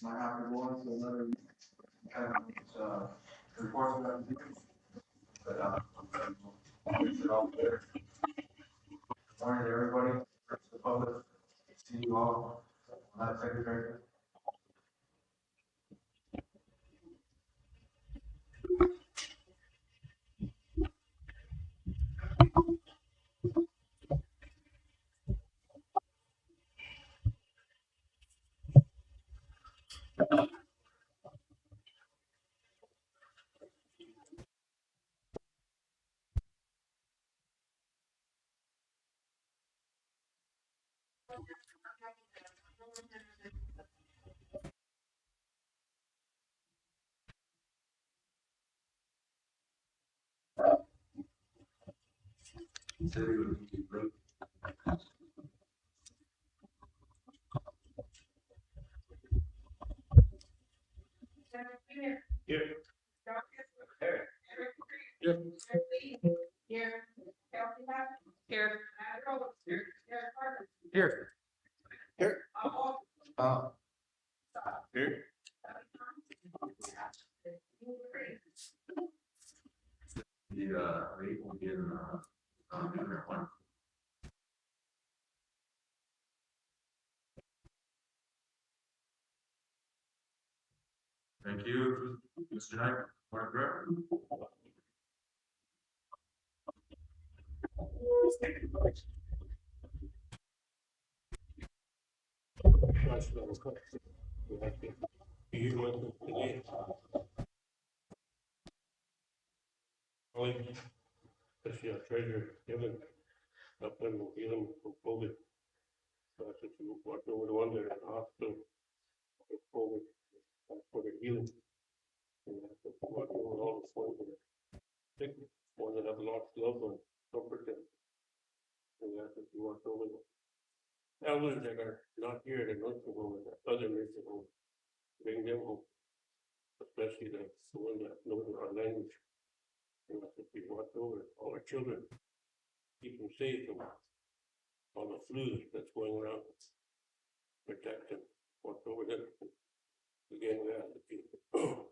might have to go on to another kind of report that we do. But it's it all there. Good morning to everybody, to the public, see you all, Secretary. Here. Here. Here. Rate will get, one. Thank you, Mr. Knight, Mark Rep. Especially our treasurer, Kevin, up in Elam for COVID. So I said, you walk over the one there in the hospital for COVID, for the healing. And I said, walk over all the ones that are sick, ones that have lost loved ones, comfort them. And I said, you walk over the elders that are not here at the nursing home, and other nursing home, bring them home. Especially the one that knows our language. And I said, we watch over all our children, keep them safe from all the flu that's going around. Protect them, watch over them. Again, we have to keep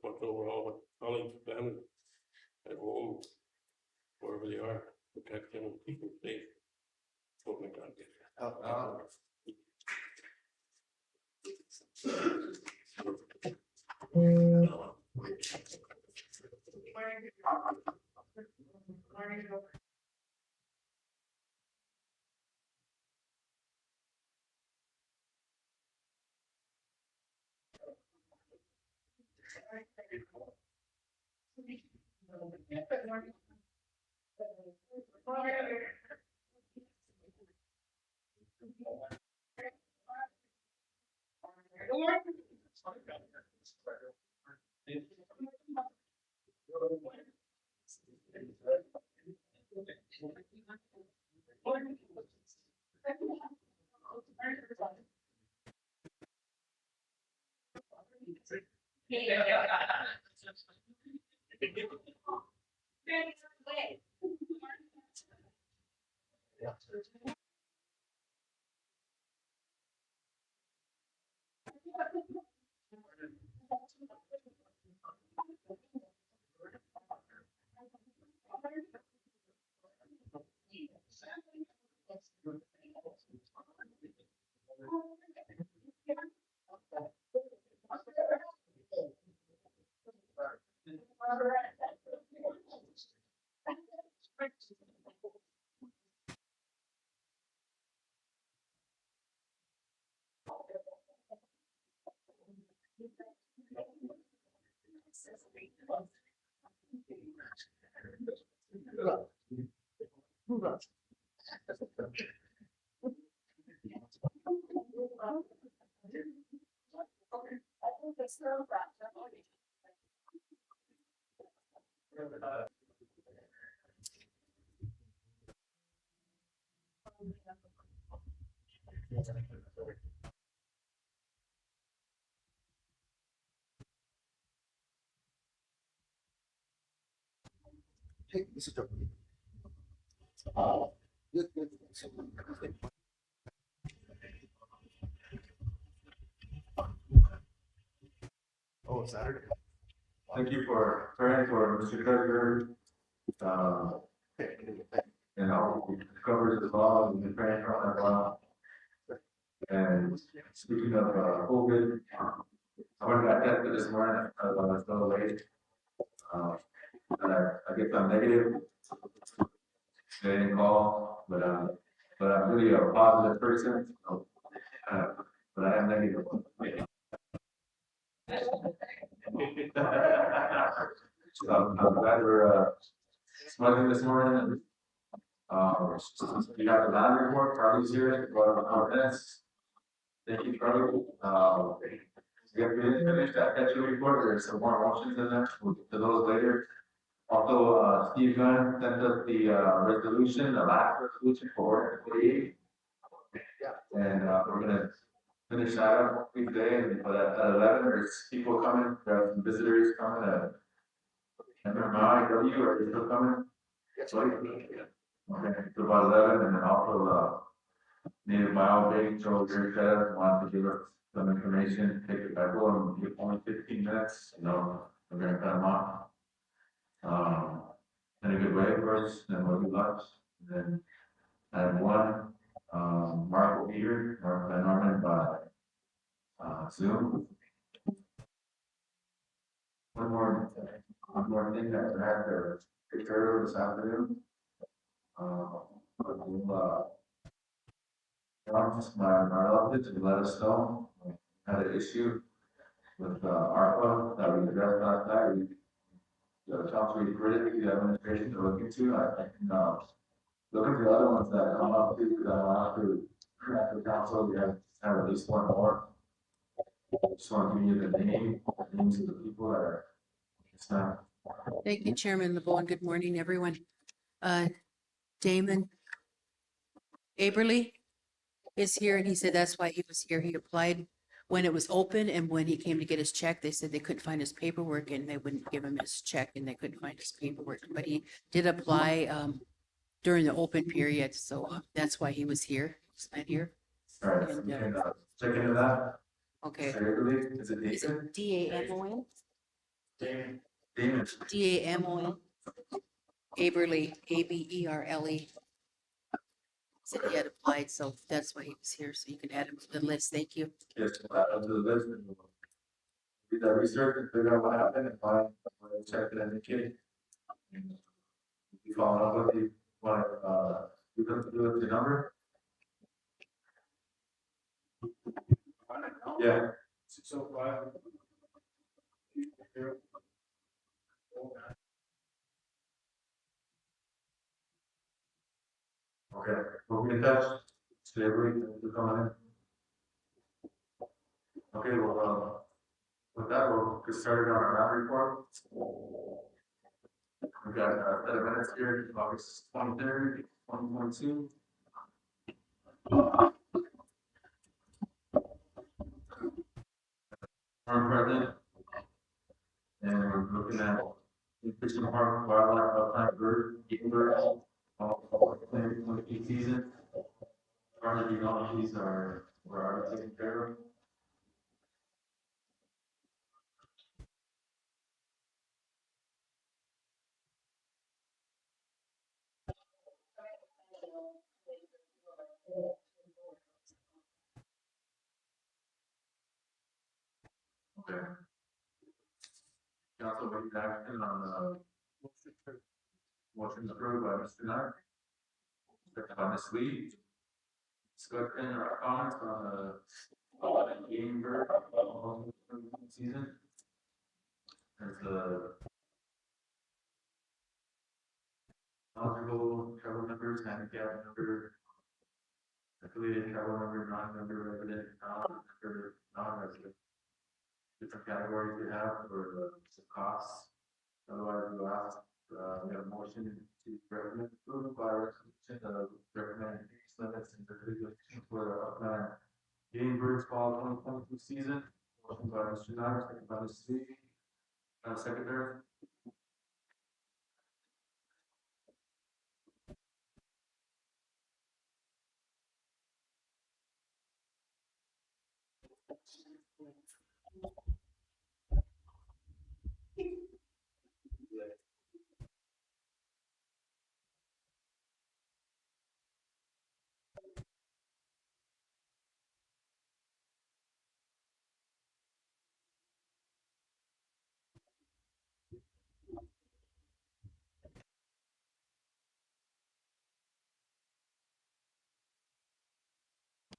watch over all my colleagues, family at home, wherever they are, protect them and keep them safe. Hope my God gets it. Hey, Mr. Joe. Good, good. Saturday. Thank you for praying for Mr. Treasurer. Uh, you know, he covers the law, we've been praying for him as well. And speaking of COVID, I went got tested this morning, I was still late. And I guess I'm negative. They didn't call, but I'm really a positive person, so, but I am negative. So I'm glad we're smoking this morning. We have the land report, Carly's here, but our minutes. Thank you, Carly. We have to finish that schedule report, there's some more motions in there, we'll get to those later. Also, Steve Gunn sent us the resolution, the last resolution for 48. And we're gonna finish that up today, and but at 11, there's people coming, there are some visitors coming, MMIW, are you still coming? Yes. Okay, so about 11, and then also, Native Biobank, Joe Gershetta wanted to give us some information, take it back, well, only 15 minutes, you know, we're gonna cut them off. In a good way first, then we'll do lunch, and then I have one, Mark will be here, Mark Van Norman by, Zoom. One more thing that I have to take care of this afternoon. We'll, my relatives to let us know, had an issue with, ARPA that we addressed last night. The council regretted the administration to look into, I can, look at the other ones that come up too, because I want to, after council, we have at least one more. Just want to give you the names of the people that are, it's not. Thank you, Chairman LeBon. Good morning, everyone. Damon Aberly is here, and he said that's why he was here. He applied when it was open, and when he came to get his check, they said they couldn't find his paperwork, and they wouldn't give him his check, and they couldn't find his paperwork. But he did apply during the open period, so that's why he was here. He's not here. All right, so we can, check into that. Okay. Is it Is David? it D-A-M-O-N? Damon. D-A-M-O-N? Aberly, A-B-E-R-L-E. Said he had applied, so that's why he was here, so you can add him to the list. Thank you. Yes, we'll add them to the list. And we'll do that research and figure out what happened and find, check it in the kid. You follow up with you, want, you can do it the number? Yeah. 605. Okay, we'll be in touch. Slavery, you coming in? Okay, well, with that, we'll get started on our round report. We've got 7 minutes here, August 23rd, 2022. Our president, and we're looking at increasing park wildlife, outside bird, eating birds, all the season. Our genealogies are, we're already taken care of. Okay. Council, what you action on, motion approved by Mr. Knight. Second by Ms. Lee. Discussion or comments on the game bird season? There's the eligible travel members, handicap member, affiliated travel member, non-member, resident, non-member, non-resident. Different categories we have for the costs. Otherwise, we'll ask, we have a motion to recommend approval by resolution of recommended use limits and regulations for the upland game birds fall 2022 season. Motion by Mr. Nyers, second by Ms. Lee. Secretary.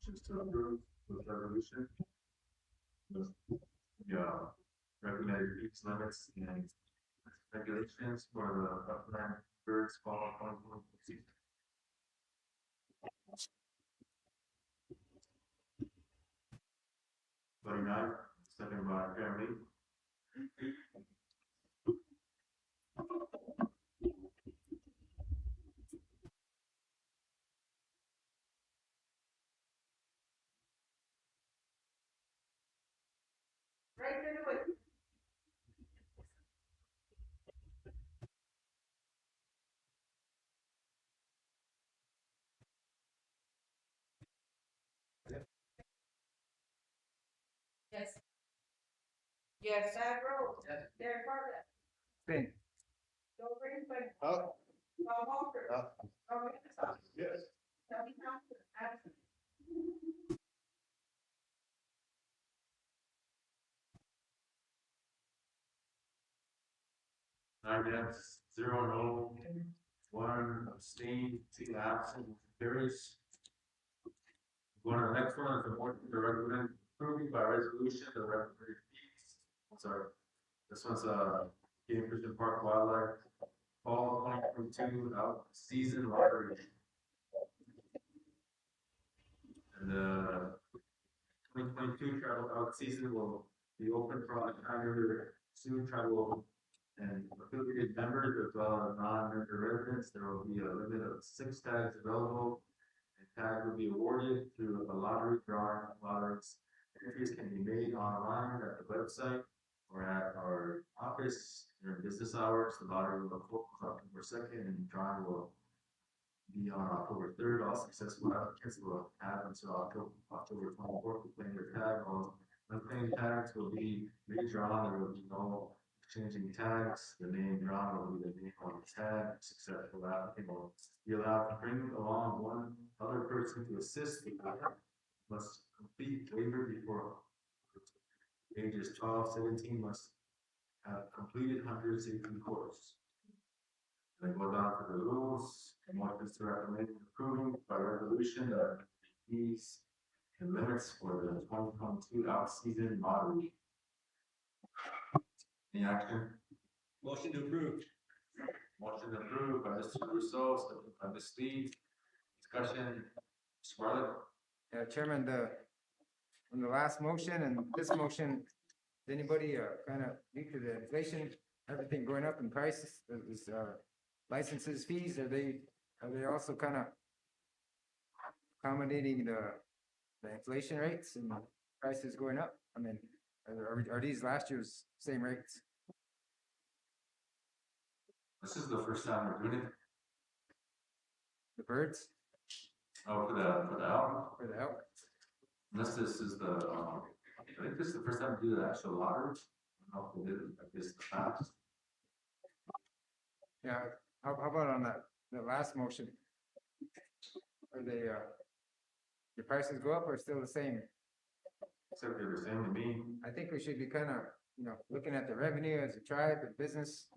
just to approve with resolution. With the recommended use limits and regulations for the upland birds fall 2020 season. 29, second by Karen Lee. Yes. Yes, Sad Rose. Yes. Derek Bartlett. Spin. Joe Greenwood. Oh. Bob Walker. Robert Anderson. Yes. Tony Thompson. Absent. Nine yes, 0 no, 1 abstain, 2 absent, carries. Going to the next one is the motion to recommend approving by resolution the recommended fees. Sorry, this one's Game Fish and Park Wildlife Fall 2022 out season lottery. And the 2022 travel out season will be open for all calendar soon travel and affiliated members as well as non-member residents. There will be a limit of 6 tags available. And tag will be awarded through a lottery drawing. Lotteries entries can be made online at the website or at our office during business hours. The lottery will close October 2nd and the drawing will be on October 3rd. All successful applicants will have until October 24th to claim their tag. All unclaimed tags will be redrawn. There will be no exchanging tags. The name drawn will be the name on the tag. Successful applicant will be allowed to bring along one other person to assist with the must complete waiver before ages 12, 17 must have completed hunter safety course. Then go down to the rules, and what is to recommend approving by resolution the fees and limits for the 2022 out season lottery. Any action? Motion to approve. Motion approved by Mr. Russo, second by Ms. Lee. Discussion, Mr. Bartlett. Chairman, on the last motion and this motion, is anybody kind of due to the inflation, everything going up in prices, is licenses fees, are they also kind of accommodating the inflation rates and prices going up? I mean, are these last year's same rates? This is the first time we're doing it. The birds Oh, for the album. or the elk? Unless this is the, I think this is the first time we do the actual lottery. I don't know if we did it like this in the past. Yeah, how about on the last motion? Are they, the prices go up or still the same? Except they were saying to me, I think we should be kind of, looking at the revenue as a tribe and business,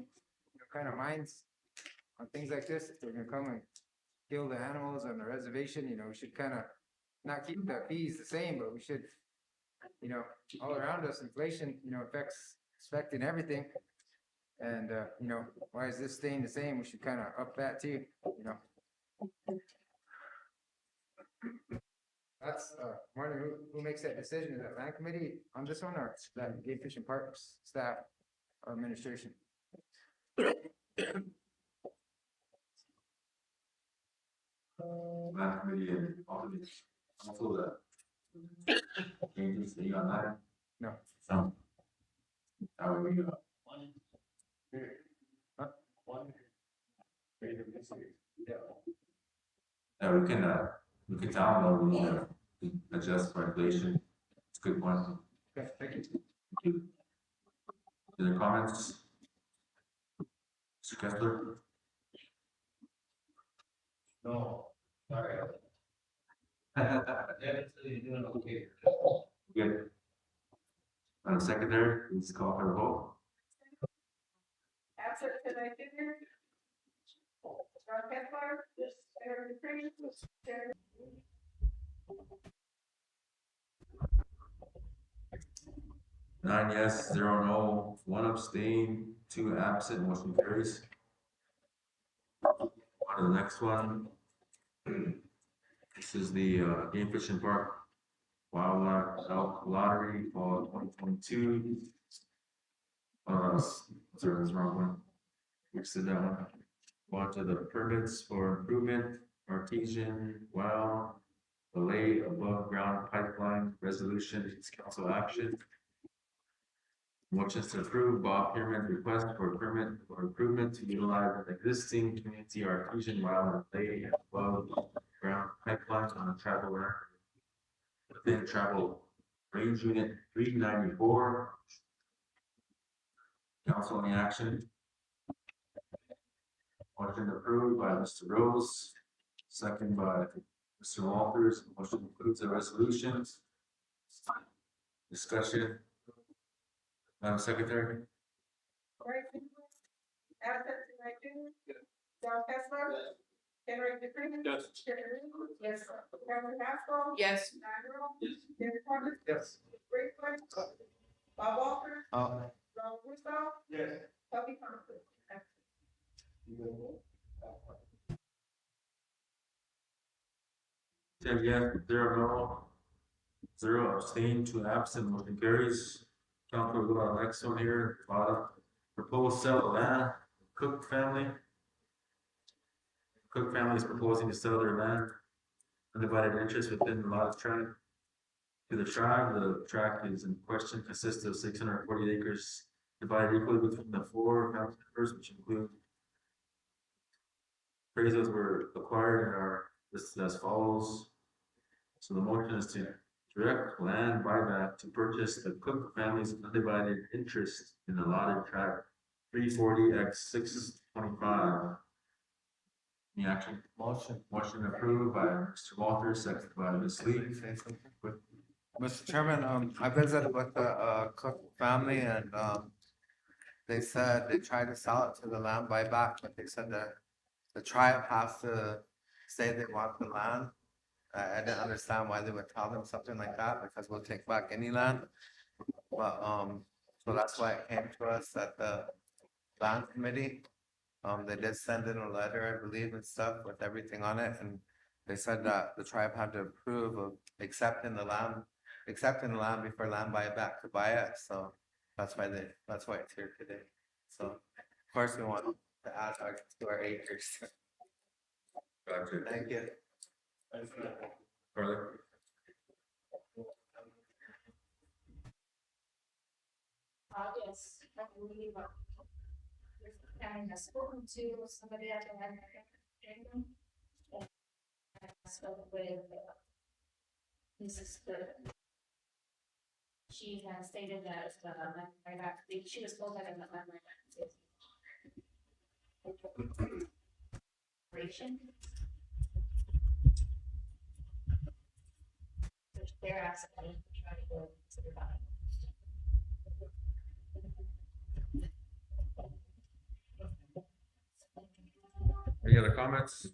kind of minds on things like this. If they're gonna come and kill the animals on the reservation, we should kind of not keep the fees the same, but we should, all around us, inflation, affecting everything. And, why is this staying the same? We should kind of up that too, That's, Martin, who makes that decision? Is that land committee on this one or is that Game Fish and Parks staff or administration? that committee and also the changes that you on that. No. So. How would we go? Huh? Yeah, we can tell them we need to adjust for inflation. It's a good point. Okay, thank you. Thank you. Other comments? Mr. Kessler? No, sorry. You're doing okay. Good. On the secondary, please call for the vote. Absent tonight, Junior. John Kessler. Yes. Sarah Dupree. Sarah Nine yes, zero no, one abstain, two absent, motion carries. On to the next one. This is the Game Fish and Park Wildlife Elk Lottery for 2022. Sorry, that's the wrong one. We said that one. Go on to the permits for improvement, artesian well, the lay above ground pipeline resolution, it's council action. Motion to approve Bob Pierman's request for a permit for improvement to utilize an existing community artesian well and lay above ground pipeline on a travel area within travel range unit 394. Council on the action. Motion approved by Mr. Rose, second by Mr. Walters. Motion includes the resolutions. Discussion. Madam Secretary. Absent tonight, June. John Kessler. Henry Dupree. Yes. Yes. Kevin Haskell. Yes. Yes. David Parker. Yes. Braithwaite. Bob Walker. Oh. Ron Russo. Yes. Toby Thompson. Ten yes, zero no, zero abstain, two absent, motion carries. Council, we'll go to the next one here, proposed sale of land, Cook family. Cook family is proposing to sell their land, undivided interest within the lot tract to the tribe. The tract is in question consists of 640 acres divided equally between the four family members, which include appraisals were acquired and are listed as follows. So the motion is to direct land buyback to purchase the Cook family's undivided interest in the allotted tract 340x625. Any action? Motion approved by Mr. Walters, seconded by Ms. Lee. Mr. Chairman, I visited with the Cook family and they said they tried to sell it to the land buyback, but they said that the tribe has to say they want the land. I didn't understand why they would tell them something like that, because we'll take back any land. But so that's why it came to us at the land committee. They did send in a letter, I believe, and stuff with everything on it, and they said that the tribe had to approve of accepting the land before land buyback to buy it, so that's why it's here today. So, of course, we want to add to our acres. Gotcha. Thank you. Carly? Yes, I believe, I have spoken to somebody at the training. And I spoke with, Mrs. Good. She has stated that, she was told that in the operation. Which they're asking to try to go to the bottom. Any other comments?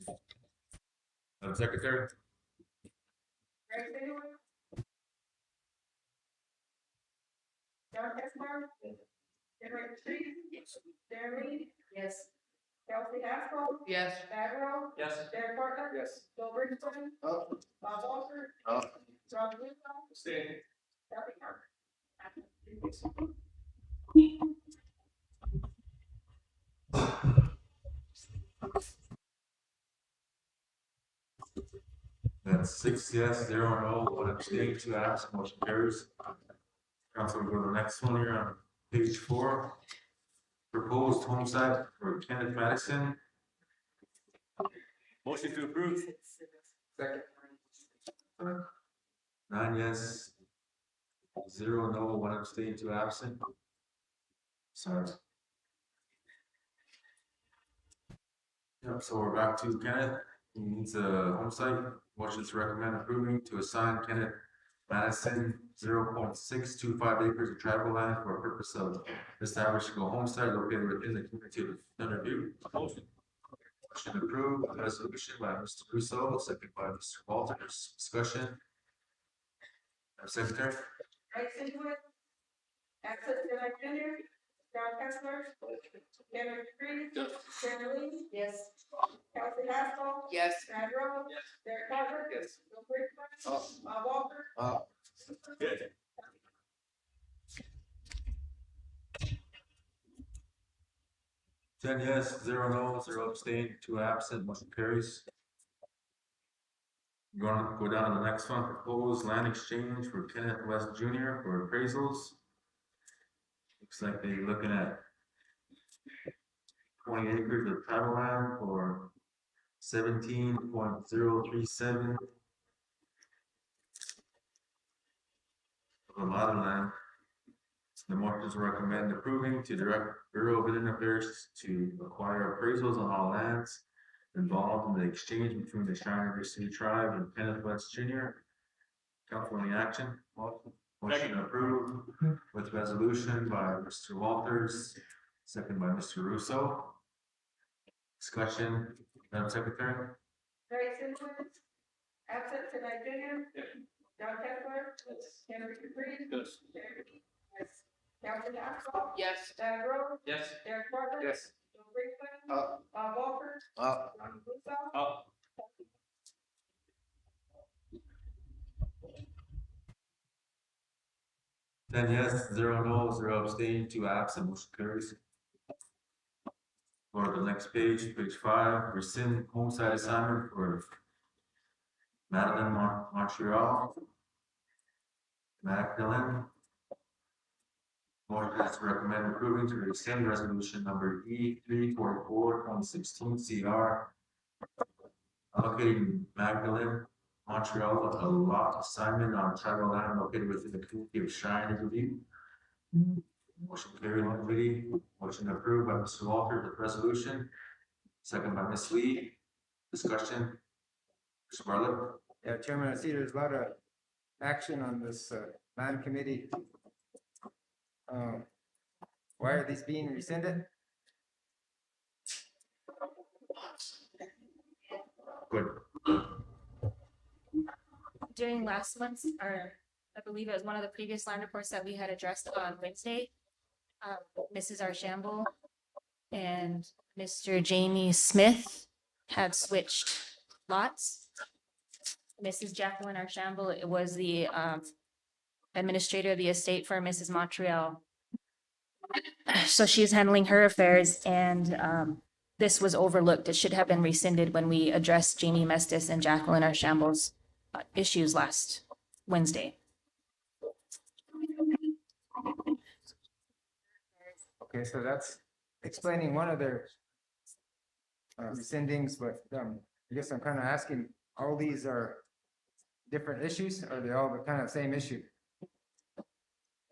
Madam Secretary? Greg Singleton. John Kessler. Henry Dupree. Jeremy. Yes. Kelsey Haskell. Yes. Favreau. Yes. David Parker. Yes. Bill Bridgewater. Oh. Bob Walker. Oh. Ron Russo. Stay. Toby Thompson. That's six yes, zero no, one abstain, two absent, motion carries. Council, we go to the next one here on page 4. Proposed home site for Kenneth Madison. Motion to approve. Second. 9 yes, 0 no, one abstain, two absent. Sorry. Yep, so we're back to Kenneth. He needs a home site. Motion to recommend approving to assign Kenneth Madison 0.625 acres of tribal land for a purpose of establishing a home site located within the community of Thunder View. Motion approved. Resolution by Mr. Russo, second by Mr. Walters. Discussion. Madam Secretary? Greg Singleton. Access Denied Junior, John Kessler, Henry Freed, Sharon Lee, Yes. Kelsey Haskell, Yes. Brad Rowe, Derek Carter, Yes. Bill Brickman, Bob Walker. Yes. 10 yes, 0 no, 0 abstain, 2 absent, motion carries. We're gonna go down to the next one, proposed land exchange for Kenneth West Jr. for appraisals. Looks like they're looking at 20 acres of travel land for 17.037 of a lot of land. The motion is recommend approving to direct Bureau of Indian Affairs to acquire appraisals on all lands involved in the exchange between the Cheyenne River City Tribe and Kenneth West Jr. Council on the action. Motion approved with resolution by Mr. Walters, second by Mr. Russo. Discussion, Madam Secretary? Grayson Woods, absent Denied Junior, John Kessler, Henry Freed, Yes. Yes. Kelsey Haskell, Yes. Brad Rowe, Yes. Derek Carter. Yes. Bill Brickman, Up. Bob Walker, Up. Ronnie Busa. Up. 10 yes, 0 no, 0 abstain, 2 absent, motion carries. Go to the next page, page 5, rescind homestead assignment for Madeline Montreal. Magdalene. Motion is to recommend approving to rescind resolution number E 344/2016 CR. Allocating Magdalene Montreal a lot assignment on tribal land located within the community of Cheyenne River. Motion carried in committee. Motion approved by Mr. Walter with resolution. Second by Ms. Lee. Discussion. Mr. Bartlett. Yeah, Chairman, I see there's a lot of action on this land committee. Why are these being rescinded? Good. During last month's, or I believe it was one of the previous land reports that we had addressed on Wednesday, Mrs. Archambault and Mr. Jamie Smith had switched lots. Mrs. Jacqueline Archambault was the administrator of the estate for Mrs. Montreal. So she's handling her affairs, and this was overlooked. It should have been rescinded when we addressed Jamie Mestis and Jacqueline Archambault's issues last Wednesday. Okay, so that's explaining one of their rescindings, but I guess I'm kind of asking, all these are different issues, or they all the kind of same issue?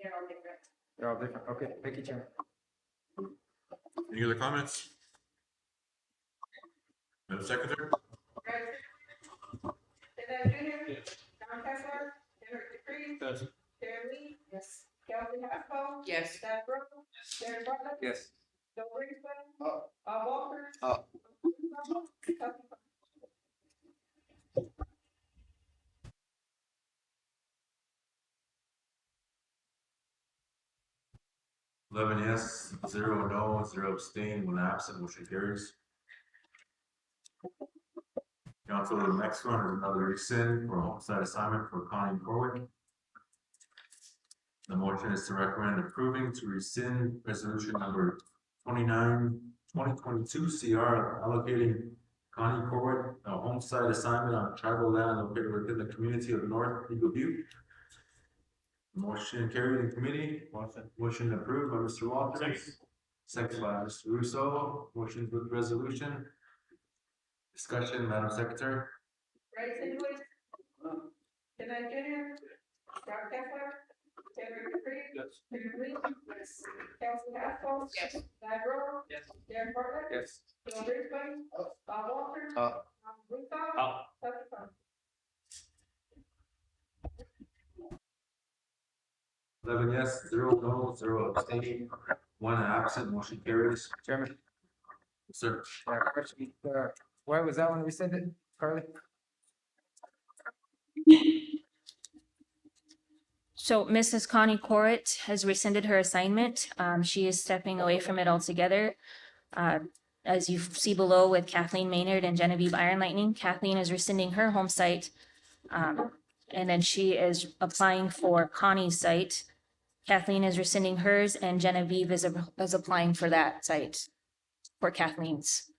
They're all different. They're all different, okay, thank you, Chairman. Any other comments? Madam Secretary? Denied Junior, John Kessler, Henry Freed, Yes. Sharon Lee, Yes. Kelsey Haskell, Yes. Brad Rowe, Derek Carter, Yes. Bill Brickman, Up. Bob Walker. Up. Kelsey 11 yes, 0 no, 0 abstain, 1 absent, motion carries. Council, the next one is another rescind for homestead assignment for Connie Corwick. The motion is to recommend approving to rescind resolution number 29/2022 CR allocating Connie Corwick a homestead assignment on tribal land located within the community of North Eagle Butte. Motion carried in committee. Motion approved by Mr. Walters. Second by Mr. Russo. Motion with resolution. Discussion, Madam Secretary. Grayson Woods, Denied Junior, John Kessler, Henry Freed, Yes. Sharon Lee, Kelsey Haskell, Yes. Brad Rowe, Yes. Derek Carter, Yes. Bill Brickman, Bob Walter. Up. Ronnie Busa. Up. Kelsey Plum. 11 yes, 0 no, 0 abstaining, 1 absent, motion carries. Chairman, Sir. question, why was that one rescinded, Carly? So Mrs. Connie Corritt has rescinded her assignment. She is stepping away from it altogether. As you see below with Kathleen Maynard and Genevieve Iron Lightning, Kathleen is rescinding her home site. And then she is applying for Connie's site. Kathleen is rescinding hers and Genevieve is applying for that site for Kathleen's.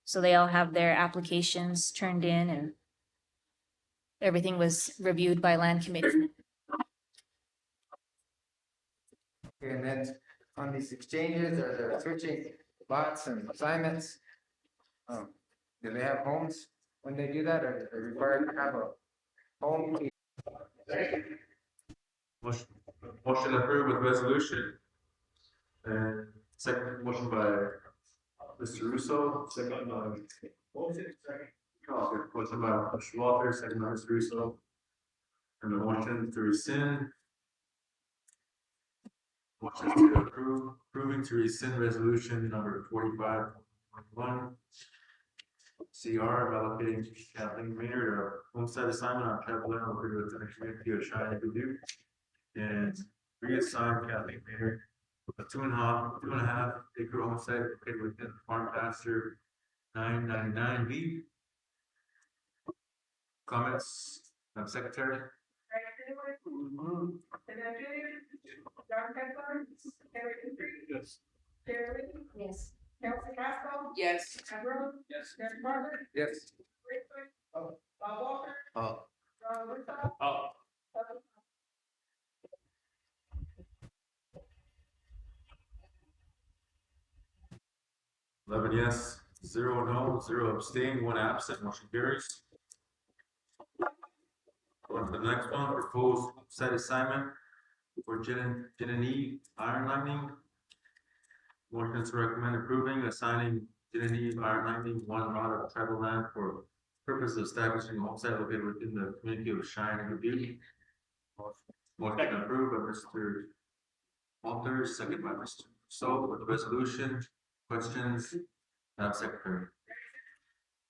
So they all have their applications turned in and everything was reviewed by land committee. And then on these exchanges, or they're switching lots and assignments, do they have homes when they do that, or are they required to have a home? Motion approved with resolution. And second motion by Mr. Russo, second by. Motion by Mr. Walter, second by Mr. Russo. And the motion to rescind. Motion to approve, approving to rescind resolution number 4521. CR allocating Kathleen Maynard a homestead assignment on tribal land located within the community of Cheyenne Dubuque. And reassign Kathleen Maynard a two and a half acre homestead located within farm pasture 999B. Comments, Madam Secretary? John Kessler, Eric Entry, Yes. Jerry, Yes. Kelsey Castle, Yes. Ted Rose, Yes. Derek Barber, Yes. Rick Hood, Bob Walker, Oh, Ron Russo, Oh. Eleven yes, 0 no, 0 abstain, 1 absent, motion carries. On to the next one, proposed set assignment for Genevieve Iron Lightning. Motion to recommend approving assigning Genevieve Iron Lightning 1 lot of tribal land for purpose of establishing a homestead located within the community of Cheyenne Dubuque. Motion approved by Mr. Walter, second by Mr. So with the resolution, questions, Madam Secretary.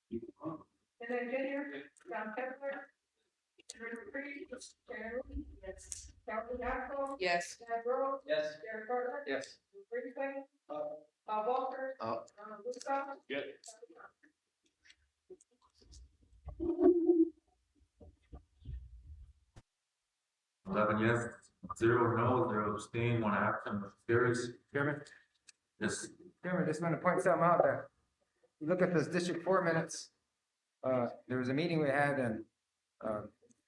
and then Junior, John Kessler, Rick Entry, Jerry, Yes. Kelsey Castle, Yes. Ted Rose, Yes. Derek Barber, Yes. Rick Hood, Bob Walker, oh, Ron Russo, Yes. 11 yes, 0 no, 0 abstain, 1 absent, motion carries. Chairman? Yes, Chairman, just want to point something out that, you look at those District 4 minutes, there was a meeting we had and,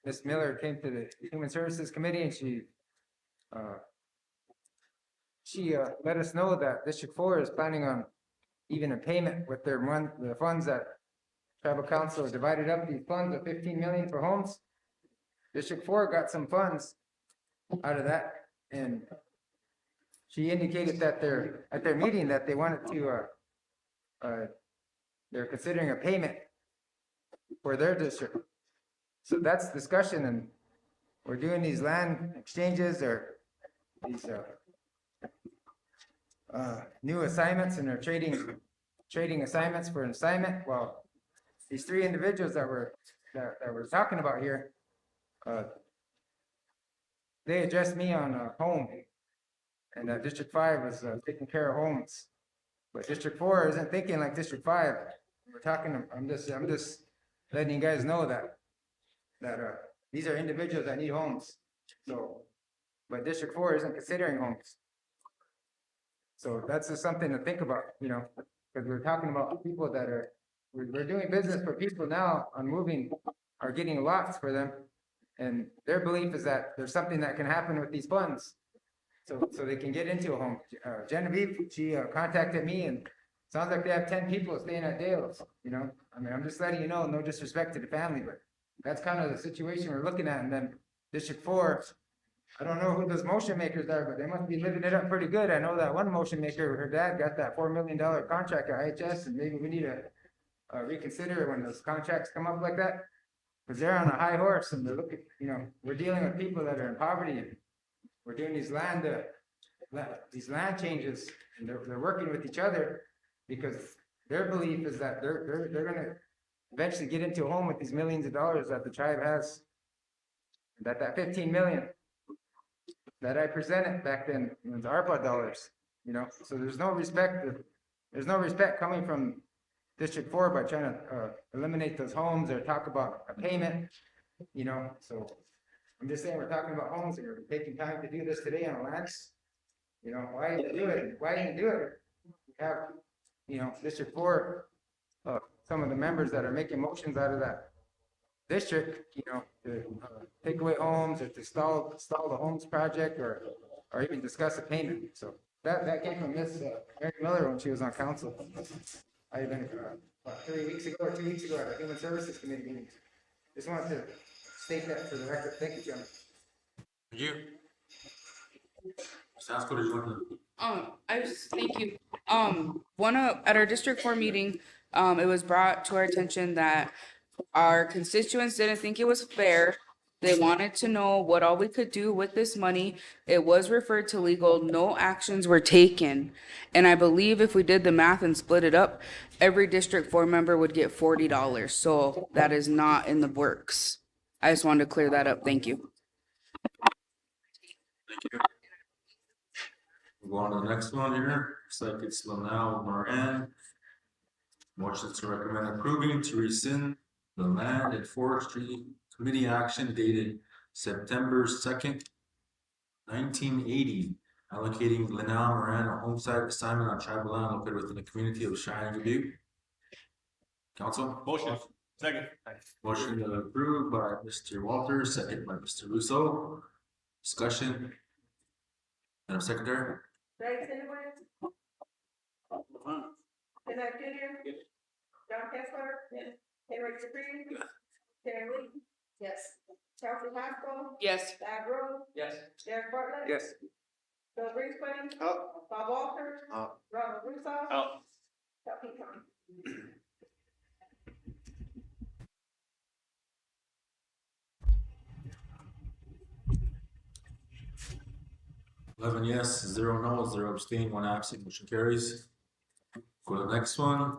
Ms. Miller came to the Human Services Committee and she let us know that District 4 is planning on even a payment with the funds that Tribal Council divided up these funds of 15 million for homes. District 4 got some funds out of that, and she indicated that at their meeting that they wanted to, they're considering a payment for their district. So that's discussion, and we're doing these land exchanges or these, new assignments, and they're trading assignments for an assignment. Well, these 3 individuals that we're talking about here, they addressed me on a home, and District 5 was taking care of homes, but District 4 isn't thinking like District 5. We're talking. I'm just letting you guys know that these are individuals that need homes. So, but District 4 isn't considering homes. So that's just something to think about, because we're talking about people that we're doing business for people now on moving, are getting lots for them. And their belief is that there's something that can happen with these funds. So they can get into a home. Genevieve, she contacted me, and sounds like they have 10 people staying at Dale's, I mean, I'm just letting you know, no disrespect to the family, but that's kind of the situation we're looking at. And then District 4, I don't know who those motion makers are, but they must be living it up pretty good. I know that one motion maker, her dad got that $4 million contract at IHS, and maybe we need to reconsider when those contracts come up like that. Because they're on a high horse, and they're looking, we're dealing with people that are in poverty, and we're doing these land changes, and they're working with each other because their belief is that they're gonna eventually get into a home with these millions of dollars that the tribe has. That 15 million that I presented back then, the ARPA dollars, so there's no respect, coming from District 4 by trying to, eliminate those homes or talk about a payment, so I'm just saying, we're talking about homes, and we're taking time to do this today on lands. Why didn't you do it? Why didn't you do it? We have, District 4, some of the members that are making motions out of that district, to take away homes or to stall the homes project or even discuss a payment. So that came from Miss Mary Miller when she was on council. I even, about 3 weeks ago or 2 weeks ago at a Human Services Committee meeting. Just wanted to state that for the record. Thank you, Chairman. Thank you. Sasko, did you want to? Thank you. At our District 4 meeting, it was brought to our attention that our constituents didn't think it was fair. They wanted to know what all we could do with this money. It was referred to legal, no actions were taken. And I believe if we did the math and split it up, every District 4 member would get $40. So that is not in the works. I just wanted to clear that up. Thank you. Thank you. We'll go on to the next one here. Looks like it's Lanao Moran. Motion to recommend approving to rescind the Land and Forestry Committee action dated September 2nd, 1980, allocating Lanao Moran a homestead assignment on tribal land located within the community of Cheyenne Dubuque. Council? Motion. Second. Motion approved by Mr. Walters, second by Mr. Russo. Discussion. Madam Secretary? Ray Tillman. Kenneth Junior. John Kessler. Yes. Henry Dupree. Karen Lee. Yes. Chelsea Haskell. Yes. Thad Rose. Yes. Derek Bartlett. Yes. Bill Grinspan. Oh. Bob Walters. Oh. Ronald Russo. Oh. Duffy Thompson. 11 yes, 0 no, 0 abstain, 1 absent, motion carries. Go to the next one.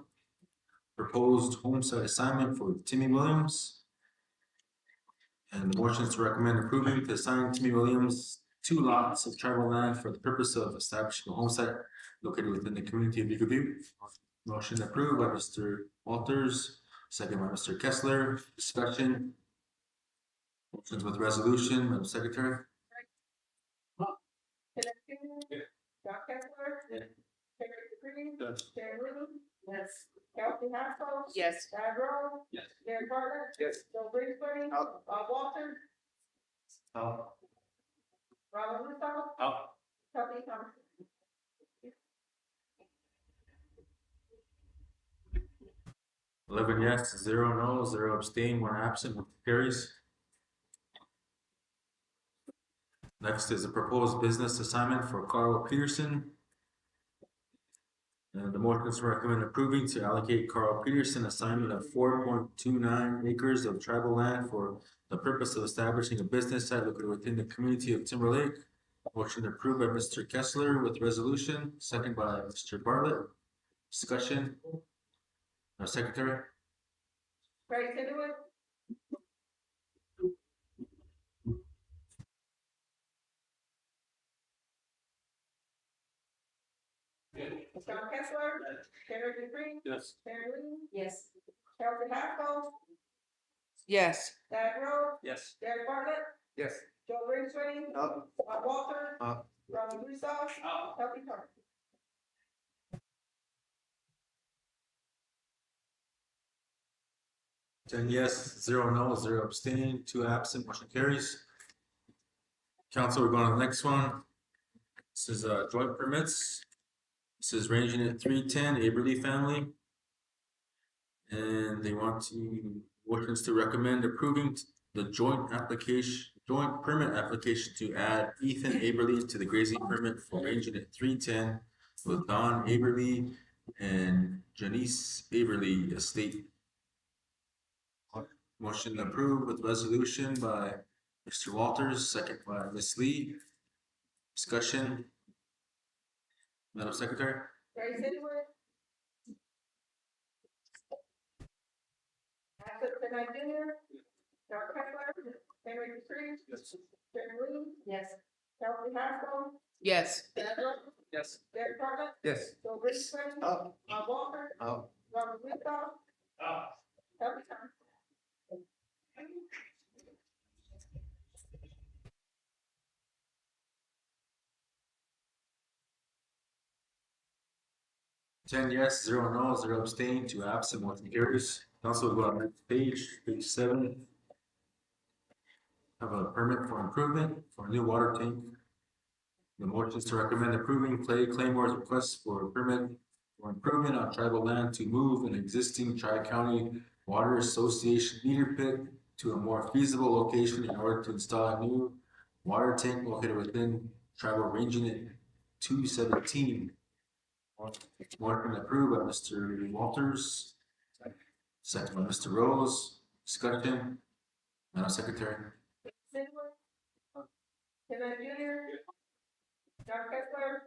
Proposed homestead assignment for Timmy Williams. And the motion is to recommend approving to assign Timmy Williams 2 lots of tribal land for the purpose of establishing a homestead located within the community of Beagle Butte. Motion approved by Mr. Walters, second by Mr. Kessler. Discussion. Motions with resolution, Madam Secretary. Kenneth Junior. John Kessler. Yes. Henry Dupree. Yes. Karen Lee. Yes. Chelsea Haskell. Yes. Thad Rose. Yes. Derek Bartlett. Yes. Bill Grinspan. Oh. Bob Walters. Oh. Ronald Russo. Oh. Duffy Thompson. 11 yes, 0 no, 0 abstain, 1 absent, motion carries. Next is a proposed business assignment for Carl Peterson. And the motion is to recommend approving to allocate Carl Peterson assignment of 4.29 acres of tribal land for the purpose of establishing a business site located within the community of Timberlake. Motion approved by Mr. Kessler with resolution, second by Mr. Bartlett. Discussion. Our secretary. Ray Tillman. John Kessler. Henry Dupree. Yes. Karen Lee. Yes. Chelsea Haskell. Yes. Thad Rose. Yes. Derek Bartlett. Yes. Joe Grinspan. Oh. Bob Walters. Ronald Russo. Oh. Duffy Thompson. 10 yes, 0 no, 0 abstain, 2 absent, motion carries. Council, we're going to the next one. This is joint permits. This is ranging at 310 Aberley family. And they want to, motions to recommend approving the joint permit application to add Ethan Aberley to the grazing permit for ranging at 310 with Don Aberley and Janice Aberley estate. Motion approved with resolution by Mr. Walters, second by Ms. Lee. Discussion. Madam Secretary. Ray Tillman. Kenneth Junior. John Kessler. Henry Dupree. Yes. Karen Lee. Yes. Chelsea Haskell, Yes. Chad Rose, Yes. Derek Bartlett, Yes. Joe Brisbane, Oh. Bob Walker, Oh. Robert Wisdom, Happy Thompson. Ten yes, zero no, zero abstain, two absent, motion carries. Council will go on next page, page 7. Have a permit for improvement for a new water tank. The motion is to recommend approving Clay Claymore's request for a permit for improvement on tribal land to move an existing Tri-County Water Association meter pit to a more feasible location in order to install a new water tank located within tribal ranging at 217. Motion approved by Mr. Walters. Second by Mr. Rose. Discussion. Madam Secretary. Sidwell, Kenneth Junior, John Kessler,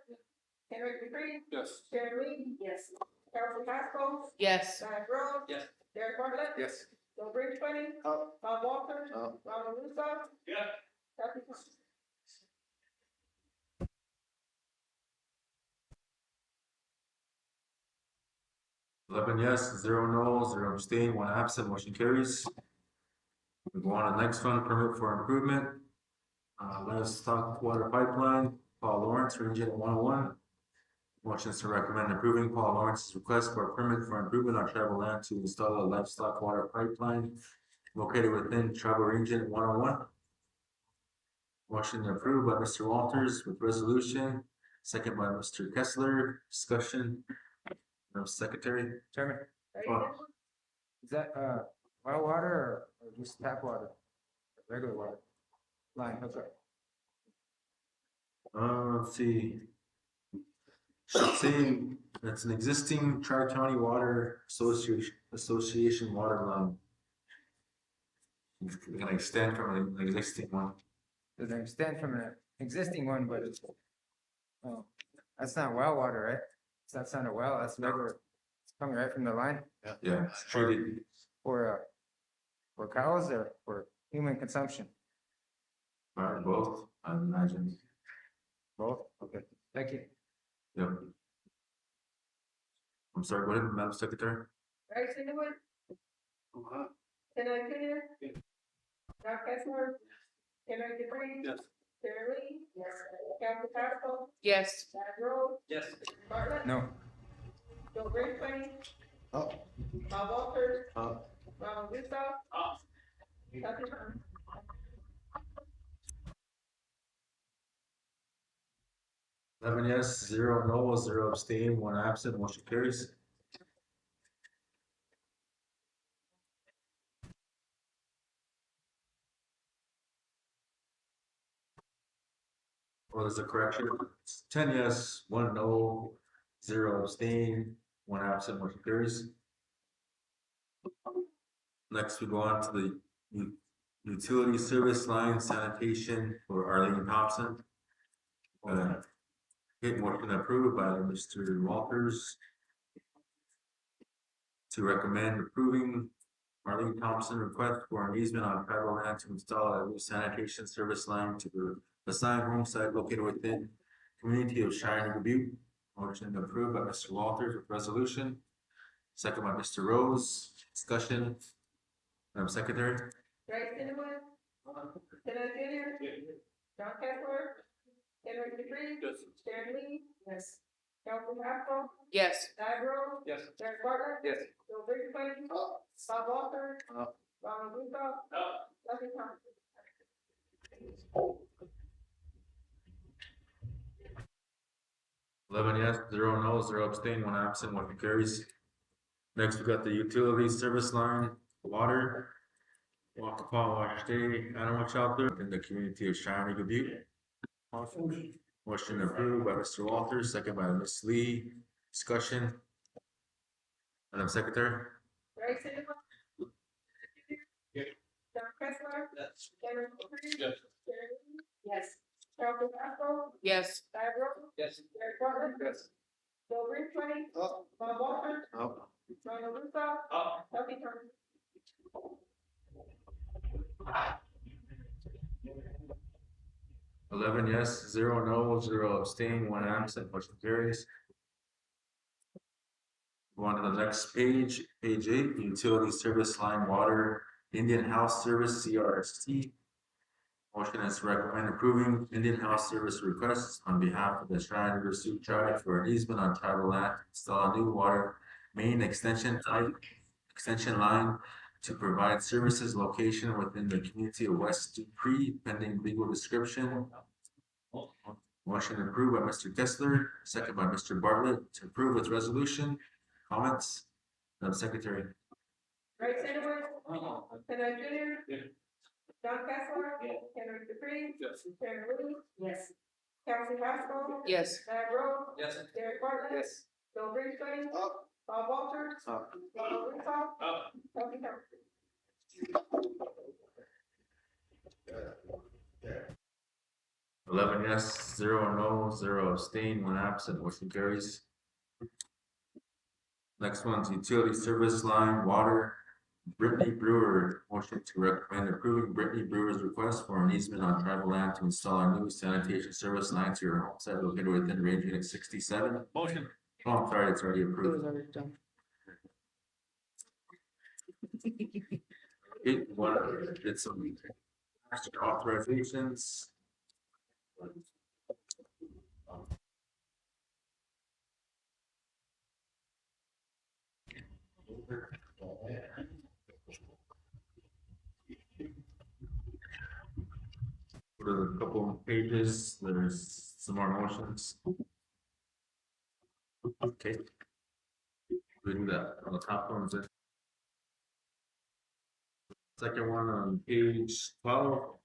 Henry Dupree, Yes. Sharon Lee, Yes. Chelsea Haskell, Yes. Chad Rose, Yes. Derek Bartlett, Yes. Joe Brisbane, Oh. Bob Walker, Oh. Ronald Russo, Yeah. Happy Thompson. 11 yes, 0 no, 0 abstain, 1 absent, motion carries. We go on to the next one, permit for improvement. Livestock water pipeline, Paul Lawrence, Region 101. Motion is to recommend approving Paul Lawrence's request for a permit for improvement on tribal land to install a livestock water pipeline located within tribal region 101. Motion approved by Mr. Walters with resolution, second by Mr. Kessler. Discussion. Madam Secretary. Chairman, Oh. is that, well water or just tap water? Regular water? Line hookup? Let's see. Should say it's an existing Tri-County Water Association water line. It's gonna extend from an existing one. Does it extend from an existing one, but it's, oh, that's not well water, right? That's not a well, that's regular, it's coming right from the line Yeah, it's treated. for cows or for human consumption? Both, I imagine. Both? Okay, thank you. Yep. I'm sorry, what did Madam Secretary? Barry Sindowit, Kenneth Junior, John Kessler, Henry Dupree, Yes. Sharon Lee, Yes. Chelsea Haskell, Yes. Chad Rose, Yes. Bartlett, No, Joe Brisbane, Oh. Bob Walker, Oh. Ronald Russo, Happy Thompson. 11 yes, 0 no, 0 abstain, 1 absent, motion carries. Well, there's a correction. It's 10 yes, 1 no, 0 abstain, 1 absent, motion carries. Next, we go on to the utility service line sanitation for Arlene Thompson. Motion approved by Mr. Walters to recommend approving Arlene Thompson request for an easement on federal land to install a new sanitation service line to the assigned home site located within community of Cheyenne and Butte. Motion approved by Mr. Walters with resolution, second by Mr. Rose. Discussion. Madam Secretary. Barry Sindowit, Kenneth Junior, John Kessler, Henry Dupree, Yes. Sharon Lee, Yes. Chelsea Haskell, Yes. Chad Rose, Yes. Derek Bartlett, Yes. Joe Brisbane, Oh. Bob Walker, Oh. Ronald Russo, Happy Thompson. 11 yes, 0 no, 0 abstain, 1 absent, 1 carries. Next, we got the utility service line, water. Wakapaw Wash Day Animal Shelter in the community of Cheyenne and Butte. Motion approved by Mr. Walters, second by Ms. Lee. Discussion. Madam Secretary. Barry Sindowit, Yes. John Kessler, Yes. Henry Dupree, Yes. Sharon Lee, Yes. Chelsea Haskell, Yes. Chad Rose, Yes. Derek Bartlett, Yes. Joe Brisbane, Oh. Bob Walker, Oh. Ronald Russo, Happy Thompson. 11 yes, 0 no, 0 abstain, 1 absent, motion carries. Go on to the next page, page 8, utility service line water, Indian House Service, CRST. Motion is to recommend approving Indian House Service requests on behalf of the Cheyenne River Sioux Tribe for an easement on tribal land to install a new water main extension line to provide services location within the community of West Dupree pending legal description. Motion approved by Mr. Kessler, second by Mr. Bartlett to approve with resolution. Comments? Madam Secretary. Ray Sandersworth. Senator Junior. John Kessler. Henry Dupree. Sharon Lee. Yes. Kelsey Haskell. Yes. Matt Rowe. Yes. Derek Bartlett. Yes. Bill Brisbane. Bob Walters. Ronald Luttroff. Tony Humphrey. 11 yes, 0 no, 0 abstain, 1 absent, motion carries. Next one's utility service line water, Brittany Brewer. Motion to recommend approving Brittany Brewer's request for an easement on tribal land to install a new sanitation service line to her home site located within range unit 67. Motion. Oh, I'm sorry, it's already It was approved. already done. Okay, one, get some extra authorizations. Go to a couple of pages, there's some more motions. Okay. Reading that on the top ones. Second one on page 12.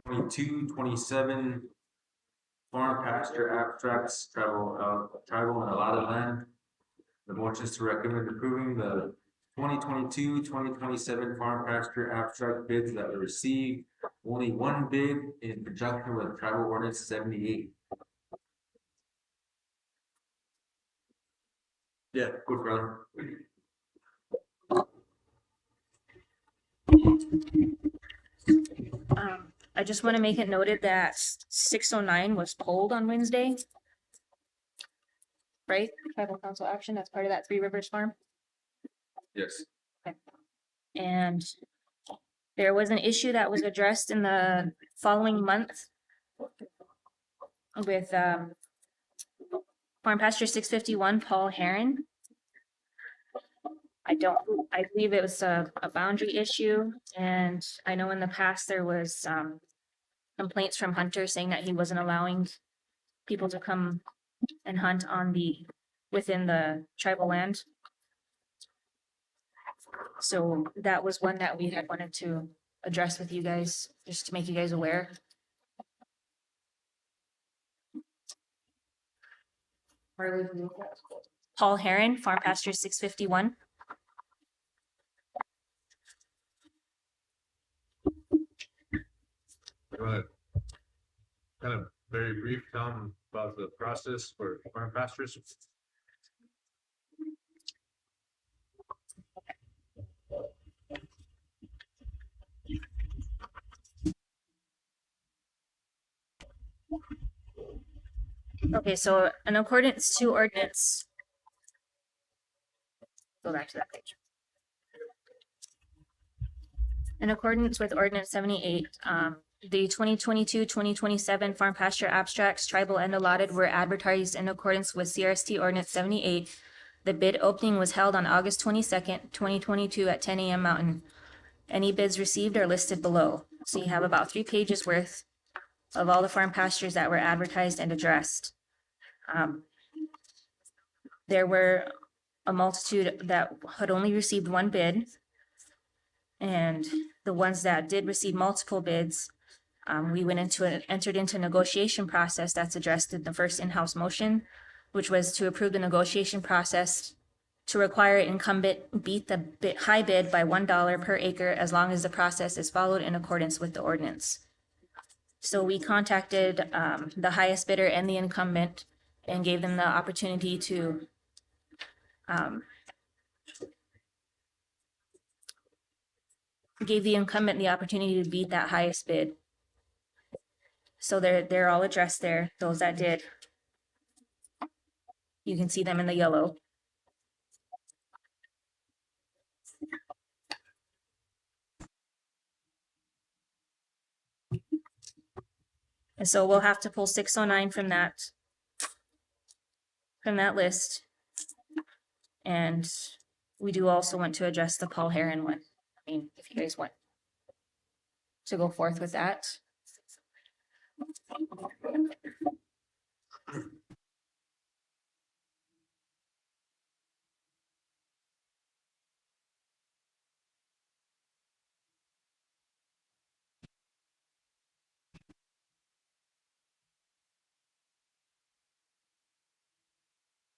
22, 27. Farm pasture abstracts, tribal and allotted land. The motion is to recommend approving the 2022-2027 farm pasture abstract bids that were received. Only one bid in conjunction with tribal ordinance 78. Yeah, good brother. I just want to make it noted that 609 was pulled on Wednesday. Right? Tribal council action, that's part of that Three Rivers Farm. Yes. And there was an issue that was addressed in the following month with Farm Pasture 651, Paul Heron. I believe it was a boundary issue, and I know in the past there was complaints from hunters saying that he wasn't allowing people to come and hunt on within the tribal land. So that was one that we had wanted to address with you guys, just to make you guys aware. Paul Heron, Farm Pasture 651. You want to kind of very brief tell them about the process for farm pastures? Okay, so in accordance to ordinance. Go back to that page. In accordance with ordinance 78, the 2022-2027 farm pasture abstracts, tribal and allotted, were advertised in accordance with CRST ordinance 78. The bid opening was held on August 22nd, 2022 at 10 a.m. Mountain. Any bids received are listed below. So you have about 3 pages worth of all the farm pastures that were advertised and addressed. There were a multitude that had only received one bid. And the ones that did receive multiple bids, we entered into a negotiation process that's addressed in the first in-house motion, which was to approve the negotiation process to require incumbent beat the high bid by $1 per acre as long as the process is followed in accordance with the ordinance. So we contacted the highest bidder and the incumbent and gave them the opportunity to gave the incumbent the opportunity to beat that highest bid. So they're all addressed there, those that did. You can see them in the yellow. And so we'll have to pull 609 from that list. And we do also want to address the Paul Heron one. I mean, if you guys want to go forth with that.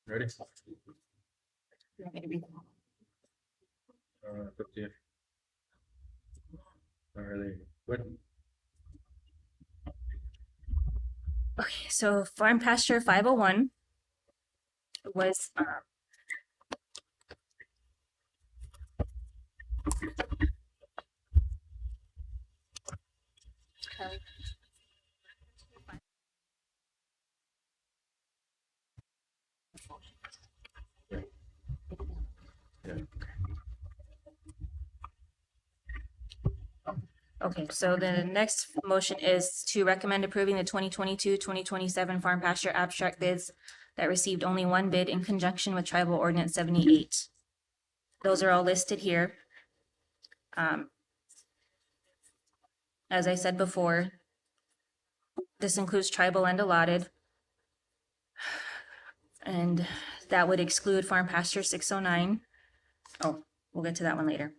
Ready? You want me to read them? It's up to you. Not really. Good. Okay, so farm pasture 501 was okay, so the next motion is to recommend approving the 2022-2027 farm pasture abstract bids that received only one bid in conjunction with tribal ordinance 78. Those are all listed here. As I said before, this includes tribal and allotted. And that would exclude farm pasture 609. Oh, we'll get to that one later.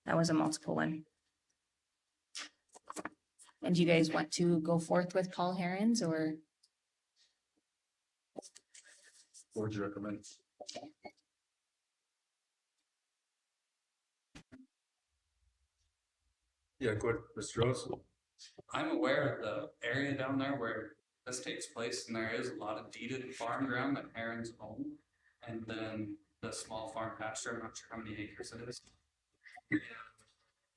That was a multiple one. And do you guys want to go forth with Paul Herons or? What would you recommend? Yeah, good. Mr. Rose? I'm aware of the area down there where this takes place, and there is a lot of deeded farm ground that herons own. And then the small farm pasture, I'm not sure how many acres it is.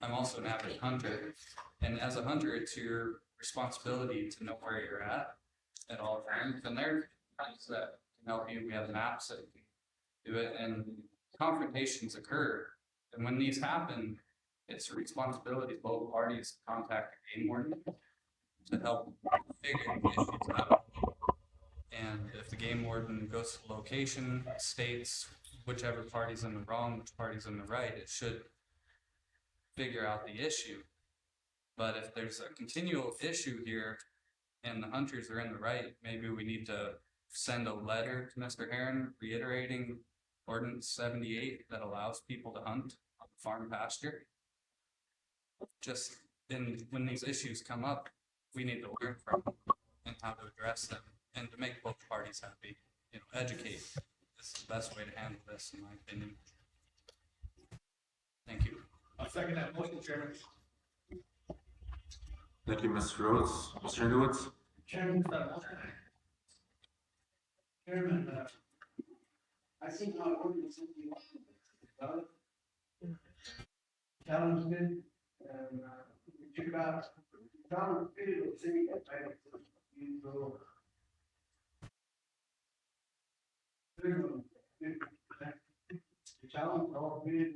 I'm also an avid hunter, and as a hunter, it's your responsibility to know where you're at all times. And there are times that can help you. We have maps that can do it, and confrontations occur. And when these happen, it's the responsibility of both parties to contact the game warden to help figure the issues out. And if the game warden goes to the location, states whichever party's in the wrong, which party's in the right, it should figure out the issue. But if there's a continual issue here and the hunters are in the right, maybe we need to send a letter to Mr. Heron reiterating Ordinance 78 that allows people to hunt on farm pasture. Just when these issues come up, we need to learn from them and how to address them and to make both parties happy. You know, educate is the best way to handle this, in my opinion. Thank you. I'll second that motion, Chairman. Thank you, Mr. Rhodes. Mr. Hindowitz? Chairman, I think our ordinance is challenged it, and we took out, found a video of saying that I you go. The challenge all video.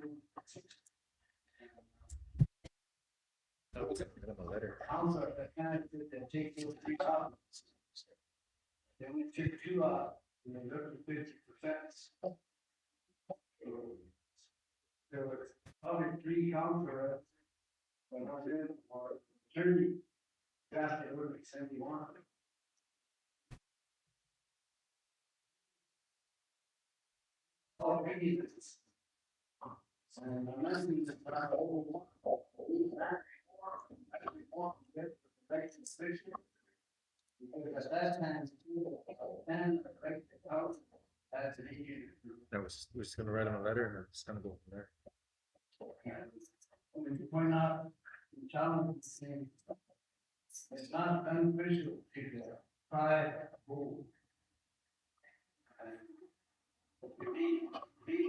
Council, the candidate that take those 3 copies. Then we took 2 out, and then they're 50%. There was probably 3 counselors, but I was in for 30. That's it would be 71. Oh, maybe it's. And unless we just put out all get the right decision. Because last time, and the right out, that's an issue. That was, we're just gonna write him a letter and it's gonna go from there. And to point out, the challenge is saying, it's not beneficial to the private pool. And to be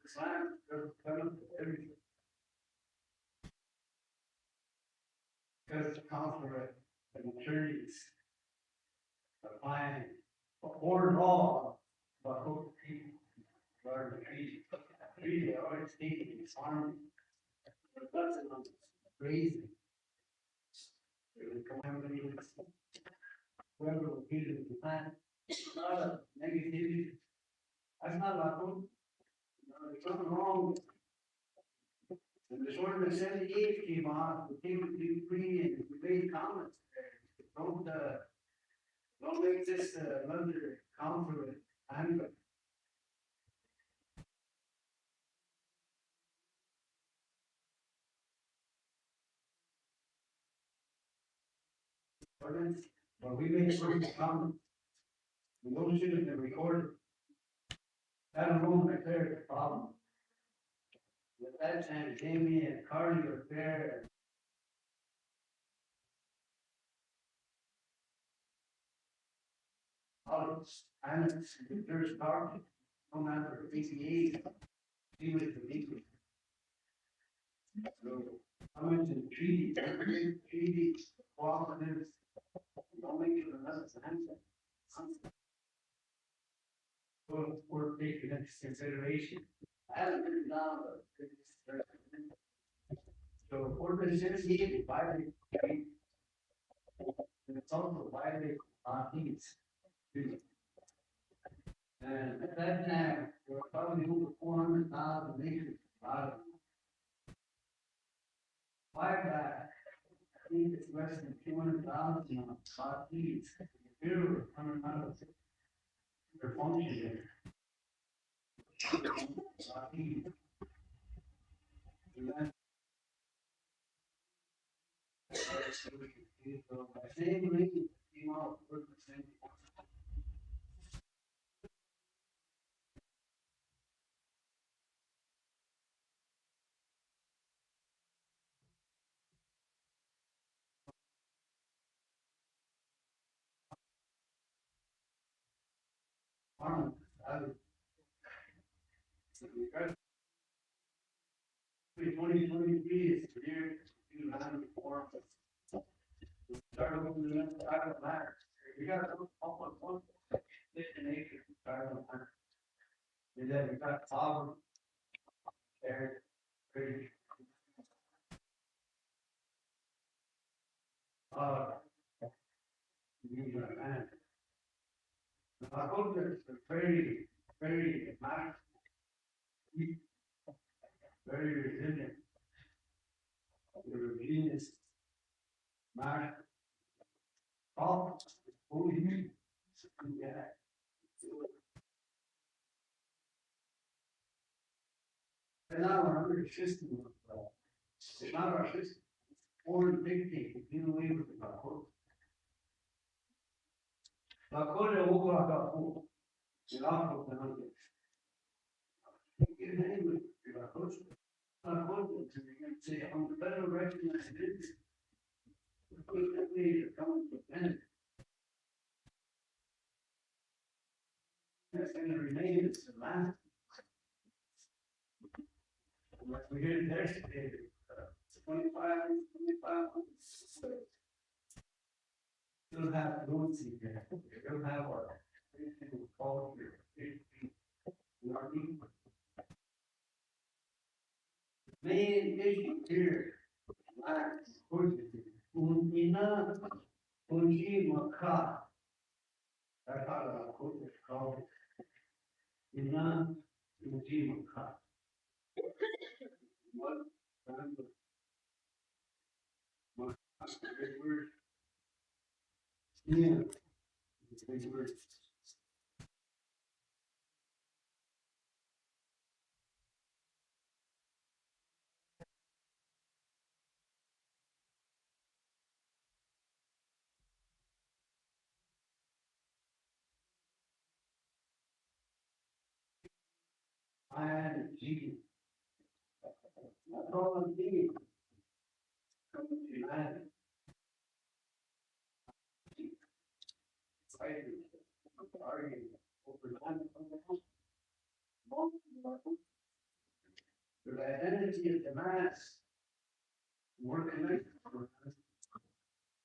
the science, there's everything. word law, but who people, guard the trees, trees, they always taking it's farming. But that's crazy. Whoever located the plant, a lot of negativity. That's not like, there's something wrong. And this ordinance 78 came on, we came to do free and we made comments there. Don't make this another conflict. And ordinance, but we made certain comments. And those should have been recorded. That alone right there is a problem. With that time, Jamie and Carly were there. Alex, Annex, there's power, no matter if ACA, be with the people. So, I mentioned treaty, cooperatives, don't make it another answer. Well, we're taking into consideration. I haven't written down, but. So, ordinance 78, violate, and it's also violate, needs. And at that time, there were probably over 400,000 acres. Buyback, I think it's less than 200,000 on spot fees. Here, coming out of their function there. Spot fees. And then. Same rate, came out for the same. Farm, I would. 2023 is the year to land reform. Start looking at the private land. We got to look almost 1.5 acres of private land. And then we got farm. There, pretty. You know, and I hope there's a very, very nice, very resilient. The ravine is marked. Oh, who you? Yeah. And now our system, it's not our system. Or dictate, if you away with the code. La code will go out of the law of the hundred. You name it, you are close. La code, you can say, I'm the better recognized it. Because that way you're coming to benefit. That's gonna remain as the last. Like we did there today, 25. Still have roads in there, we don't have our, everything we call here. We are being. Main issue here, like, Unina, Unji Maka. That's how the code is called. Ina, Unji Maka. What? That's a big word. Yeah. It's a big word. I had a G. That's all I'm thinking. Come to land. Fighting. Arguing over land. The identity of the mass. We're connected.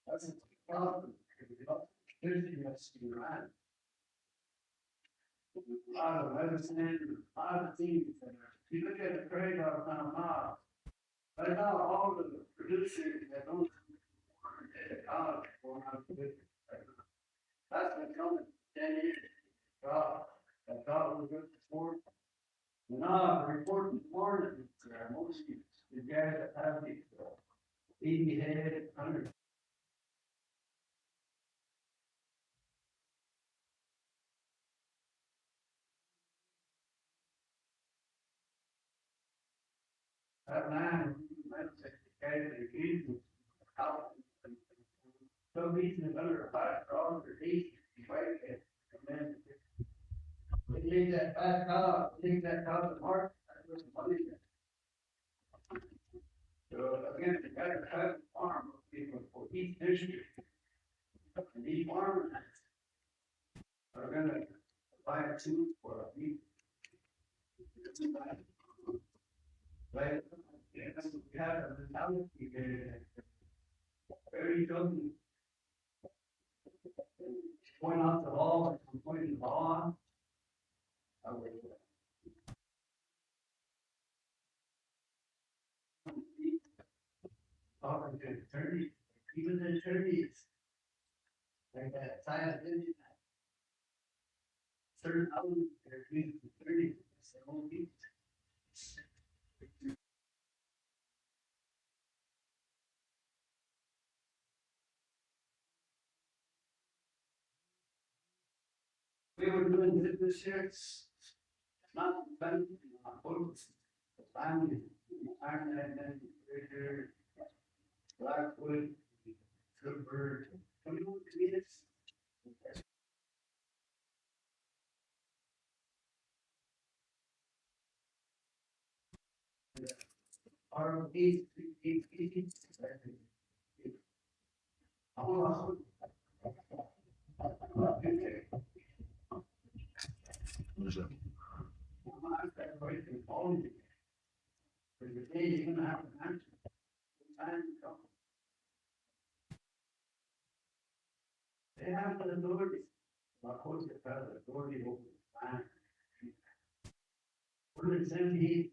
That's a problem. There's the US land. A lot of medicine, a lot of things. You look at the trade-off now, right now, all the producers that don't. That's been coming 10 years. I thought it was good before. Now, the report this morning, most of the guys that have these, 80 head, 100. That land, that's the guys that use it. So reason under $5 or $8, it, and then they leave that back out, leave that out of the market, that's where the money is. So again, you gotta have a farm, people for each district. And these farmers are gonna buy a tube for a week. Right? Yeah, that's what we have a mentality there. Very young. Point out the law, pointing the law. Talking to attorneys, even the attorneys. Like that, science, certain elements, they're doing attorneys, it's their own people. We were doing business here, it's not fun, folks, family, Iron Man, Ritter, Blackwood, Cooper, communities. Our eight. Oh. You're gonna have an answer. Time to come. They have the authority. Of course, they have the authority over the land. 178,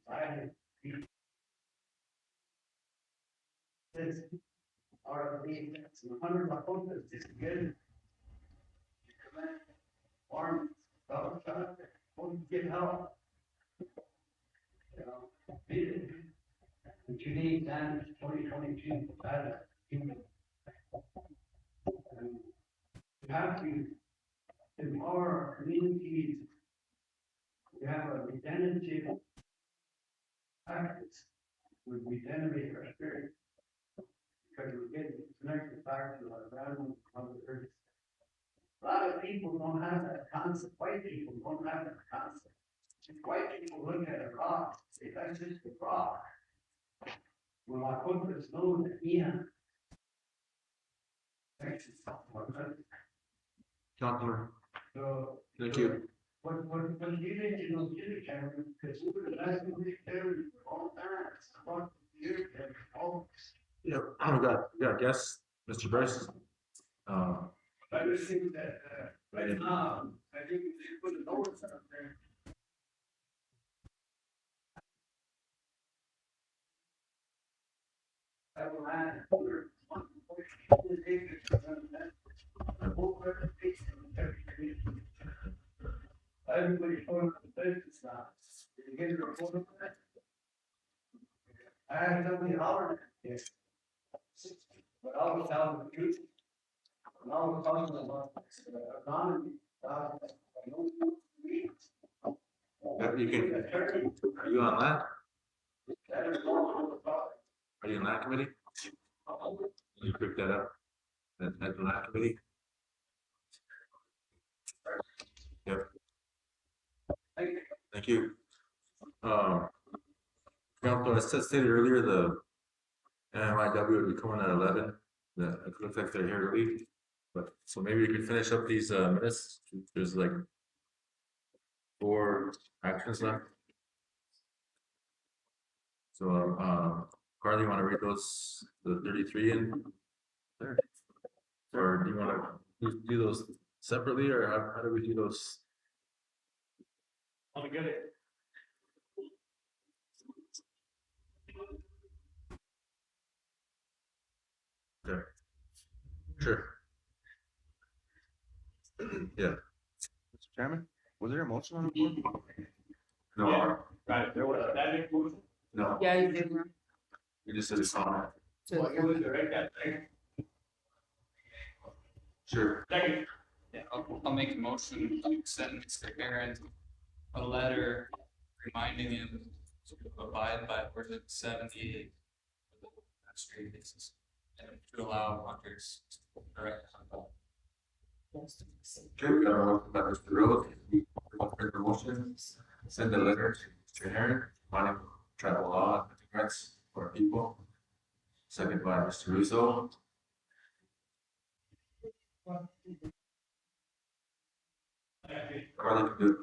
says, our, it's 100 of them, it's good. Farm, won't get help. You know, but you need damage 2022, that is. You have to, in our communities, we have a regenerative practice, we regenerate our spirit. Because we're getting connected back to our ground, Mother Earth. A lot of people don't have that concept, white people don't have that concept. If white people look at a rock, say, that's just a rock. Well, I put this known that Ian. Counselor, So. thank you. What you need to know, Cameron, because we were the last one there for all parents, about the year, and all. Yeah, we got a guest, Mr. Bryce. I just think that, right now, I think we should put a notice out there. I will add. Everybody's going to the business now. Did you get a report on that? I had somebody holler. Yes. But I was telling the truth. And I was talking about economy. You can, are you on that? Are you on that committee? You pick that up, at the land committee? Yep. Thank you. Council, as stated earlier, the NMIW will be coming at 11. It looks like they're here early, but so maybe we can finish up these minutes. There's like 4 actions left. So, Carly, you want to read those, the 33 in there? Or do you want to do those separately, or how do we do those? I'll get it. Sure. Yeah. Mr. Chairman, was there a motion on the floor? No. Right, there was that big motion. No, Yeah, you did. you just said it's on. Well, you would direct that thing. Sure. Second. Yeah, I'll make a motion to send Mr. Aaron a letter reminding him to abide by ordinance 78 for the administrative basis and to allow hunters to direct hunt. Okay, we got a motion by Mr. Rose. We want to make a motion, send a letter to Mr. Herron, wanting travel law and rights for our people. Second by Mr. Russo. Carly can do it.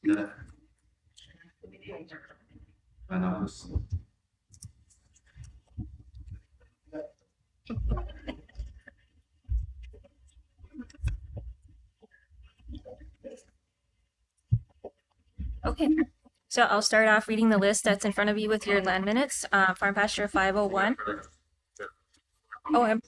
Yeah. I know this. Okay, so I'll start off reading the list that's in front of you with your land minutes. Farm pasture 501. Oh, I'm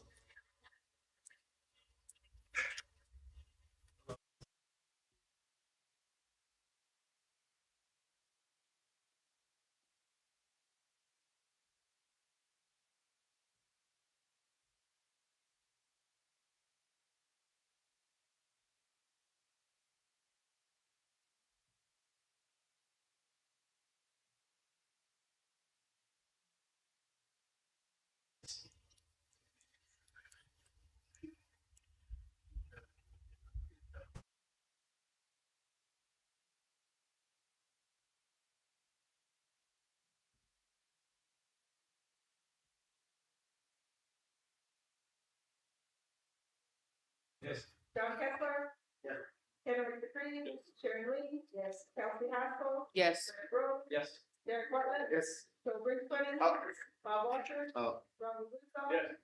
Yes. John Kessler. Yes. Henry Dupree. Sharon Lee. Yes. Kelsey Haskell. Yes. Eric Rowe. Yes. Derek Bartlett. Yes. Joe Brinkman. Oh. Bob Walter. Oh. Ronald Russo. Yes.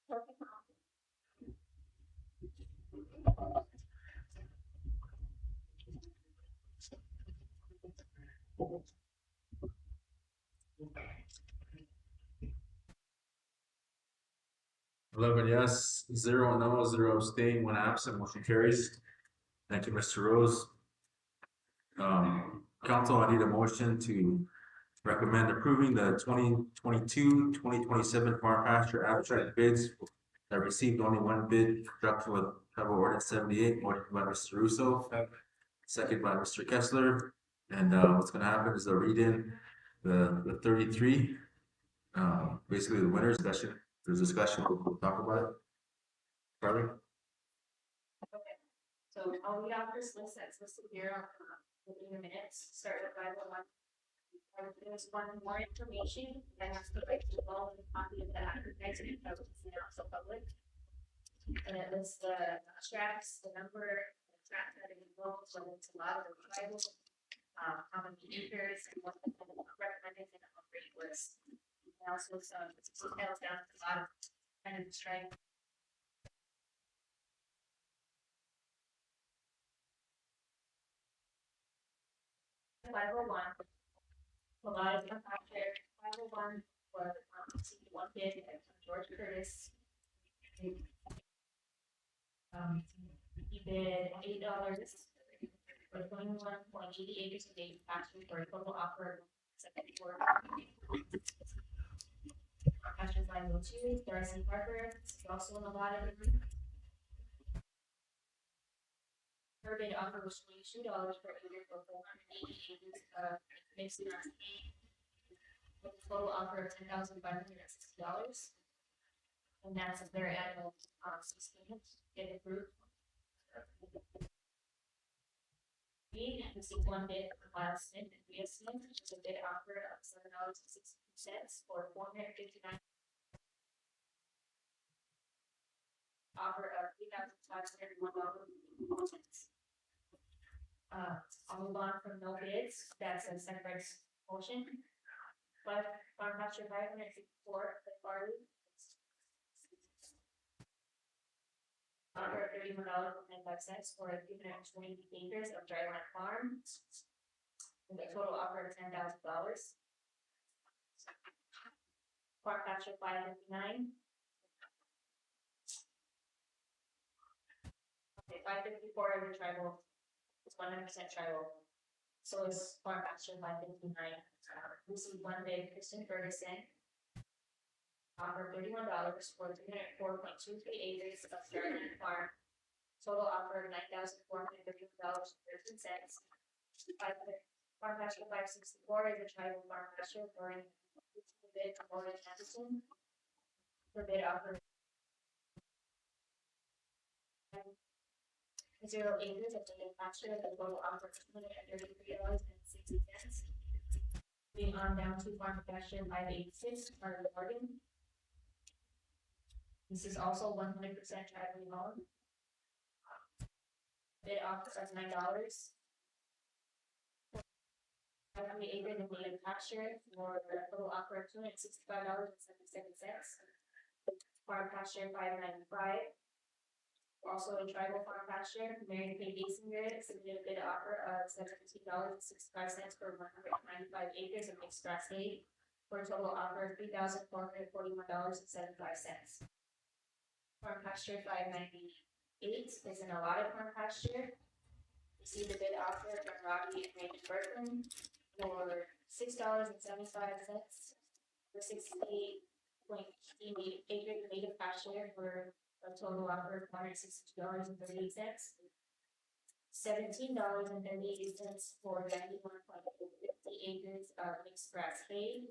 Tony Thompson. 11 yes, 0 no, 0 abstain, 1 absent, motion carries. Thank you, Mr. Rose. Council, I need a motion to recommend approving the 2022-2027 farm pasture abstract bids that received only one bid, conjunction with Federal Ordinance 78, motion by Mr. Russo, second by Mr. Kessler. And what's gonna happen is they'll read in the 33, basically the winner discussion. There's discussion, we'll talk about it. Charlie? So I'll read off this list that's listed here in the minutes, start with 501. There's one more information that has to be involved in a copy of that advertising that was sent out to public. And it lists the tracks, the number, the track that it involves, whether it's a lot or tribal, how many acres, and what the recommended minimum rate was. And also some details down at the bottom, kind of describing 501. A lot of them out there. 501 was one bid from George Curtis. He bid $8 for 21.80 acres of date pasture for a total offer of 74. Pasture 502, Darcy Parker, also in a lot of them. Her bid offer was $22 per acre for 480 acres of mixed grass hay, with a total offer of $10,560. And that's their annual, payment, get approved. We received one bid from Miles Smith and Rhea Smith, which is a bid offer of $7.62 for 459. Offer of $3,501. I'll move on from no bids, that's a separate motion. But farm pasture 564, the barley. Offer $31.95 for 320 acres of dryland farm. With a total offer of $10,000. Farm pasture 559. Okay, 554 is a tribal, it's 100% tribal. So is farm pasture 559. Received one bid, Kristen Ferguson. Offer $31 for 304.23 acres of dryland farm. Total offer of $9,431.13. Farm pasture 564 is a tribal farm pasture for a bid from Morgan Anderson. The bid offer 0 acres of native pasture at the total offer of $233.60. Moving on down to farm pasture 586, part of Oregon. This is also 100% tribally owned. Bid offer of $9. 500 acres of native pasture for a total offer of $265.77. Farm pasture 595. Also a tribal farm pasture, Mary Kay Basin Grid submitted a bid offer of $17.65 for 195 acres of mixed grass hay for a total offer of $3,441.75. Farm pasture 598 is an allotted farm pasture. Received a bid offer from Robbie and Randy Berkman for $6.75 for 68.8 acres of native pasture for a total offer of $162.38. $17.38 for 91.50 acres of mixed grass hay.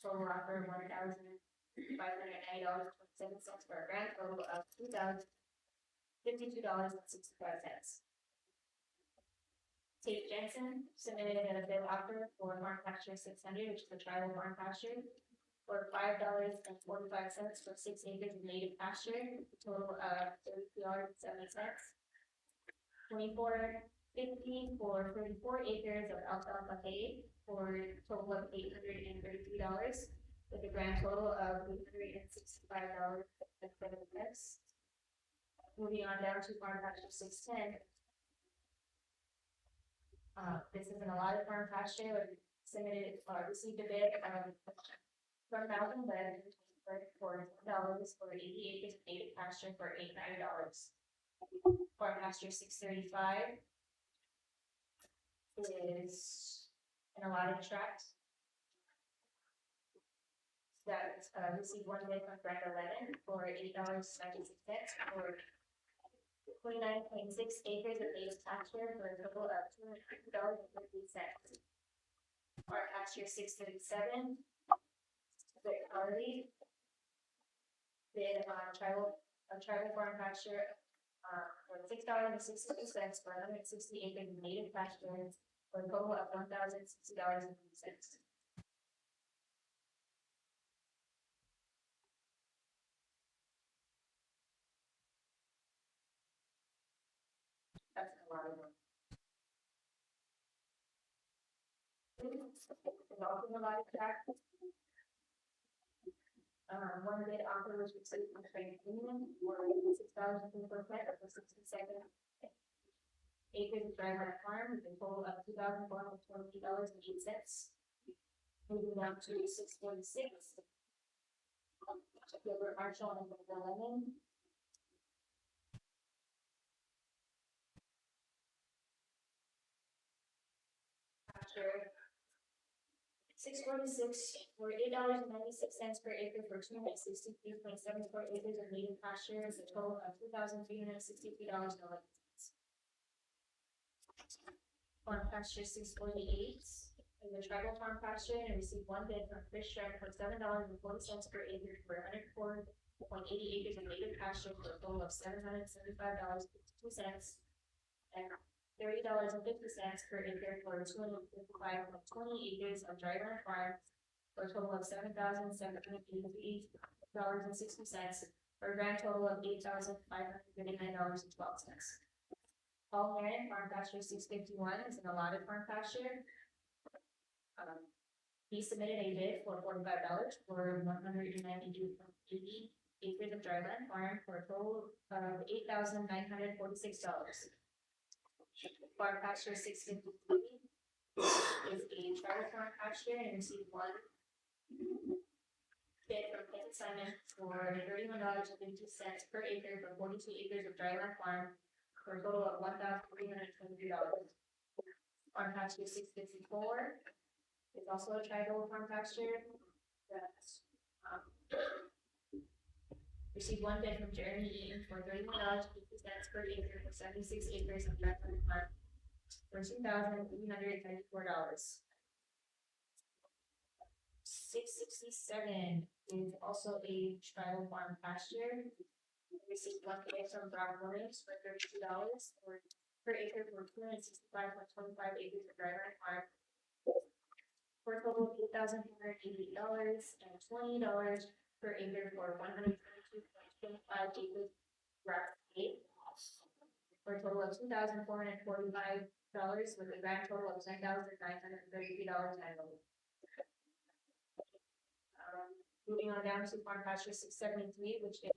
Total offer of $1,590.27 for a grand total of $2,052.65. Tate Jensen submitted a bid offer for farm pasture 600, which is a tribal farm pasture, for $5.45 for 6 acres of native pasture, total of $33.70. $24.50 for 34 acres of alfalfa hay for a total of $833, with a grand total of $865.07. Moving on down to farm pasture 610. This is an allotted farm pasture, submitted, received a bid from Mountain Bed for $10 for 80 acres of native pasture for $800. Farm pasture 635 is an allotted tract that received one bid from Brenda Lennon for $8.96 for 29.6 acres of native pasture for a total of $250.50. Farm pasture 637. Vic Harley bid on tribal farm pasture for $6.62 for 160 acres of native pasture for a total of $1,060.50. That's a lot of them. Developing a lot of tract. One bid offer was received from trade union for $6 per foot for 67 acres of dry land farm with a total of $2,422.08. Moving on to 646. Gilbert Marshall and Brenda Lemon. After 646 for $8.96 per acre for 263.74 acres of native pasture is a total of $2,363.11. Farm pasture 648 is a tribal farm pasture and received one bid from Chris Sharp for $7.40 per acre for 104.80 acres of native pasture for a total of $775.52 and $30.50 per acre for 255.20 acres of dryland farm for a total of $7,783.60 for a grand total of $8,539.12. Paul Heron, farm pasture 651 is an allotted farm pasture. He submitted a bid for $45 for 192.80 acres of dryland farm for a total of $8,946. Farm pasture 653 is a charter farm pasture and received one bid from Kent Simon for $31.50 per acre for 42 acres of dryland farm for a total of $1,323. Farm pasture 654 is also a tribal farm pasture that received one bid from Jeremy Eaton for $31.50 per acre for 76 acres of dryland farm for $2,394. 667 is also a tribal farm pasture. Received one bid from Brown Williams for $32 per acre for 265.25 acres of dryland farm for a total of $8,488 and $20 per acre for 122.25 acres grass hay for a total of $2,445 with a grand total of $10,933 annually. Moving on down to farm pasture 673, which is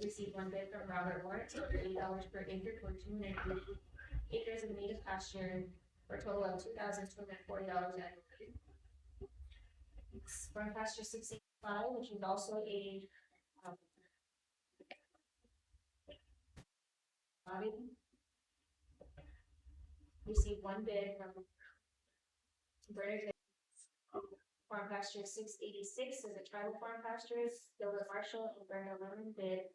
received one bid from Robert Lawrence for $80 per acre for 280 acres of native pasture for a total of $2,240 annually. Farm pasture 685, which is also a received one bid from Bernard. Farm pasture 686 is a tribal farm pastures. Gilbert Marshall and Bernard Lemon bid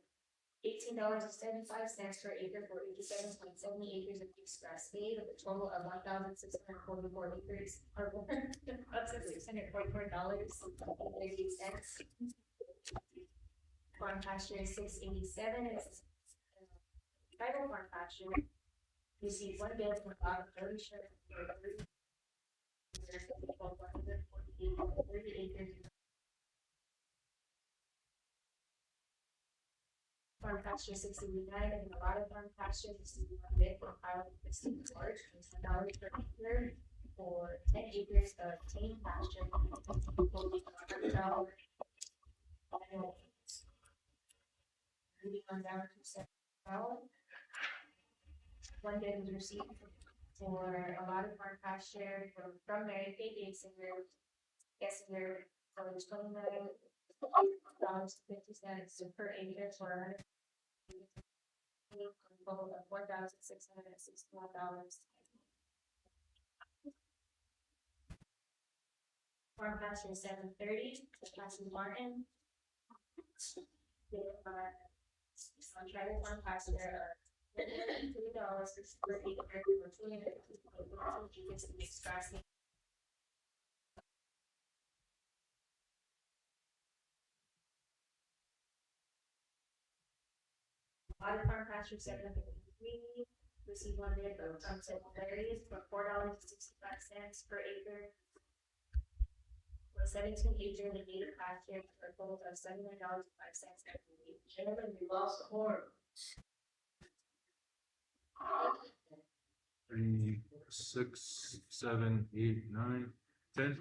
$18.75 per acre for 87.70 acres of mixed grass hay with a total of $1,644 acres or $644.38. Farm pasture 687 is tribal farm pasture. Received one bid from Bob Dirty Shirt for 30 acres. Farm pasture 69 and a lot of farm pasture, this is one bid for Kyle Christine George for $10 per acre for 10 acres of tame pasture. $100 annual. Moving on down to $7. One bid was received for a lot of farm pasture from Mary Kay Gessinger, so it's $29.50 per acre for 100. Total of $4,661. Farm pasture 730, Cassie Martin. On tribal farm pasture $3 per acre for 250 acres of mixed grass. Audit farm pasture 753, received one bid from similarities for $4.65 per acre for 17 acres of native pasture for a total of $79.05 annually. Chairman, we lost the horn. 3, 6, 7, 8, 9, 10.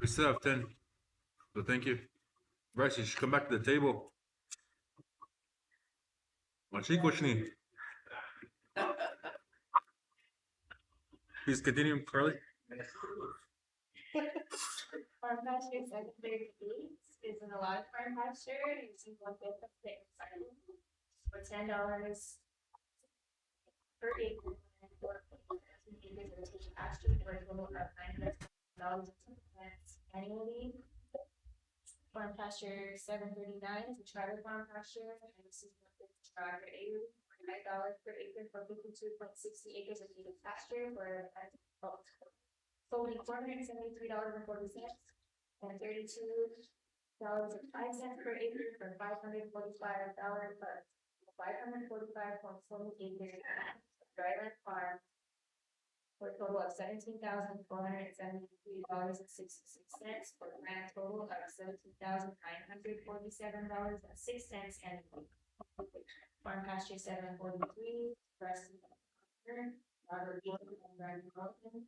We still have 10. So thank you. Bryce, you should come back to the table. Wachni. Please continue, Carly. Farm pasture 738 is an allotted farm pasture, using one bid from Clayton Simon for $10 per acre for acres of teach pasture for a total of $900 annually. Farm pasture 739 is a tribal farm pasture, and this is one bid from Roger Avery for $9 per acre for 52.60 acres of native pasture for totaling $473.40 and $32.05 per acre for $545.40 acres of dryland farm for a total of $17,473.66 for a grand total of $17,947.06 annually. Farm pasture 743, Preston Robert Jordan and Brandon Wilson.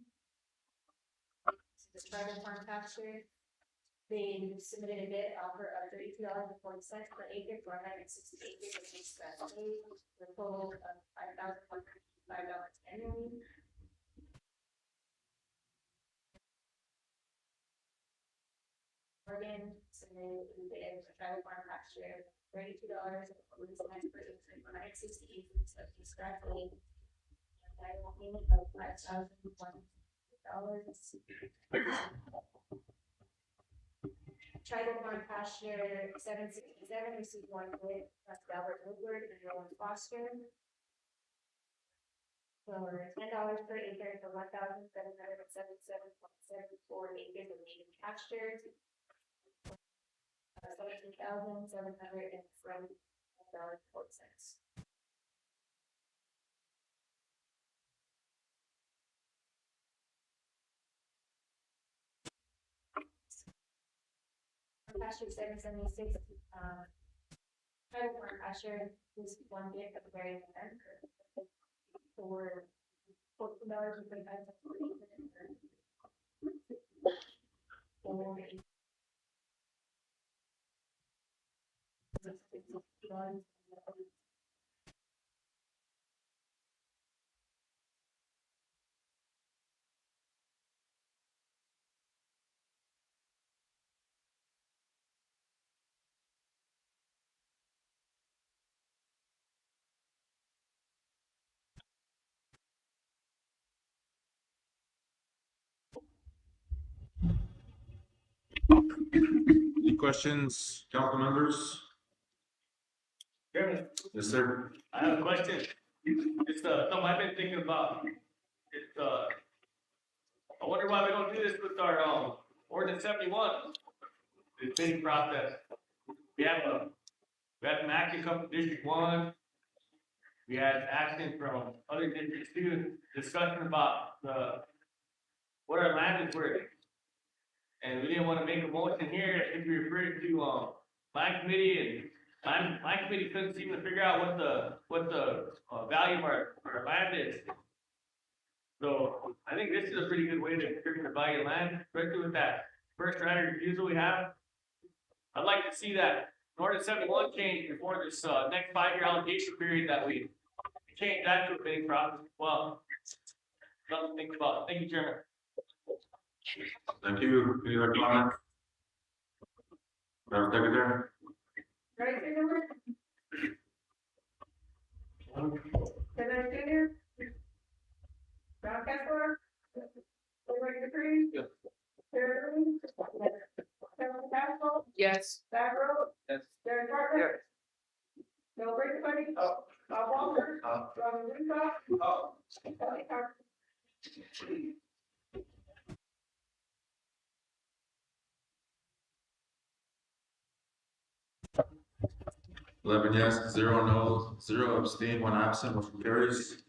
the private farm pasture. They submitted a bid offer of $32.40 per acre for 160 acres of mixed grass hay, for a total of $5,155 annually. Oregon submitted a bid for private farm pasture, $32.40 per acre for 160 acres of mixed grass hay. Annual payment of $5,100. Tribal farm pasture 767 received one bid, that's Albert Woodward and Rowan Foster. For $10 per acre for 1,777.74 acres of native pastures. $17,707.40. Pasture 776, private farm pasture was one bid at the very end for $14.35 per acre. For Any questions, council members? Chairman, Yes, sir. I have a question. It's something I've been thinking about. It's I wonder why we don't do this with our ordinance 71. The bidding process. We had an action come from District 1. We had action from other districts too, discussion about what our land is worth. And we didn't want to make a motion here if we referred to land committee, and land committee couldn't seem to figure out what the value of our land is. So I think this is a pretty good way to determine the value of land, especially with that first right of refusal we have. I'd like to see that ordinance 71 change before this next 5-year allocation period, that we change that to a bidding process. Well, something to think about. Thank you, Chairman. Thank you. Any other comments? Madam Secretary? Right, Senator? Senator Junior? Brown Kessler? Senator Dupree? Yes. Sarah Lee? Senator Castle? Yes. Favreau? Yes. Darren Bartlett? Bill Brady? Bob Walter? Robin Rintoff? Kelly Carter? 11 yes, 0 no, 0 abstain, 1 absent, motion carries.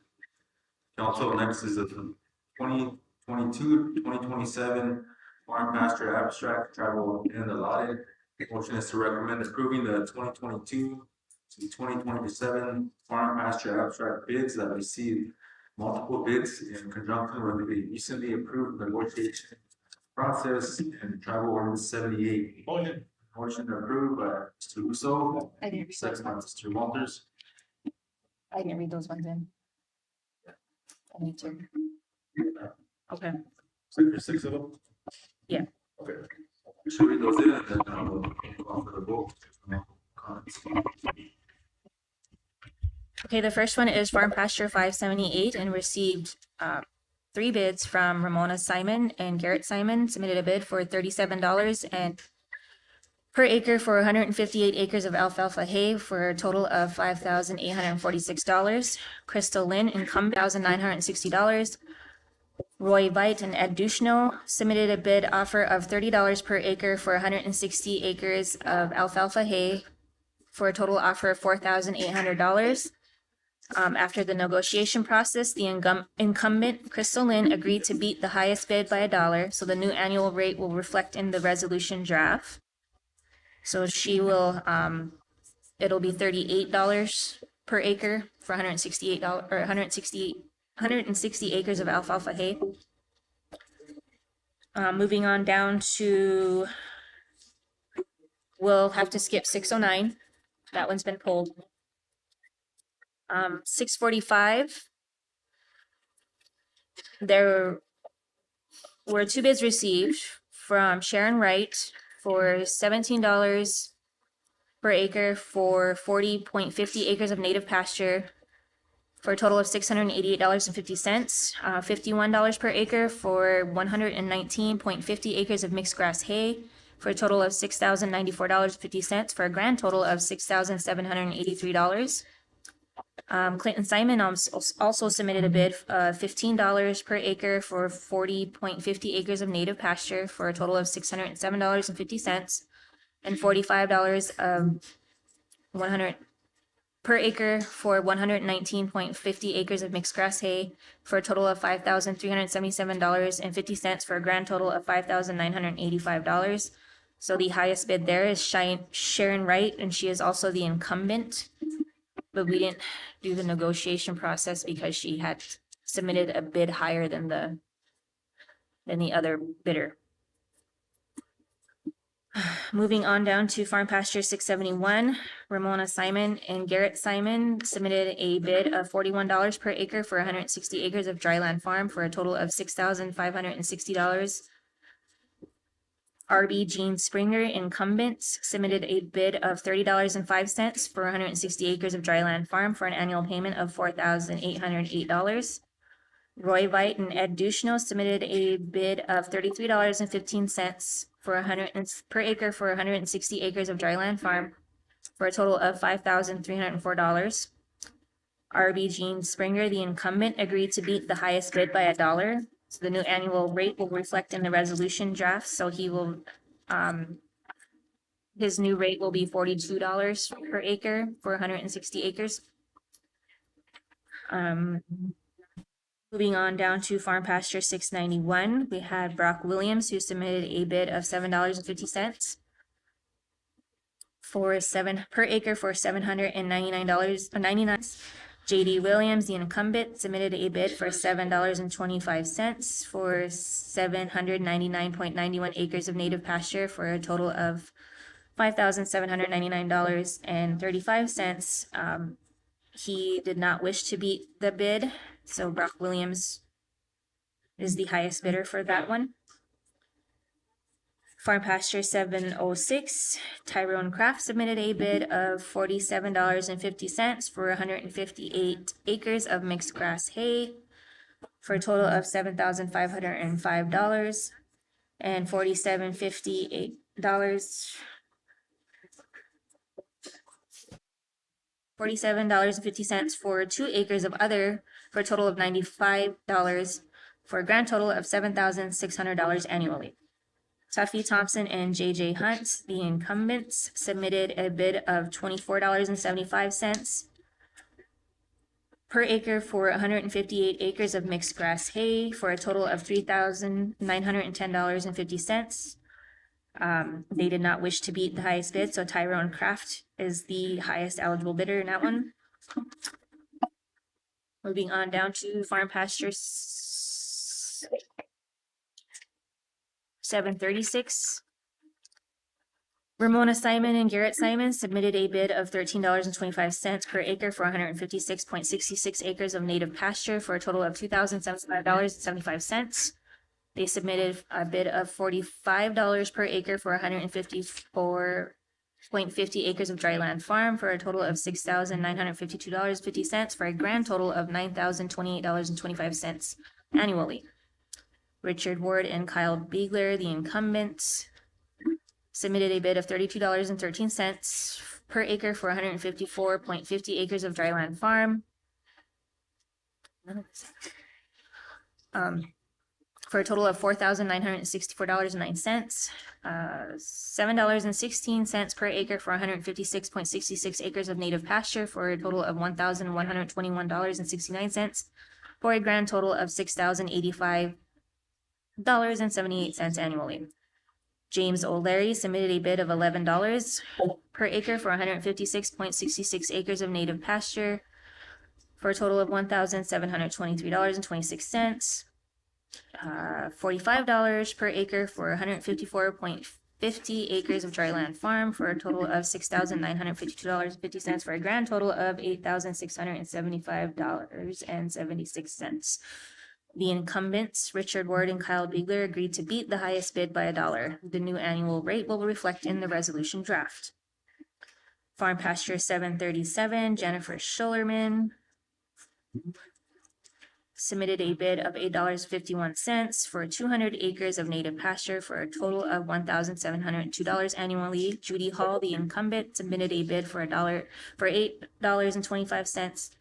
Council, next is the 2022-2027 farm pasture abstract travel and allotted. Motion is to recommend approving the 2022 to 2027 farm pasture abstract bids that received multiple bids in conjunction with the recently approved negotiation process and travel ordinance 78. Motion. Motion approved by Mr. Russo, I didn't read those second by ones. Mr. Walters. I didn't read those ones in. I need to. Okay. Six of them? Yeah. Okay. Should we read those in and then we'll call for the vote? Comments? Okay, the first one is Farm Pasture 578 and received 3 bids from Ramona Simon and Garrett Simon. Submitted a bid for $37 and per acre for 158 acres of alfalfa hay for a total of $5,846. Crystal Lynn incumbent $1,960. Roy Veit and Ed Duchno submitted a bid offer of $30 per acre for 160 acres of alfalfa hay for a total offer of $4,800. After the negotiation process, the incumbent, Crystal Lynn, agreed to beat the highest bid by $1, so the new annual rate will reflect in the resolution draft. So she will, it'll be $38 per acre for $160 acres of alfalfa hay. Moving on down to, we'll have to skip 609. That one's been pulled. 645. There were 2 bids received from Sharon Wright for $17 per acre for 40.50 acres of native pasture for a total of $688.50. $51 per acre for 119.50 acres of mixed grass hay for a total of $6,094.50 for a grand total of $6,783. Clinton Simon also submitted a bid of $15 per acre for 40.50 acres of native pasture for a total of $607.50, and $45 per acre for 119.50 acres of mixed grass hay for a total of $5,377.50 for a grand total of $5,985. So the highest bid there is Sharon Wright, and she is also the incumbent. But we didn't do the negotiation process because she had submitted a bid higher than the other bidder. Moving on down to Farm Pasture 671, Ramona Simon and Garrett Simon submitted a bid of $41 per acre for 160 acres of dryland farm for a total of $6,560. RB Jean Springer, incumbents, submitted a bid of $30.05 for 160 acres of dryland farm for an annual payment of $4,808. Roy Veit and Ed Duchno submitted a bid of $33.15 for per acre for 160 acres of dryland farm for a total of $5,304. RB Jean Springer, the incumbent, agreed to beat the highest bid by $1. So the new annual rate will reflect in the resolution draft, so he will, his new rate will be $42 per acre for 160 acres. Moving on down to Farm Pasture 691, we had Brock Williams, who submitted a bid of $7.50 for per acre for $799.99. JD Williams, the incumbent, submitted a bid for $7.25 for 799.91 acres of native pasture for a total of $5,799.35. He did not wish to beat the bid, so Brock Williams is the highest bidder for that one. Farm Pasture 706, Tyrone Kraft submitted a bid of $47.50 for 158 acres of mixed grass hay for a total of $7,505, and $47.50 for 2 acres of other for a total of $95 for a grand total of $7,600 annually. Tuffy Thompson and JJ Hunt, the incumbents, submitted a bid of $24.75 per acre for 158 acres of mixed grass hay for a total of $3,910.50. They did not wish to beat the highest bid, so Tyrone Kraft is the highest eligible bidder in that one. Moving on down to Farm Pasture 736. Ramona Simon and Garrett Simon submitted a bid of $13.25 per acre for 156.66 acres of native pasture for a total of $2,075.75. They submitted a bid of $45 per acre for 154.50 acres of dryland farm for a total of $6,952.50 for a grand total of $9,028.25 annually. Richard Ward and Kyle Biegler, the incumbents, submitted a bid of $32.13 per acre for 154.50 acres of dryland farm. For a total of $4,964.09, $7.16 per acre for 156.66 acres of native pasture for a total of $1,121.69 for a grand total of $6,085.78 annually. James O'Leary submitted a bid of $11 per acre for 156.66 acres of native pasture for a total of $1,723.26. $45 per acre for 154.50 acres of dry land farm for a total of $6,952.50 for a grand total of $8,675.76. The incumbents, Richard Ward and Kyle Biegler, agreed to beat the highest bid by $1. The new annual rate will reflect in the resolution draft. Farm pasture 737, Jennifer Schullerman submitted a bid of $8.51 for 200 acres of native pasture for a total of $1,702 annually. Judy Hall, the incumbent, submitted a bid for $8.25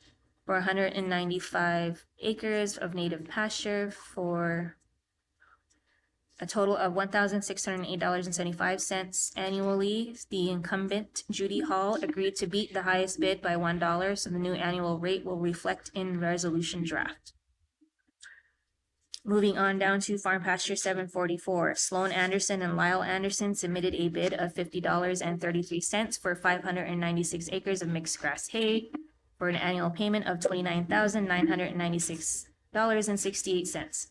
for 195 acres of native pasture for a total of $1,608.75 annually. The incumbent, Judy Hall, agreed to beat the highest bid by $1, so the new annual rate will reflect in resolution draft. Moving on down to farm pasture 744, Sloan Anderson and Lyle Anderson submitted a bid of $50.33 for 596 acres of mixed grass hay for an annual payment of $29,996.68.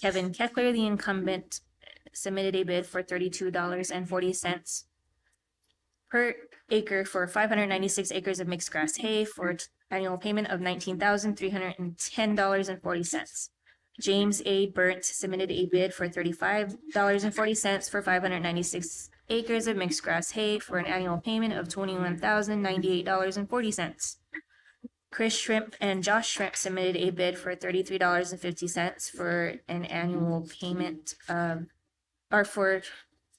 Kevin Keckler, the incumbent, submitted a bid for $32.40 per acre for 596 acres of mixed grass hay for an annual payment of $19,310.40. James A. Burnt submitted a bid for $35.40 for 596 acres of mixed grass hay for an annual payment of $21,098.40. Chris Shrimp and Josh Shrimp submitted a bid for $33.50 for an annual payment of, or for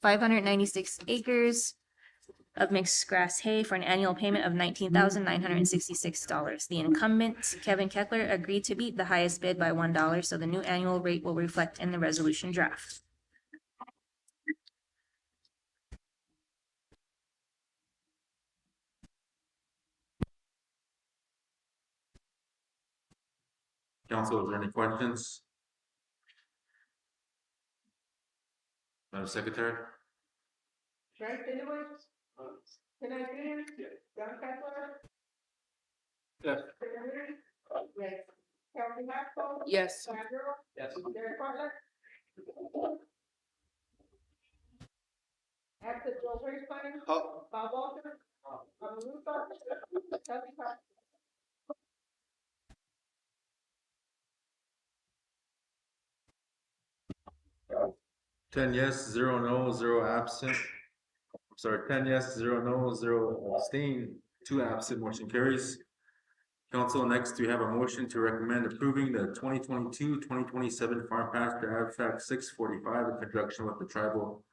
596 acres of mixed grass hay for an annual payment of $19,966. The incumbent, Kevin Keckler, agreed to beat the highest bid by $1, so the new annual rate will reflect in the resolution draft. Council, is there any questions? Madam Secretary? Right, anyone? Can I get in? John Kessler? Yes. Yes. Kelly Maxwell? Yes. Sandra? Yes. Derek Bartlett? Absent Joe Gracefine? Bob Walter? Russo? Kevin Clark? 10 yes, 0 no, 0 absent. I'm sorry, 10 yes, 0 no, 0 abstain, 2 absent, motion carries. Council, next we have a motion to recommend approving the 2022-2027 Farm Pasture Abstract 645 in conjunction with the Tribal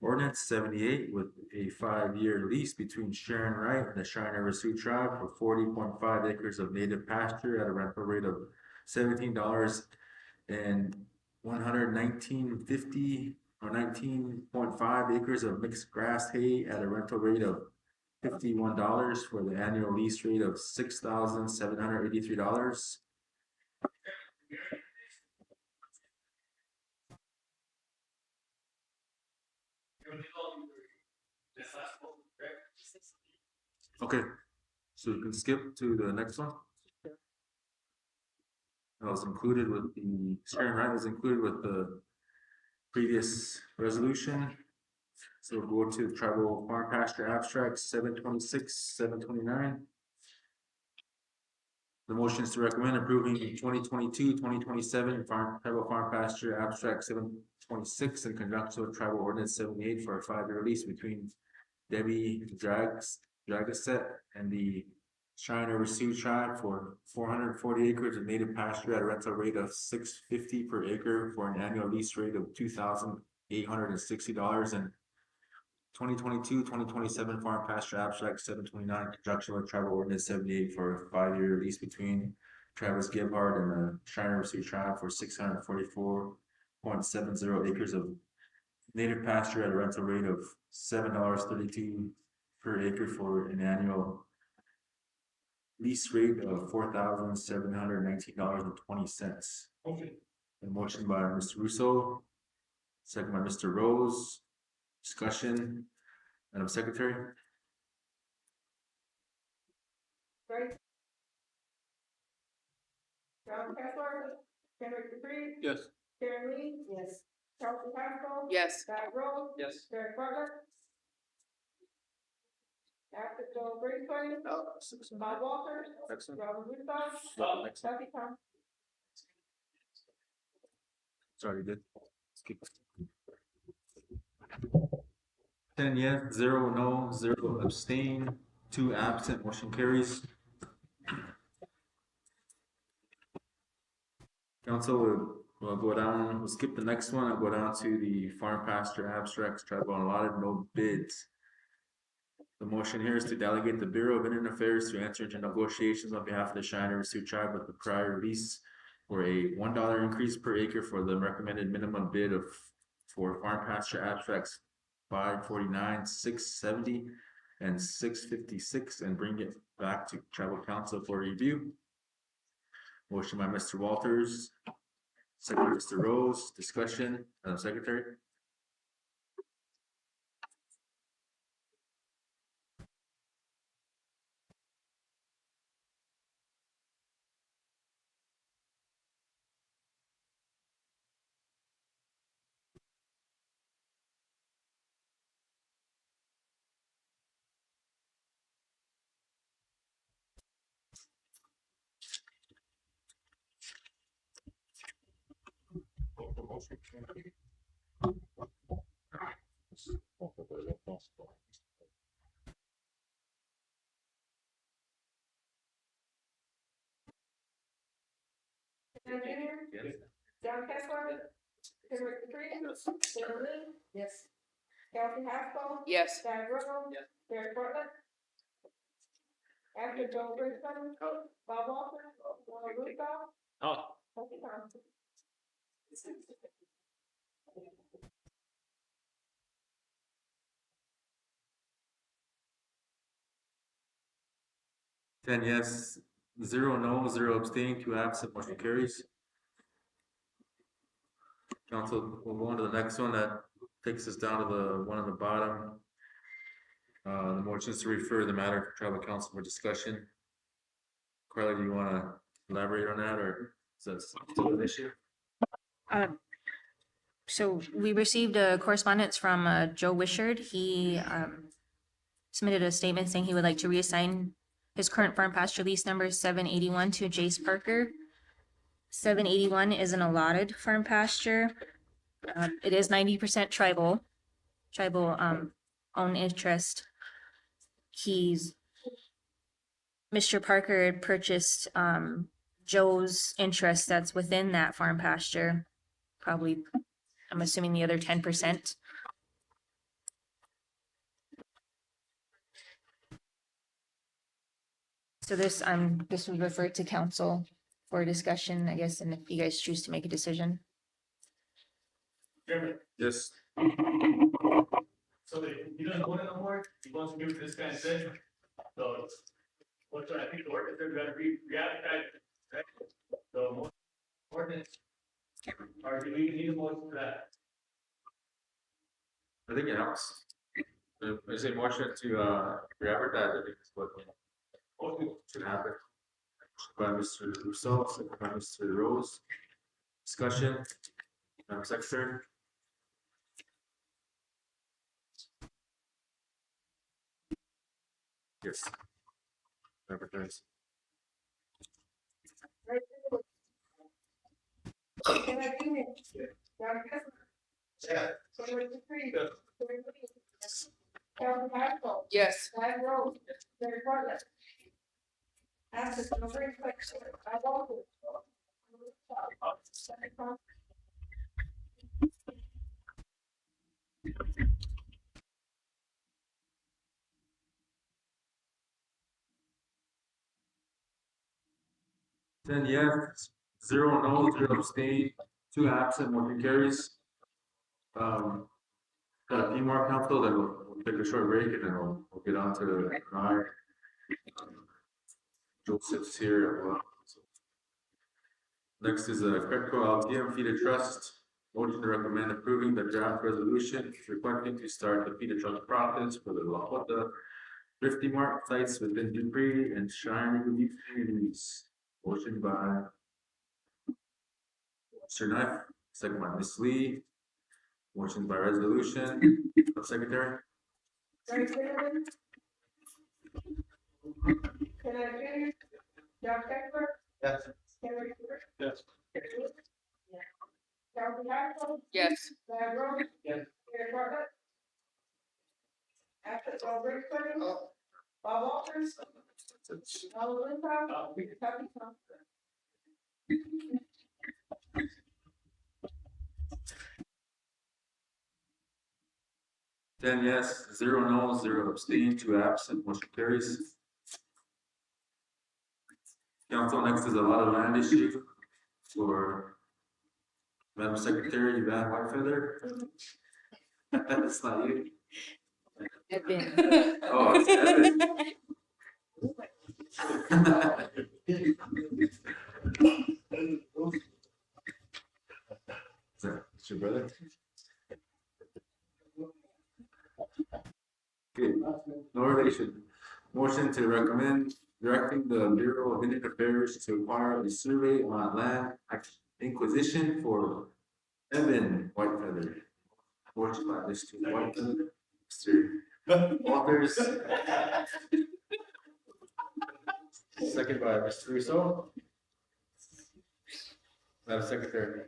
Ordinance 78 with a 5-year lease between Sharon Wright and the Cheyenne River Sioux Tribe for 40.5 acres of native pasture at a rental rate of $17 and 119.50 or 19.5 acres of mixed grass hay at a rental rate of $51 for the annual lease rate of $6,783. Okay, so you can skip to the next one. That was included with the, Sharon Wright was included with the previous resolution. So we'll go to the Tribal Farm Pasture Abstract 726, 729. The motion is to recommend approving the 2022-2027 Tribal Farm Pasture Abstract 726 in conjunction with Tribal Ordinance 78 for a 5-year lease between Debbie Dragaset and the Cheyenne River Sioux Tribe for 440 acres of native pasture at a rental rate of $650 per acre for an annual lease rate of $2,860 and 2022-2027 Farm Pasture Abstract 729 in conjunction with Tribal Ordinance 78 for a 5-year lease between Travis Gebhardt and the Cheyenne River Sioux Tribe for 644.70 acres of native pasture at a rental rate of $7.32 per acre for an annual lease rate of $4,719.20. A motion by Mr. Russo, second by Mr. Rose. Discussion, Madam Secretary. Right. John Kessler? Henry Dupree? Yes. Sharon Lee. Yes. Chelsea Haskell. Yes. Brad Rose. Yes. Derek Butler. After Joe Brinkman. Bob Walker. Excellent. Robert Russo. Next. Duffy Thompson. Sorry, good. Skip. 10 yes, 0 no, 0 abstain, 2 absent, motion carries. Council, we'll go down, we'll skip the next one, I'll go down to the farm pasture abstracts, tribal allotted, no bids. The motion here is to delegate the Bureau of Indian Affairs to enter into negotiations on behalf of the Cheyenne Sioux tribe with the prior lease for a $1 increase per acre for the recommended minimum bid of, for farm pasture abstracts 549, 670, and 656, and bring it back to tribal council for review. Motion by Mr. Walters, second by Mr. Rose, discussion, Madam Secretary. Sam Junior. Yes. John Kessler. Timothy Tree. Sharon Lee. Yes. Chelsea Haskell. Yes. Brad Rose. Yes. Derek Butler. After Joe Brinkman. Bob Walker. Robert Russo. Oh. Duffy Thompson. 10 yes, 0 no, 0 abstain, 2 absent, motion carries. Council, we'll go on to the next one that takes us down to the one on the bottom. The motion is to refer the matter to tribal council for discussion. Carla, do you want to elaborate on that, or is that still an issue? So we received a correspondence from Joe Wishard. He submitted a statement saying he would like to reassign his current farm pasture lease number 781 to Jace Parker. 781 is an allotted farm pasture. It is 90% tribal own interest. Mr. Parker had purchased Joe's interest that's within that farm pasture. Probably, I'm assuming the other 10%. So this would refer to council for discussion, I guess, and if you guys choose to make a decision. Chairman, Yes. so he doesn't want it no more, he wants to give it to this guy instead. So, what's, I think the ordinance, they're gonna re-advertise, right? So, ordinance. Or do we need a motion for that? I think it helps. There's a motion to re-advertise, I think is what should happen. By Mr. Rousseau, second by Mr. Rose. Discussion, Madam Secretary. Yes. Advertise. Sam Junior. John Kessler. Yeah. Timothy Tree. Yeah. Sharon Lee. Yes. Chelsea Haskell. Yes. Brad Rose. Derek Butler. After Joe Brinkman. Bob Walker. Duffy Thompson. Ten yes, 0 no, 0 abstain, 2 absent, motion carries. Got a few more, council, then we'll take a short break and then we'll get on to the cry. Joe sits here. Next is a Credco LTM feeder trust. Motion to recommend approving the draft resolution requesting to start the feeder trust process for the La Jota Thrifty Mart sites within Dupree and Cheyenne communities. Motion by Mr. Knight, second by Ms. Lee. Motion by resolution, Secretary. Frank Zimmerman. Ken Junior. John Kessler. Yes. Henry Stewart. Yes. Chelsea Hackle. Yes. Brad Rose. Yes. Gary Bartlett. Absent Bill Bricksman. Bob Walters. Alan Lindau. Kathy Thompson. 10 yes, 0 no, 0 abstain, 2 absent, motion carries. Council, next is a lot of land issue for Madam Secretary Yvonne Whitefeather. That's not you. Oh, it's Evan. It's your brother? Okay, no relation. Motion to recommend directing the Bureau of Indian Affairs to acquire a survey on land acquisition for Evan Whitefeather. Motion by Mr. Whitefeather, Mr. Walters. Second by Mr. Russo. Madam Secretary.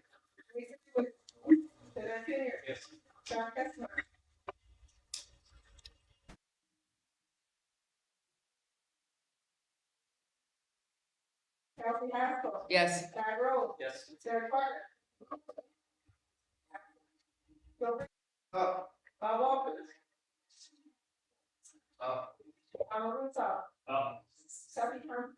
Ken Junior. Yes. John Kessler. Chelsea Hackle. Yes. Brad Rose. Yes. Gary Bartlett. Bill Bricksman. Oh. Bob Walters. Oh. Alan Lindau. Kathy Thompson.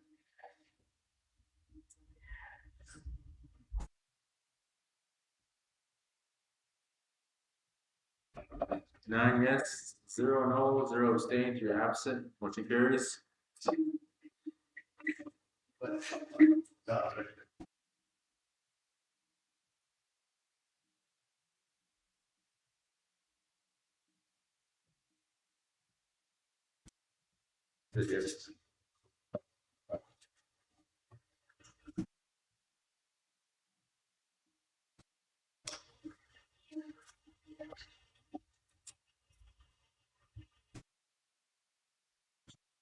9 yes, 0 no, 0 abstain, 3 absent, motion carries. Yes.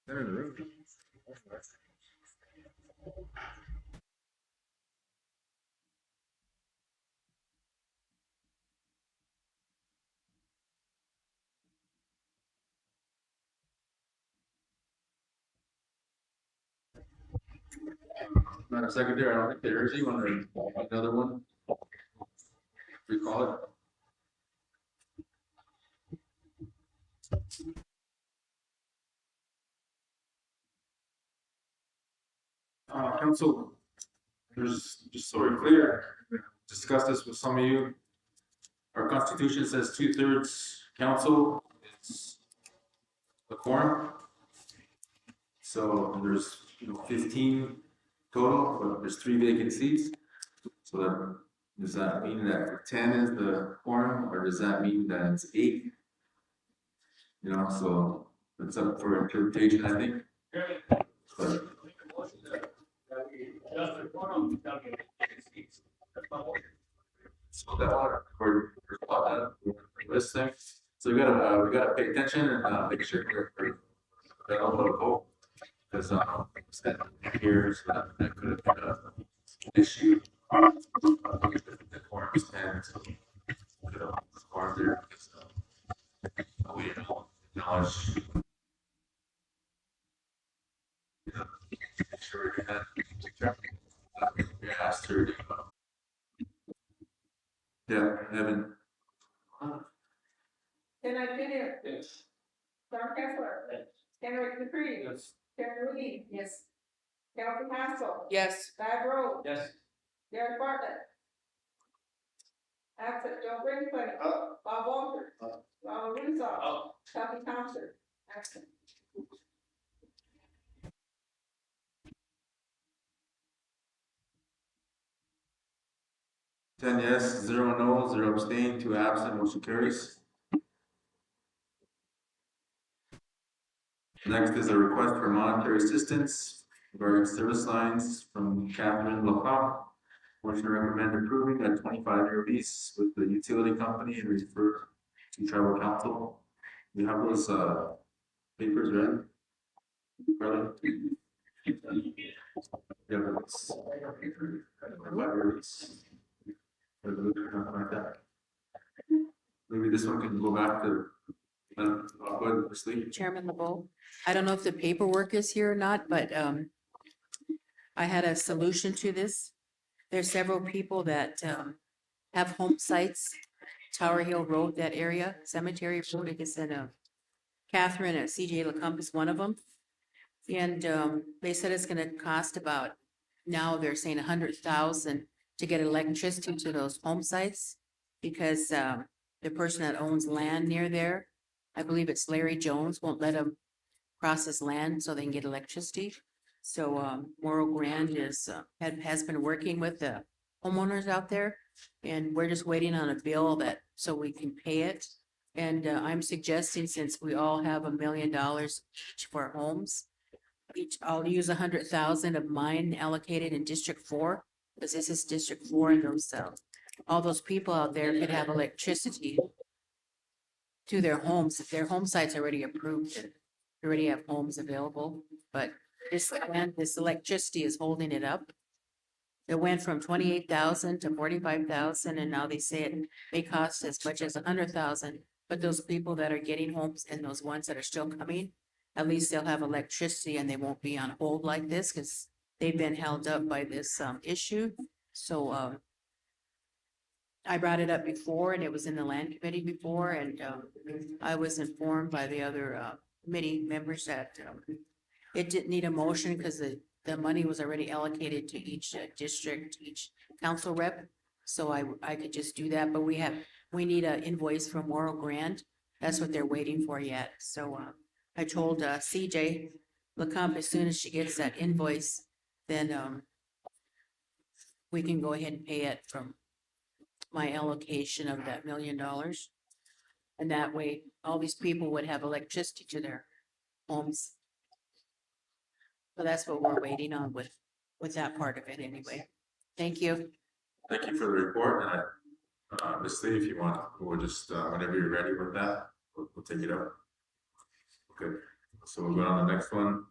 They're in the room. Madam Secretary, I don't think there is anyone or another one. Recall it. Council, there's, just so we're clear, discussed this with some of you. Our constitution says 2/3 council is the quorum. So there's, 15 total, but there's 3 vacant seats. So that, does that mean that 10 is the quorum, or does that mean that it's 8? So it's up for interpretation, I think. But so that for this thing, so we gotta pay attention and make sure we're vote. Because here, so that could have been an issue. The quorum stands, quorum there, because we don't acknowledge. Sure, we had, we asked her to. Yeah, Evan. Ken Junior. Yes. John Kessler. Yes. Henry Dupree. Yes. Karen Lee. Yes. Chelsea Hackle. Yes. Brad Rose. Yes. Gary Bartlett. Absent Joe Brinkman. Bob Walters. Alan Lindau. Kathy Thompson. Absent. Ten yes, 0 no, 0 abstain, 2 absent, motion carries. Next is a request for monetary assistance regarding service lines from Catherine LaPau. Motion to recommend approving a 25-year lease with the utility company and refer to tribal council. We have those, papers ready? Carly? Yeah, but it's 25-year lease. Nothing like that. Maybe this one can go back to, go ahead, Ms. Lee. Chairman LeBeau, I don't know if the paperwork is here or not, but I had a solution to this. There's several people that have home sites, Tower Hill Road, that area, Cemetery Road, I guess, and Catherine at CJ LeCompte is one of them. And they said it's gonna cost about, now they're saying 100,000 to get electricity to those home sites. Because the person that owns land near there, I believe it's Larry Jones, won't let them cross his land so they can get electricity. So Morro Grande has been working with the homeowners out there. And we're just waiting on a bill so we can pay it. And I'm suggesting, since we all have $1 million each for our homes, I'll use 100,000 of mine allocated in District 4, because this is District 4, and those, all those people out there could have electricity to their homes. Their home site's already approved, and they already have homes available, but this land, this electricity is holding it up. It went from 28,000 to 45,000, and now they say it may cost as much as 100,000. But those people that are getting homes and those ones that are still coming, at least they'll have electricity and they won't be on hold like this, because they've been held up by this issue. So I brought it up before, and it was in the land committee before, and I was informed by the other committee members that it didn't need a motion because the money was already allocated to each district, each council rep. So I could just do that, but we need an invoice from Morro Grande. That's what they're waiting for yet. So I told CJ LeCompte, as soon as she gets that invoice, then we can go ahead and pay it from my allocation of that $1 million. And that way, all these people would have electricity to their homes. So that's what we're waiting on with that part of it anyway. Thank you. Thank you for the report, and Ms. Lee, if you want, we'll just, whenever you're ready with that, we'll take it up. Okay, so we'll go on to the next one.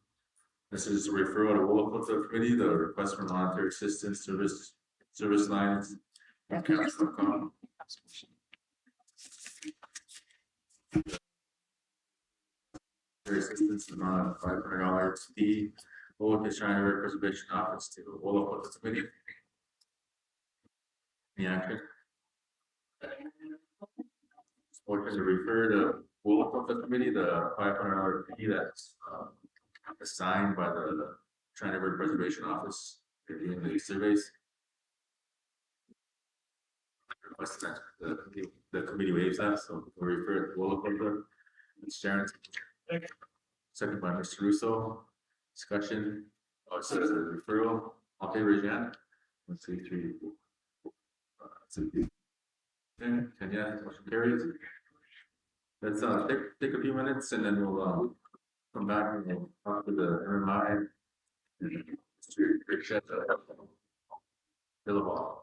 This is a referral to Willowfoot Committee, the request for monetary assistance service lines. CRST.com. Assistance amount of $500 fee, Willowfoot Shrine River Preservation Office to Willowfoot Committee. Any action? Motion to refer to Willowfoot Committee, the $500 fee that's assigned by the Shrine River Preservation Office. They're doing the surveys. Request that the committee waives that, so we'll refer it to Willowfoot. Ms. Sharon. Second by Mr. Russo. Discussion. Oh, it says a referral. I'll pay raise your hand. 1, 2, 3, 4. Kenya, motion carries. Let's take a few minutes and then we'll come back and we'll talk to the MMI. Mr. Richard Billabong.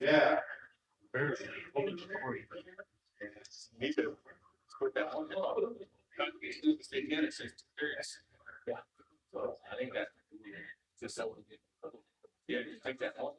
Yeah. Me too. Put that one. Yeah. So I think that. Just so. Yeah, just take that one.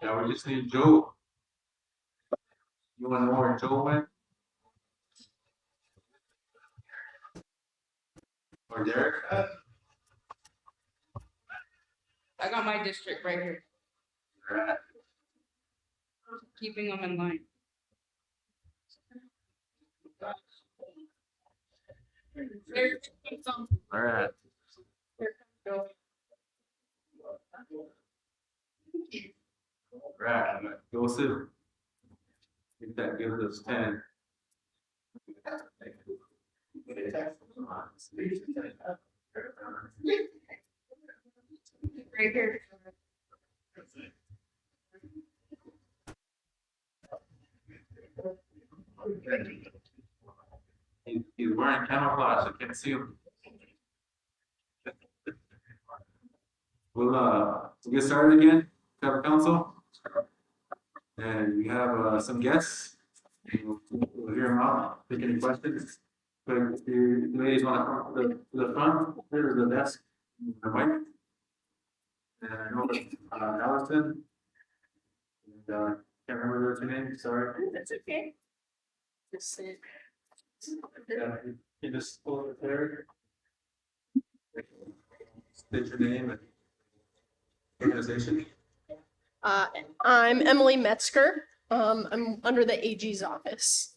Yeah, we just need Joe. You wanna know where Joe went? Or Derek? I got my district right here, keeping them in line. There comes some. Alright. Here comes Right, go sit. If that gives us 10. right here. He's wearing camouflage, I can't see him. We'll get started again, cover council. And we have, some guests. We'll hear them out, take any questions. But if you ladies wanna come to the front, there's the desk, the mic. And I know, Allison. And, can't remember her name, sorry. That's okay. Just say. You just pull it there. State your name and organization. I'm Emily Metzger. I'm under the AG's office.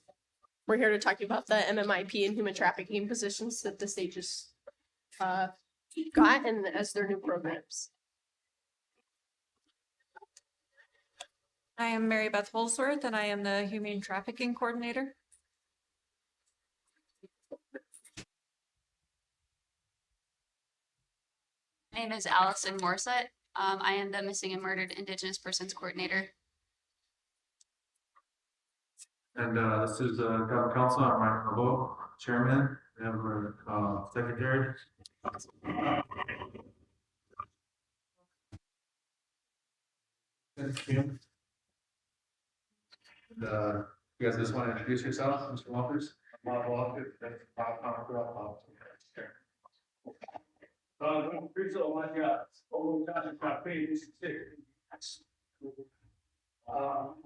We're here to talk about the MMIP and human trafficking positions that the state just got and as their new programs. I am Mary Beth Holsworth and I am the Human Trafficking Coordinator. My name is Allison Morissette. I am the Missing and Murdered Indigenous Persons Coordinator. And this is Government Council. I'm Mike LeBeau, Chairman. We have our Secretary. Thank you. You guys just want to introduce yourselves, Mr. Walters? Bob Walters. Appreciate my job. Oh, gosh, it's not paid, this is sick.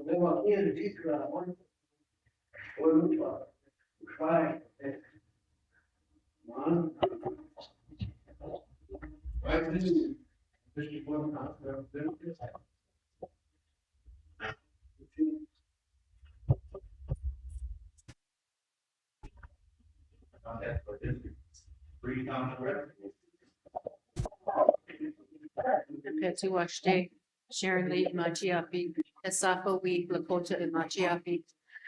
They want here to teach you that one. Or try. One. Right, this is one. Petuwash Day, Sharon Lee, Machiapi, Esafo Week, Lakota and Machiapi.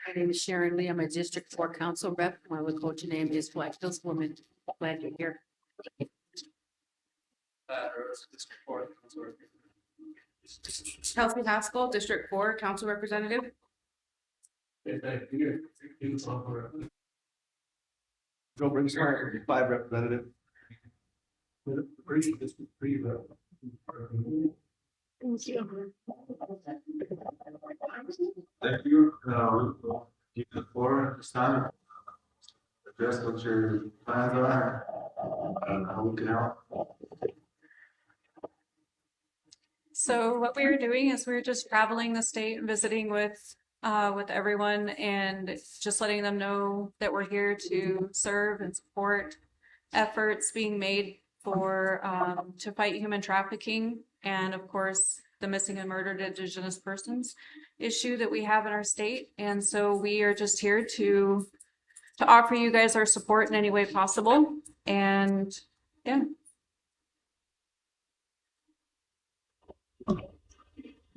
My name is Sharon Lee. I'm a District 4 Council Rep. My Lakota name is Black Hills Woman. Glad you're here. Kelsey Haskell, District 4 Council Representative. Joe Brinkshire, 5 representative. Thank you. Thank you. You the floor at this time. Address what your plans are and how we can help. So what we are doing is we're just traveling the state and visiting with everyone and just letting them know that we're here to serve and support efforts being made for to fight human trafficking and of course the missing and murdered Indigenous persons issue that we have in our state. And so we are just here to offer you guys our support in any way possible. And yeah.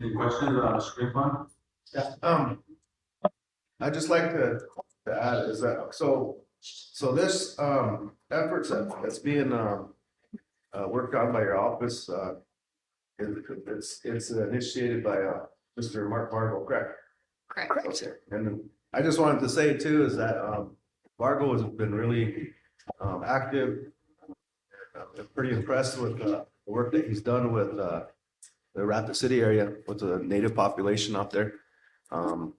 Any questions on the screen fund? Yeah, I'd just like to add is that, so this, efforts that's being, worked on by your office, it's initiated by, Mr. Mark Margot, correct? Correct. Okay, and then I just wanted to say too, is that, Margot has been really, active. I'm pretty impressed with, the work that he's done with, the Rapid City area with the native population out there. I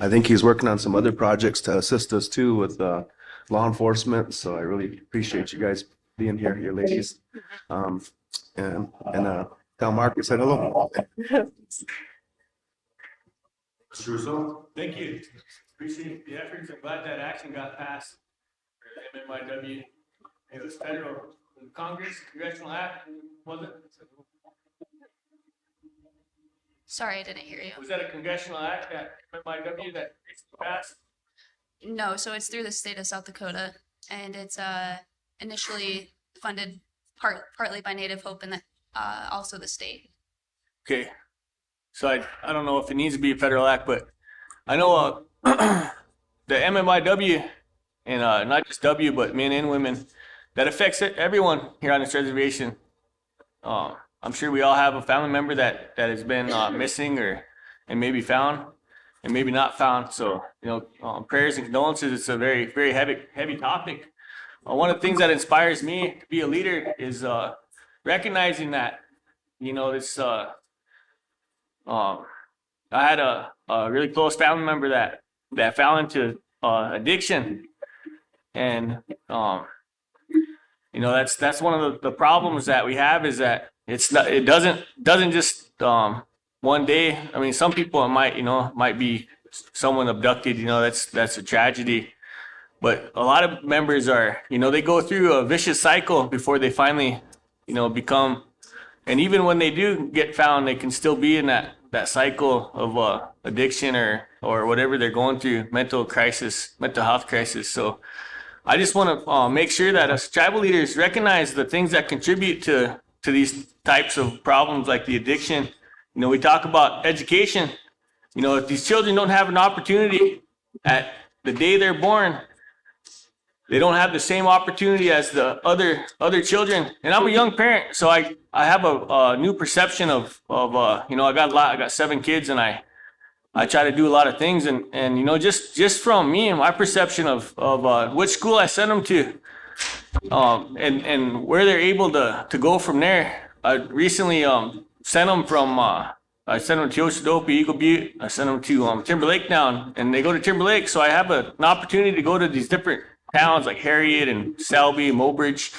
think he's working on some other projects to assist us too with law enforcement. So I really appreciate you guys being here, you ladies. And tell Mark I said hello. Mr. Russo? Thank you. Appreciate the efforts. I'm glad that action got passed for the MMIW. It was federal Congress, Congressional Act, was it? Sorry, I didn't hear you. Was that a Congressional Act that MMIW that recently passed? No, so it's through the state of South Dakota, and it's initially funded partly by Native Hope and also the state. Okay. So I don't know if it needs to be a federal act, but I know the MMIW and not just W, but men and women, that affects everyone here on this reservation. I'm sure we all have a family member that has been missing and maybe found and maybe not found. So, prayers and condolences. It's a very, very heavy topic. One of the things that inspires me to be a leader is recognizing that, this. I had a really close family member that fell into addiction, and that's one of the problems that we have is that it doesn't just one day. I mean, some people it might be someone abducted, that's a tragedy, But a lot of members are, they go through a vicious cycle before they finally, become, and even when they do get found, they can still be in that cycle of addiction or whatever they're going through, mental health crisis. So I just want to make sure that us tribal leaders recognize the things that contribute to these types of problems like the addiction. We talk about education. If these children don't have an opportunity at the day they're born, they don't have the same opportunity as the other children. And I'm a young parent, so I have a new perception of I got 7 kids, and I try to do a lot of things, and just from me and my perception of which school I send them to, and where they're able to go from there. I recently sent them I sent them to Oshadope, Eagle Butte. I sent them to Timberlake now, and they go to Timberlake, so I have an opportunity to go to these different towns like Harriet and Selby, Mobridge,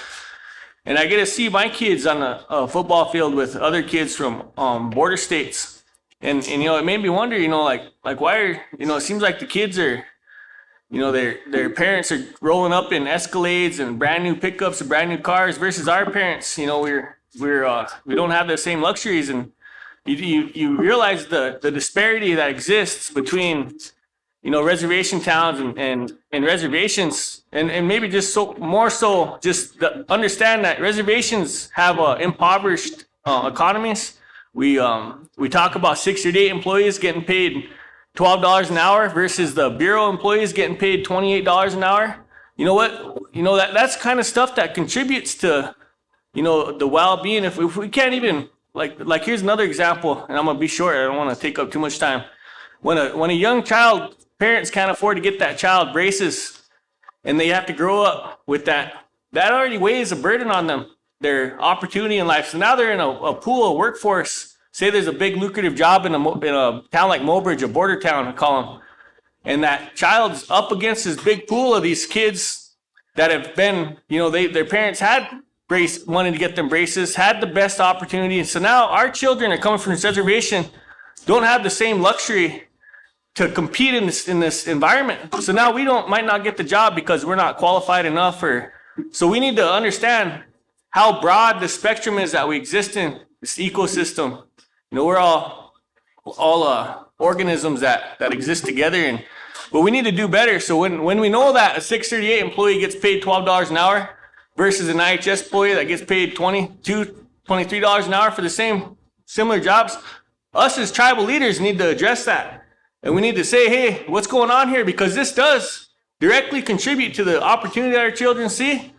and I get to see my kids on a football field with other kids from border states. And it made me wonder, like why are, it seems like the kids are, their parents are rolling up in Escalades and brand new pickups and brand new cars versus our parents. We don't have the same luxuries, and you realize the disparity that exists between, reservation towns and reservations, and maybe just more so understand that reservations have impoverished economies. We talk about 6 or 8 employees getting paid $12 an hour versus the bureau employees getting paid $28 an hour. You know what? That's kind of stuff that contributes to, the well-being. If we can't even like here's another example, and I'm gonna be short. I don't want to take up too much time. When a young child, parents can't afford to get that child braces, and they have to grow up with that already weighs a burden on them, their opportunity in life. So now they're in a pool of workforce. Say there's a big lucrative job in a town like Mobridge, a border town, I call them, and that child's up against this big pool of these kids that have been, their parents wanted to get them braces, had the best opportunity. And so now our children are coming from this reservation, don't have the same luxury to compete in this environment. So now we might not get the job because we're not qualified enough, so we need to understand how broad the spectrum is that we exist in this ecosystem. We're all organisms that exist together, but we need to do better. So when we know that a 638 employee gets paid $12 an hour versus an IHS employee that gets paid $22, $23 an hour for the similar jobs, us as tribal leaders need to address that. And we need to say, hey, what's going on here? Because this does directly contribute to the opportunity that our children see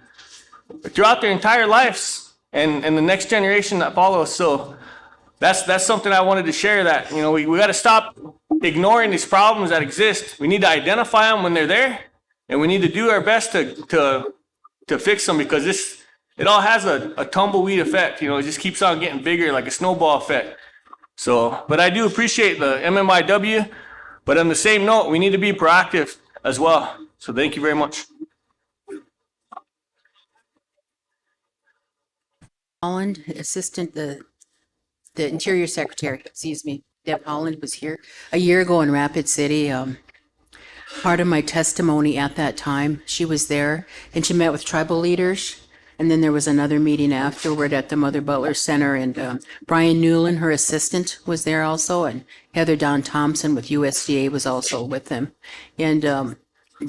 throughout their entire lives and the next generation that follows. So that's something I wanted to share, that, we got to stop ignoring these problems that exist. We need to identify them when they're there, and we need to do our best to fix them, because it all has a tumbleweed effect. It just keeps on getting bigger like a snowball effect. So, but I do appreciate the MMIW, but on the same note, we need to be proactive as well. So thank you very much. Holland, Assistant, the Interior Secretary, Deb Holland was here a year ago in Rapid City. Part of my testimony at that time, she was there and she met with tribal leaders. And then there was another meeting afterward at the Mother Butler Center, and Brian Newland, her assistant, was there also, and Heather Don Thompson with USDA was also with them. And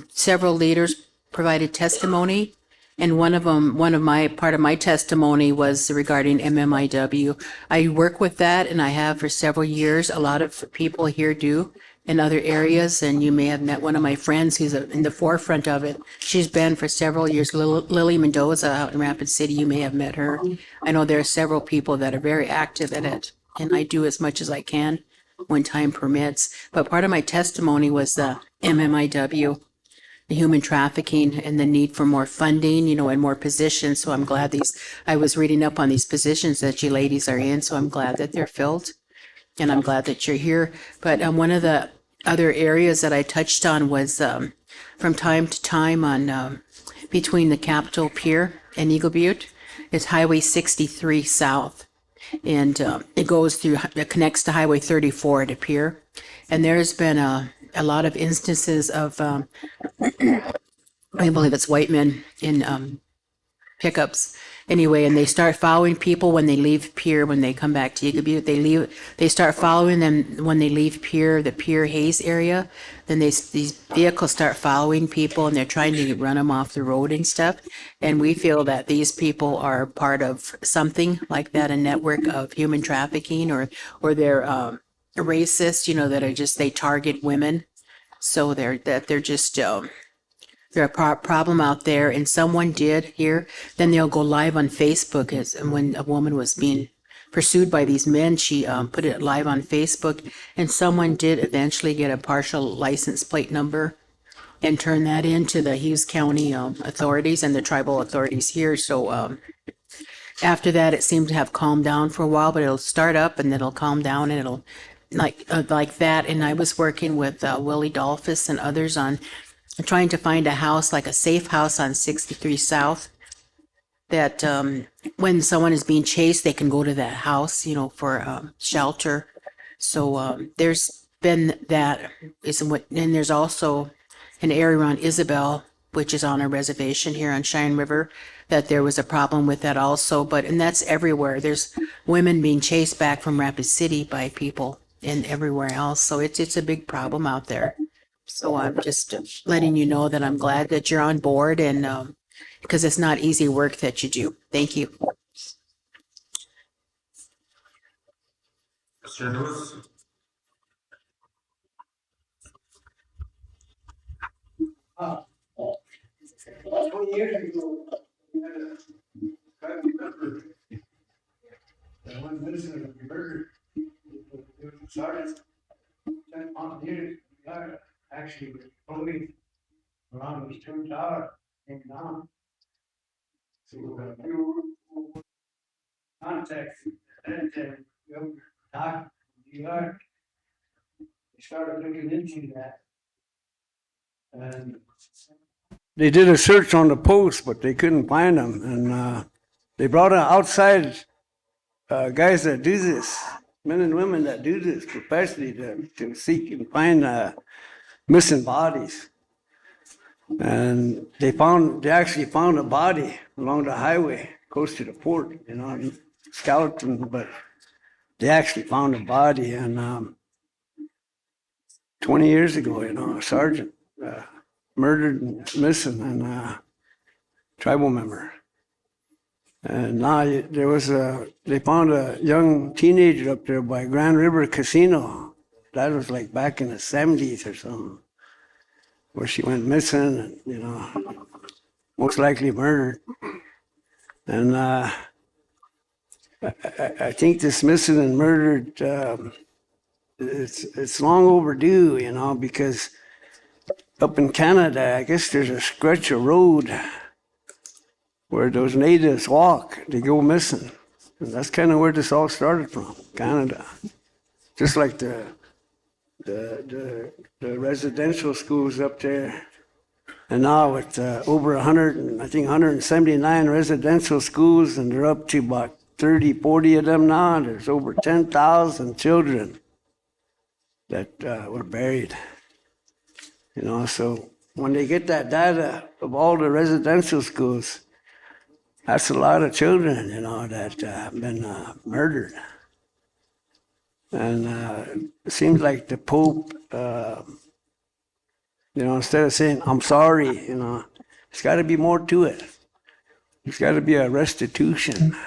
several leaders provided testimony, and part of my testimony was regarding MMIW. I work with that, and I have for several years. A lot of people here do in other areas, and you may have met one of my friends who's in the forefront of it. She's been for several years, Lily Mendoza out in Rapid City. You may have met her. I know there are several people that are very active in it, and I do as much as I can when time permits. But part of my testimony was the MMIW, the human trafficking, and the need for more funding, and more positions. So I'm glad I was reading up on these positions that you ladies are in, so I'm glad that they're filled, and I'm glad that you're here. But one of the other areas that I touched on was from time to time on between the Capitol Pier and Eagle Butte is Highway 63 South, and it connects to Highway 34 at a pier, and there's been a lot of instances of I believe it's white men in pickups. Anyway, and they start following people when they leave pier, when they come back to Eagle Butte, they start following them when they leave pier, the Pier Hayes area. Then these vehicles start following people and they're trying to run them off the road and stuff. And we feel that these people are part of something like that, a network of human trafficking, or they're racist, that are just, they target women. So they're just, they're a problem out there, and someone did here, then they'll go live on Facebook and when a woman was being pursued by these men, she put it live on Facebook, and someone did eventually get a partial license plate number and turn that into the Hughes County authorities and the tribal authorities here. So after that, it seemed to have calmed down for a while, but it'll start up and then it'll calm down and it'll like that. And I was working with Willie Dolphus and others on trying to find a house, like a safe house on 63 South, that when someone is being chased, they can go to that house, for shelter. So there's been that, and there's also an area around Isabel, which is on a reservation here on Cheyenne River, that there was a problem with that also. And that's everywhere. There's women being chased back from Rapid City by people and everywhere else. So it's a big problem out there. So I'm just letting you know that I'm glad that you're on board, and because it's not easy work that you do. Thank you. Mr. Lewis? 20 years ago, we had a family member that went missing and was murdered. It was a sergeant, 10 years, actually, police around his 2 tower came down. So we were contact and doc, DR, they started looking into that. And they did a search on the post, but they couldn't find them. And they brought in outside guys that do this, men and women that do this professionally to seek and find missing bodies. And they actually found a body along the highway, close to the port, skeleton, but they actually found a body. And 20 years ago, a sergeant murdered and missing, and tribal member. And now they found a young teenager up there by Grand River Casino. That was like back in the 70s or something, where she went missing and, most likely murdered. And I think this missing and murdered, it's long overdue, because up in Canada, I guess there's a stretch of road where those natives walk, they go missing. And that's kind of where this all started from, Canada. Just like the residential schools up there. And now with over 179 residential schools, and they're up to about 30, 40 of them now. There's over 10,000 children that were buried. So when they get that data of all the residential schools, that's a lot of children, that have been murdered. And it seems like the Pope, instead of saying, I'm sorry, there's got to be more to it. There's got to be a restitution.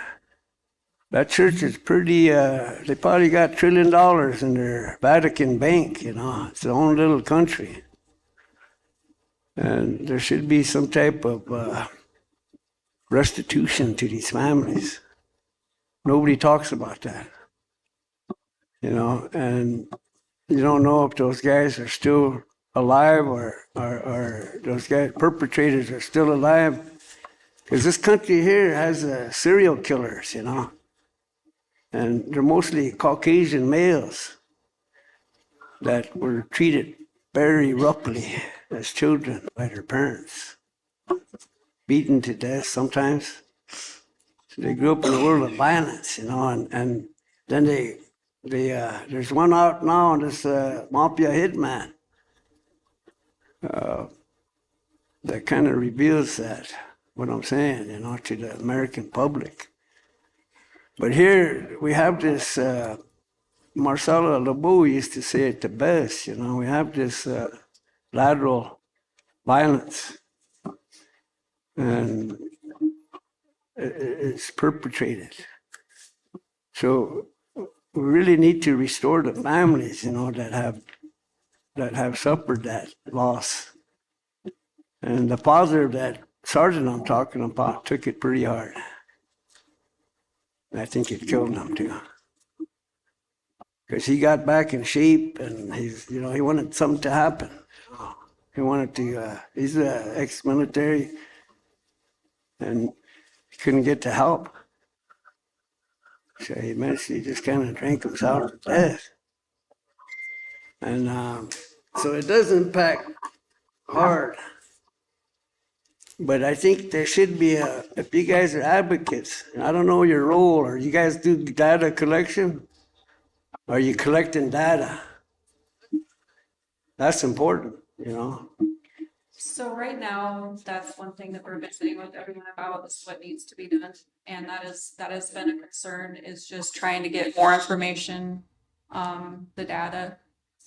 That church is pretty, they probably got $1 trillion in their Vatican bank, it's their own little country. And there should be some type of restitution to these families. Nobody talks about that. And you don't know if those guys are still alive or those guys, perpetrators are still alive. Because this country here has serial killers, and they're mostly Caucasian males that were treated very roughly as children by their parents, beaten to death sometimes. So they grew up in a world of violence, and then there's one out now, this mafia hitman. that kind of reveals that, what I'm saying, you know, to the American public. But here we have this, Marcelo Lebeau used to say it the best, you know, we have this lateral violence, and it's perpetrated. So we really need to restore the families, you know, that have suffered that loss. And the father, that sergeant I'm talking about, took it pretty hard. I think it killed him too. Because he got back in shape, and he wanted something to happen. He wanted to, he's ex-military, and he couldn't get the help. So he eventually just kind of drank himself to death. And so it does impact hard. But I think there should be if you guys are advocates, I don't know your role, or you guys do data collection? Are you collecting data? That's important, you know? So right now, that's one thing that we're visiting with everyone about, is what needs to be done. And that has been a concern, is just trying to get more information, the data.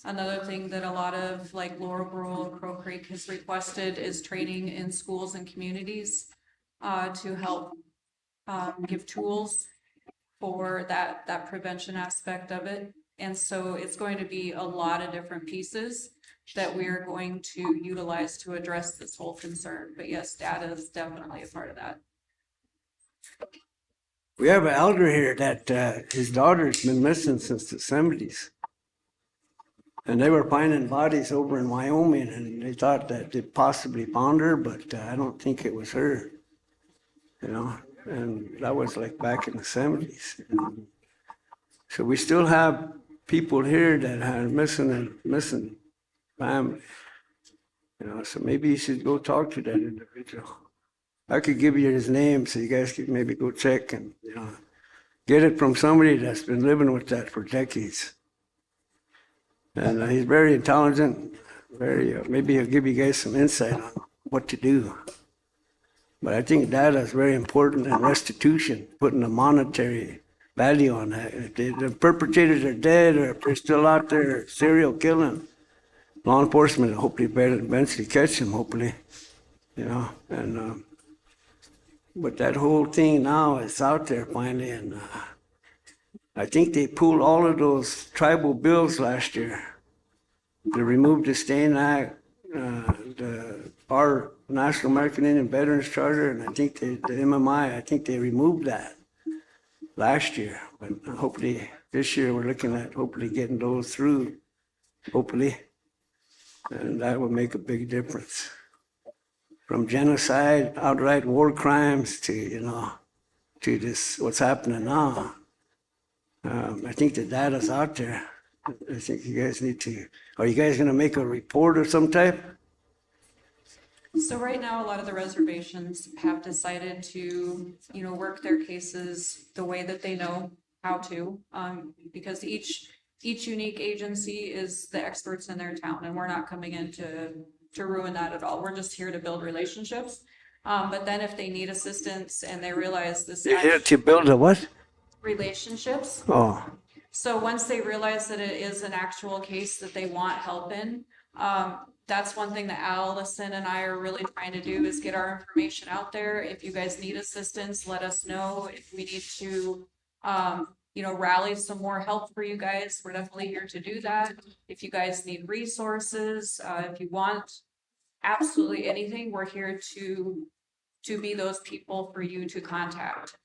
Another thing that a lot of like Laurel Rural and Crow Creek has requested is training in schools and communities to help give tools for that prevention aspect of it. And so it's going to be a lot of different pieces that we are going to utilize to address this whole concern. But yes, data is definitely a part of that. We have an elder here that his daughter's been missing since the 70s. And they were finding bodies over in Wyoming, and they thought that they possibly found her, but I don't think it was her, you know? And that was like back in the 70s. And so we still have people here that are missing family, you know, so maybe you should go talk to that individual. I could give you his name so you guys could maybe go check and, you know, get it from somebody that's been living with that for decades. And he's very intelligent, maybe he'll give you guys some insight on what to do. But I think data is very important, and restitution, putting a monetary value on that. If the perpetrators are dead, or if they're still out there serial killing, law enforcement will hopefully eventually catch them, hopefully, you know. And but that whole thing now is out there finally, and I think they pulled all of those tribal bills last year. They removed the STAIN Act, our National American Indian Veterans Charter, and I think the MMI, I think they removed that last year. But hopefully this year we're looking at hopefully getting those through, hopefully, and that will make a big difference. From genocide, outright war crimes to, you know, to this, what's happening now. I think the data's out there. I think you guys need to, are you guys gonna make a report of some type? So right now, a lot of the reservations have decided to, you know, work their cases the way that they know how to, because each unique agency is the experts in their town, and we're not coming in to ruin that at all. We're just here to build relationships. But then if they need assistance and they realize this. You're here to build a what? Relationships. Oh. So once they realize that it is an actual case that they want help in, that's one thing that Allison and I are really trying to do, is get our information out there. If you guys need assistance, let us know. If we need to, you know, rally some more help for you guys, we're definitely here to do that. If you guys need resources, if you want absolutely anything, we're here to be those people for you to contact.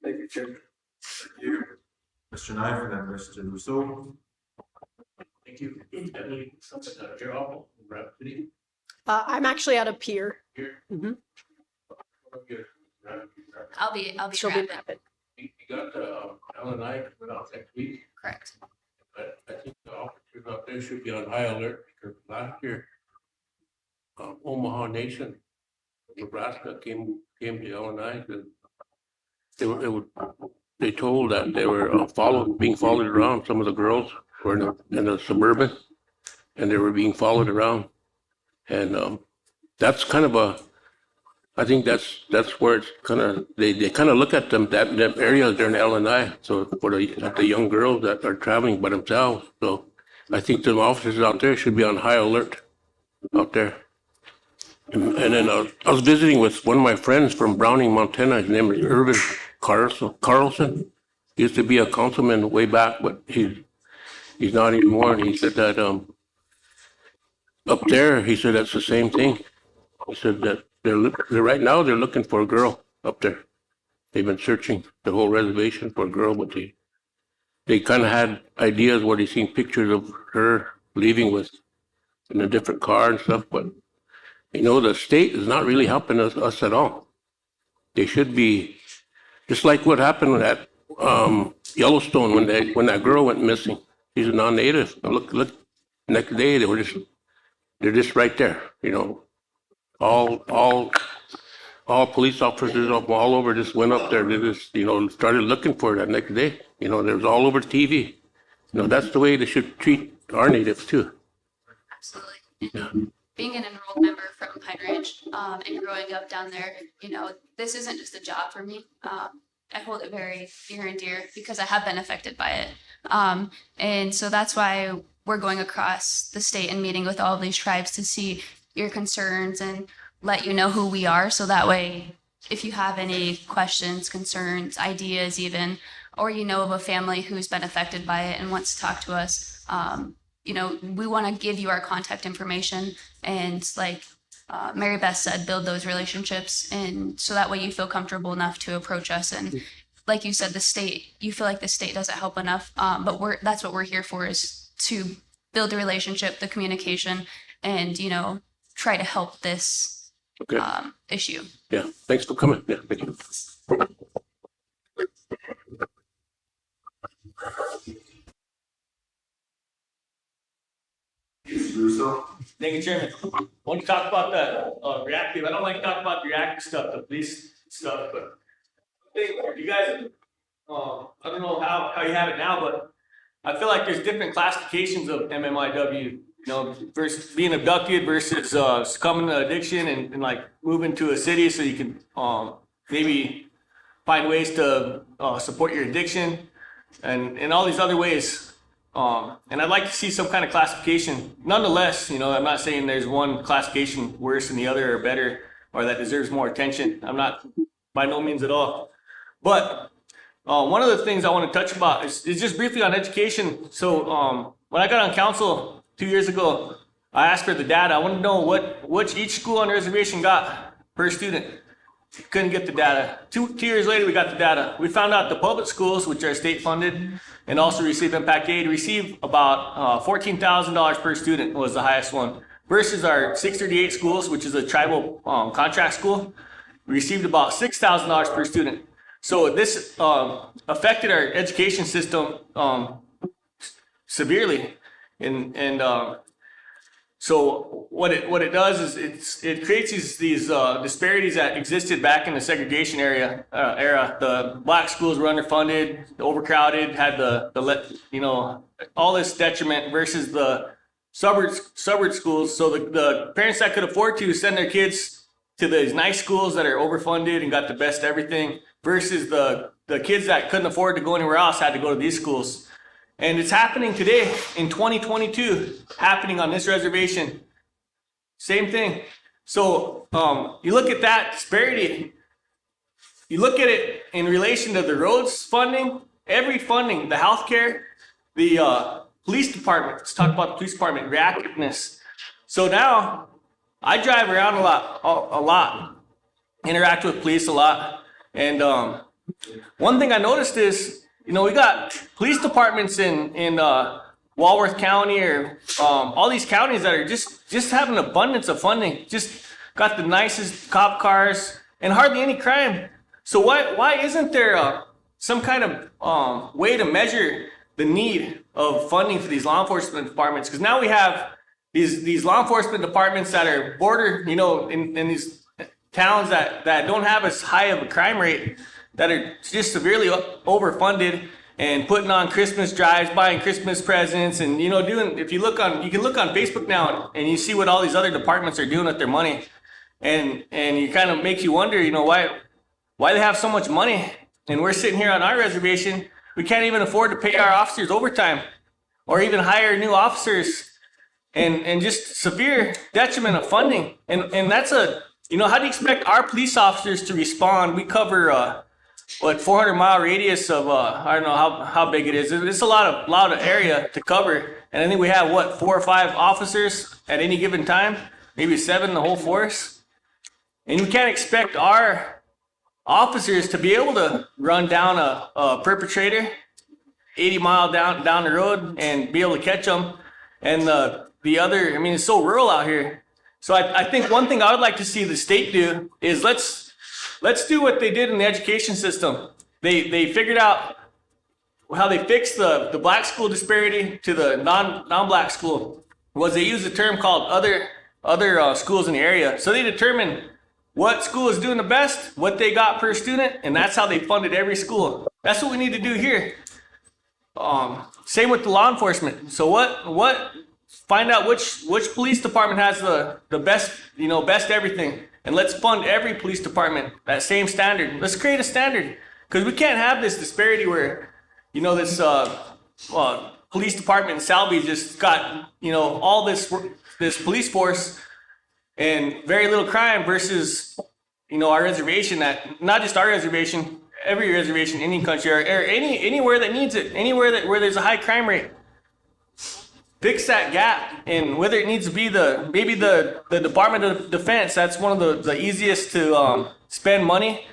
Thank you, Chair. Thank you, Mr. Knife, and then Mr. Rousseau. Thank you. Emily, something that you're off, Rapid City. I'm actually at a pier. Here. Mm-hmm. I'll be She'll be rapid. rapid. You got Alan I coming out next week, Correct. but I think the officers out there should be on high alert, because last year, Omaha Nation, Nebraska came to Alan I, and they told that they were being followed around. Some of the girls were in the Suburban, and they were being followed around. And, that's kind of I think that's where it's kind of, they kind of look at them, that area there in LNI. So for the young girls that are traveling by themselves. So I think the officers out there should be on high alert out there. And then I was visiting with one of my friends from Browning, Montana. His name is Irvin Carlson. He used to be a councilman way back, but he's not anymore. And he said that up there, he said that's the same thing. He said that they're right now they're looking for a girl up there. They've been searching the whole reservation for a girl, but they kind of had ideas where they seen pictures of her leaving with in a different car and stuff. But the state is not really helping us at all. They should be, just like what happened at Yellowstone when that girl went missing. She's a non-native. Look, next day they're just right there. All police officers all over just went up there. They just started looking for it that next day. There was all over TV. That's the way they should treat our natives too. Absolutely. Yeah. Being an enrolled member from Pine Ridge and growing up down there, this isn't just a job for me. I hold it very near and dear because I have been affected by it. And so that's why we're going across the state and meeting with all of these tribes to see your concerns and let you know who we are. So that way, if you have any questions, concerns, ideas even, or of a family who's been affected by it and wants to talk to us, we want to give you our contact information and like Mary Beth said, build those relationships. And so that way you feel comfortable enough to approach us. And like you said, you feel like the state doesn't help enough. But that's what we're here for, is to build the relationship, the communication, and, try to help this issue. Yeah. Thanks for coming. Yeah. Thank you. Thank you, Chairman. I want to talk about that reactive. I don't like to talk about the reactive stuff, the police stuff, but I think you guys, I don't know how you have it now, but I feel like there's different classifications of MMIW, versus being abducted versus succumbing to addiction and like moving to a city so you can maybe find ways to support your addiction and all these other ways. And I'd like to see some kind of classification. Nonetheless, I'm not saying there's one classification worse than the other or better or that deserves more attention. I'm not, by no means at all. But one of the things I want to touch about is just briefly on education. So when I got on council 2 years ago, I asked for the data. I wanted to know what each school on the reservation got per student. Couldn't get the data. Two years later, we got the data. We found out the public schools, which are state funded and also receive impact aid, receive about $14,000 per student was the highest one, versus our 638 schools, which is a tribal contract school, we received about $6,000 per student. So this affected our education system severely, and so what it does is it creates these disparities that existed back in the segregation era. The black schools were underfunded, overcrowded, had all this detriment versus the suburb schools. So the parents that could afford to send their kids to these nice schools that are overfunded and got the best everything versus the kids that couldn't afford to go anywhere else had to go to these schools. And it's happening today in 2022, happening on this reservation. Same thing. So you look at that disparity, you look at it in relation to the roads funding, every funding, the healthcare, the police department. Let's talk about the police department, reactiveness. So now I drive around a lot, interact with police a lot. And one thing I noticed is, we got police departments in Walworth County or all these counties that are just have an abundance of funding. Just got the nicest cop cars and hardly any crime. So why isn't there some kind of way to measure the need of funding for these law enforcement departments? Because now we have these law enforcement departments that are border, in these towns that don't have as high of a crime rate, that are just severely overfunded, and putting on Christmas drives, buying Christmas presents, and you can look on Facebook now and you see what all these other departments are doing with their money, and you kind of makes you wonder, why they have so much money, and we're sitting here on our reservation, we can't even afford to pay our officers overtime, or even hire new officers, and just severe detriment of funding, and that's how do you expect our police officers to respond? We cover 400-mile radius of I don't know how big it is. It's a lot of area to cover, and I think we have 4 or 5 officers at any given time, maybe 7 the whole force, and we can't expect our officers to be able to run down a perpetrator 80 mile down the road and be able to catch them, and the other, it's so rural out here. So I think one thing I would like to see the state do is let's do what they did in the education system. They figured out how they fixed the black school disparity to the non-black school. Was they used a term called other schools in the area. So they determined what school is doing the best, what they got per student, and that's how they funded every school. That's what we need to do here. Same with the law enforcement. So find out which police department has the best, best everything. And let's fund every police department that same standard. Let's create a standard, because we can't have this disparity where, this police department in Salby just got, all this police force and very little crime versus, our reservation, that not just our reservation, every reservation, any country, or anywhere that needs it, where there's a high crime rate. Fix that gap, and whether it needs to be maybe the Department of Defense, that's one of the easiest to spend money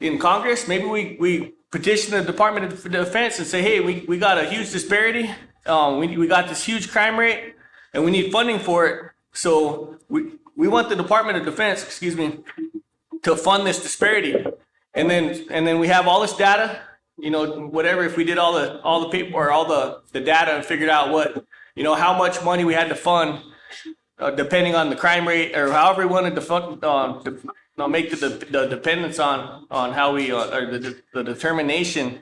in Congress. Maybe we petition the Department of Defense and say, hey, we got a huge disparity, we got this huge crime rate, and we need funding for it. So we want the Department of Defense, to fund this disparity, and then we have all this data. Whatever, if we did all the paper or all the data and figured out how much money we had to fund, depending on the crime rate, or however we wanted to fund, make the dependence on how we, or the determination,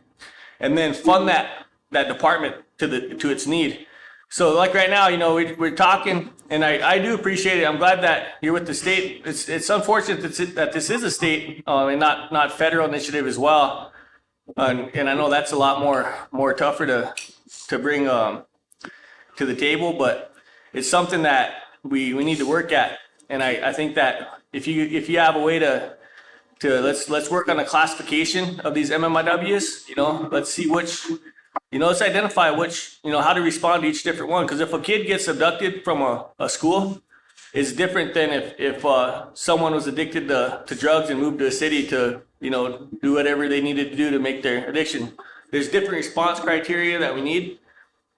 and then fund that department to its need. So like right now, we're talking, and I do appreciate it. I'm glad that you're with the state. It's unfortunate that this is a state, and not federal initiative as well. And I know that's a lot more tougher to bring to the table, but it's something that we need to work at. And I think that if you have a way to let's work on a classification of these MMIWs. Let's see which, let's identify which, how to respond to each different one. Because if a kid gets abducted from a school, it's different than if someone was addicted to drugs and moved to a city to do whatever they needed to do to make their addiction. There's different response criteria that we need,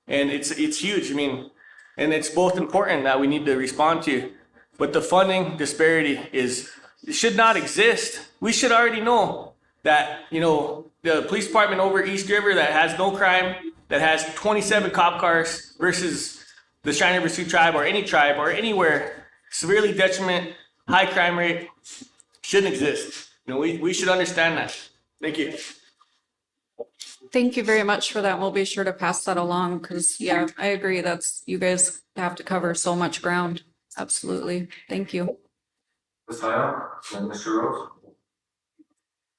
and it's huge. And it's both important that we need to respond to, but the funding disparity should not exist. We should already know that the police department over East River that has no crime, that has 27 cop cars, versus the Cheyenne River Sioux tribe or any tribe or anywhere, severely detriment, high crime rate, shouldn't exist. We should understand that. Thank you. Thank you very much for that. We'll be sure to pass that along, because yeah, I agree. You guys have to cover so much ground. Absolutely. Thank you. Ms. Item and Mr. Rose.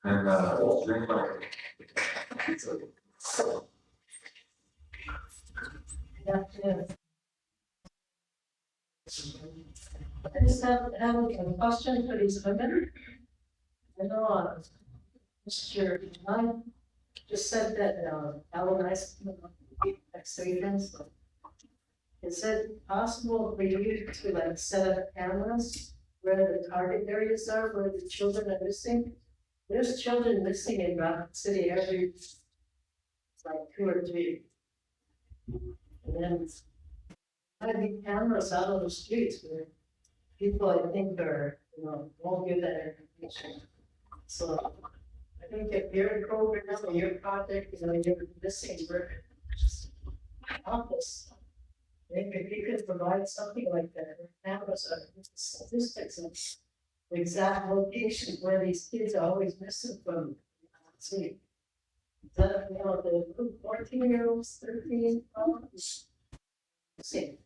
And, I just have a question for these women. I know, Mr. John just said that, Allies, experience. Is it possible for you to like set up cameras where the target areas are, where the children are missing? There's children missing in Rock City every, like 2 or 3. And then I'd be cameras out on the streets where people I think are, won't give that information. So I think if your program or your project, you're missing work, just office. Maybe if you could provide something like that, where cameras are statistics of the exact location where these kids are always missing from. See. That, you know, the 14-year-olds, 13, same.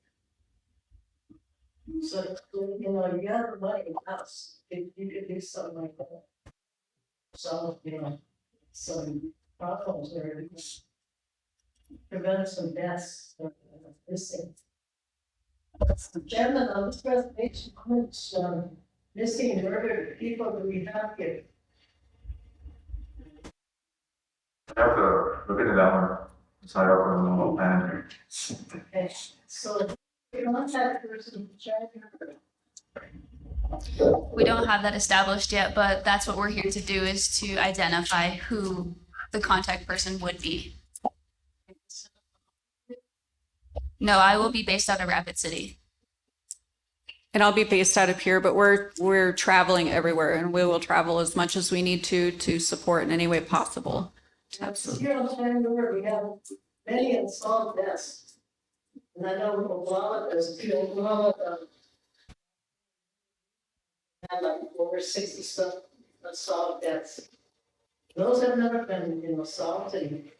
So, you know, you have the money in house, you could do something like that. So, you know, some problems there, prevent some deaths, missing. Chairman, on this presentation, comments, missing and murdered people that we have here. I have to look into that one. Sorry, I'll put a little plan. Okay, so, you want that person, Chairman? We don't have that established yet, but that's what we're here to do, is to identify who the contact person would be. No, I will be based out of Rapid City. And I'll be based out of here, but we're traveling everywhere, and we will travel as much as we need to support in any way possible. Absolutely. Here on Chandler, we have many unsolved deaths. And I know Oklahoma does too. Oklahoma had like over 60 stuff unsolved deaths. Those have never been, you know, solved, and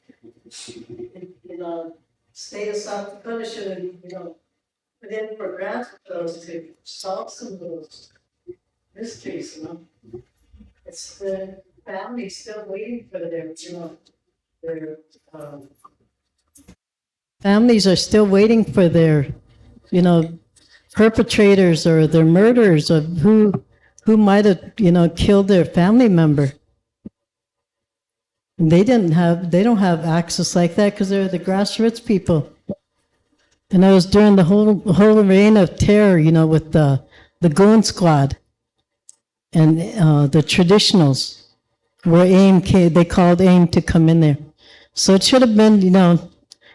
you know, state of South Dakota should, you know, put in for grants for those to solve some of those mysteries, you know. It's the family still waiting for their, you know, their, families are still waiting for their, you know, perpetrators or their murderers of who might have, you know, killed their family member. And they don't have access like that because they're the grassroots people. And it was during the whole reign of terror, you know, with the Goon Squad and the traditionals, where AIM came, they called AIM to come in there. So it should have been, you know,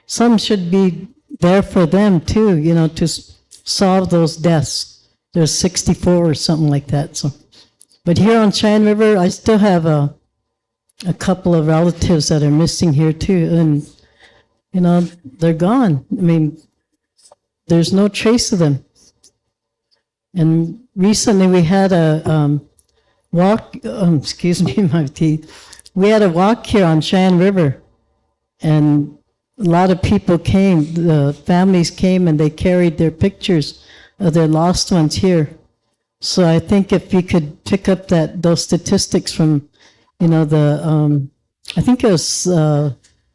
some should be there for them too, you know, to solve those deaths. There's 64 or something like that. So, but here on Cheyenne River, I still have a couple of relatives that are missing here too, and you know, they're gone. I mean, there's no trace of them. And recently we had a walk, excuse me, my teeth. We had a walk here on Cheyenne River, and a lot of people came, the families came, and they carried their pictures of their lost ones here. So I think if you could pick up those statistics from, you know, I think it was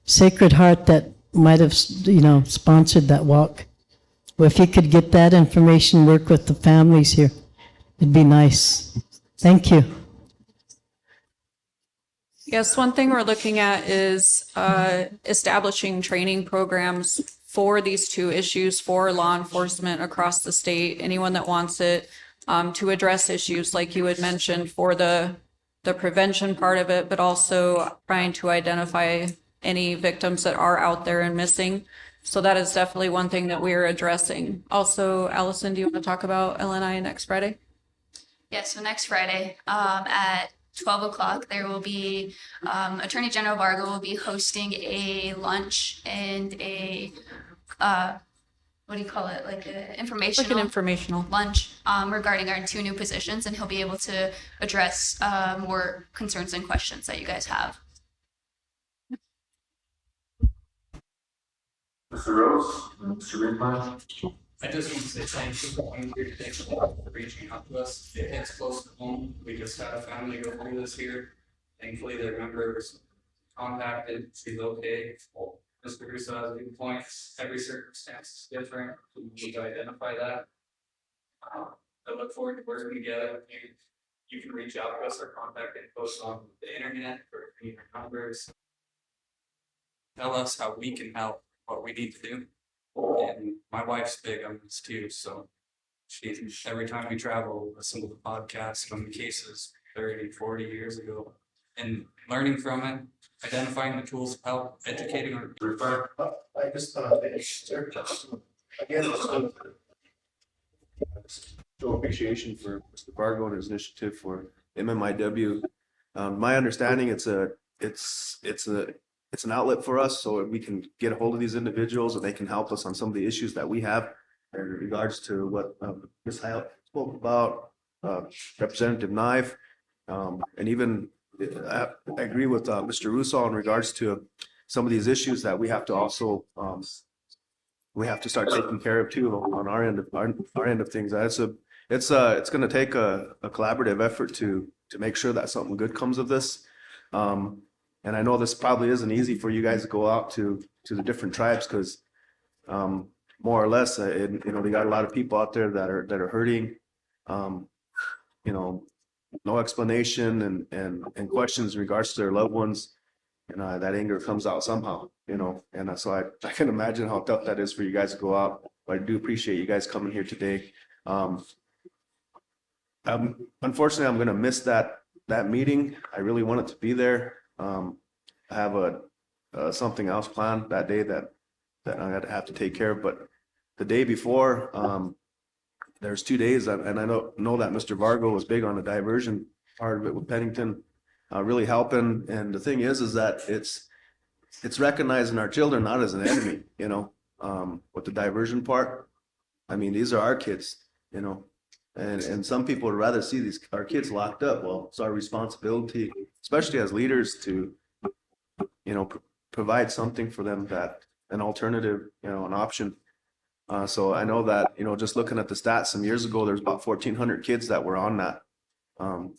Sacred Heart that might have, you know, sponsored that walk. Well, if you could get that information, work with the families here, it'd be nice. Thank you. Yes, one thing we're looking at is establishing training programs for these two issues for law enforcement across the state. Anyone that wants it, to address issues like you had mentioned for the prevention part of it, but also trying to identify any victims that are out there and missing. So that is definitely one thing that we're addressing. Also, Allison, do you want to talk about LNI next Friday? Yeah, so next Friday at 12 o'clock, there will be, Attorney General Vargo will be hosting a lunch and a, what do you call it? Like an informational lunch regarding our two new positions, and he'll be able to address more concerns and questions that you guys have. Mr. Rose, Mr. Greenpine. I just want to say thank you for being here today, for reaching out to us. It hits close to home. We just had a family go through this here. Thankfully, their member was contacted. She's okay. Well, Mr. Russo has good points. Every circumstance is different. We need to identify that. I look forward to working together with you. You can reach out to us. Our contact info is on the internet or any numbers. Tell us how we can help, what we need to do. And my wife's big on this too, so every time we travel, listen to the podcast on the cases 30, 40 years ago, and learning from it, identifying the tools of help, educating our. I just again, show appreciation for Mr. Vargo and his initiative for MMIW. My understanding, it's an outlet for us, so we can get a hold of these individuals and they can help us on some of the issues that we have in regards to what Ms. Hyatt spoke about, Representative Knife, and even I agree with Mr. Russo in regards to some of these issues that we have to also we have to start taking care of too on our end of our end of things. It's going to take a collaborative effort to make sure that something good comes of this. And I know this probably isn't easy for you guys to go out to the different tribes because more or less, you know, they got a lot of people out there that are hurting. You know, no explanation and questions in regards to their loved ones. And that anger comes out somehow, you know, and so I can imagine how tough that is for you guys to go out. But I do appreciate you guys coming here today. Unfortunately, I'm going to miss that meeting. I really wanted to be there. I have something else planned that day that I have to take care of. But the day before, there's 2 days, and I know that Mr. Vargo was big on the diversion part of it with Pennington, really helping. And the thing is that it's recognizing our children not as an enemy, you know, with the diversion part. I mean, these are our kids, you know, and some people would rather see our kids locked up. Well, it's our responsibility, especially as leaders, to, you know, provide something for them, that an alternative, you know, an option. So I know that, you know, just looking at the stats, some years ago, there's about 1,400 kids that were on that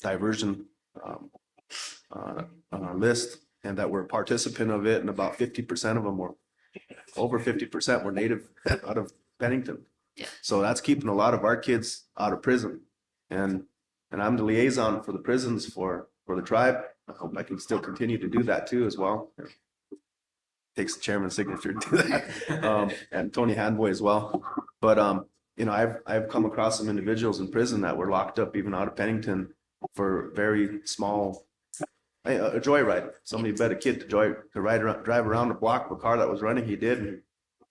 diversion list and that were a participant of it. And about 50% of them were, over 50% were native out of Pennington. So that's keeping a lot of our kids out of prison. And I'm the liaison for the prisons for the tribe. I hope I can still continue to do that too as well. Takes the chairman's signature to do that, and Tony Handboy as well. But you know, I've come across some individuals in prison that were locked up even out of Pennington for very small, a joyride. Somebody bet a kid to drive around the block of a car that was running. He did, and you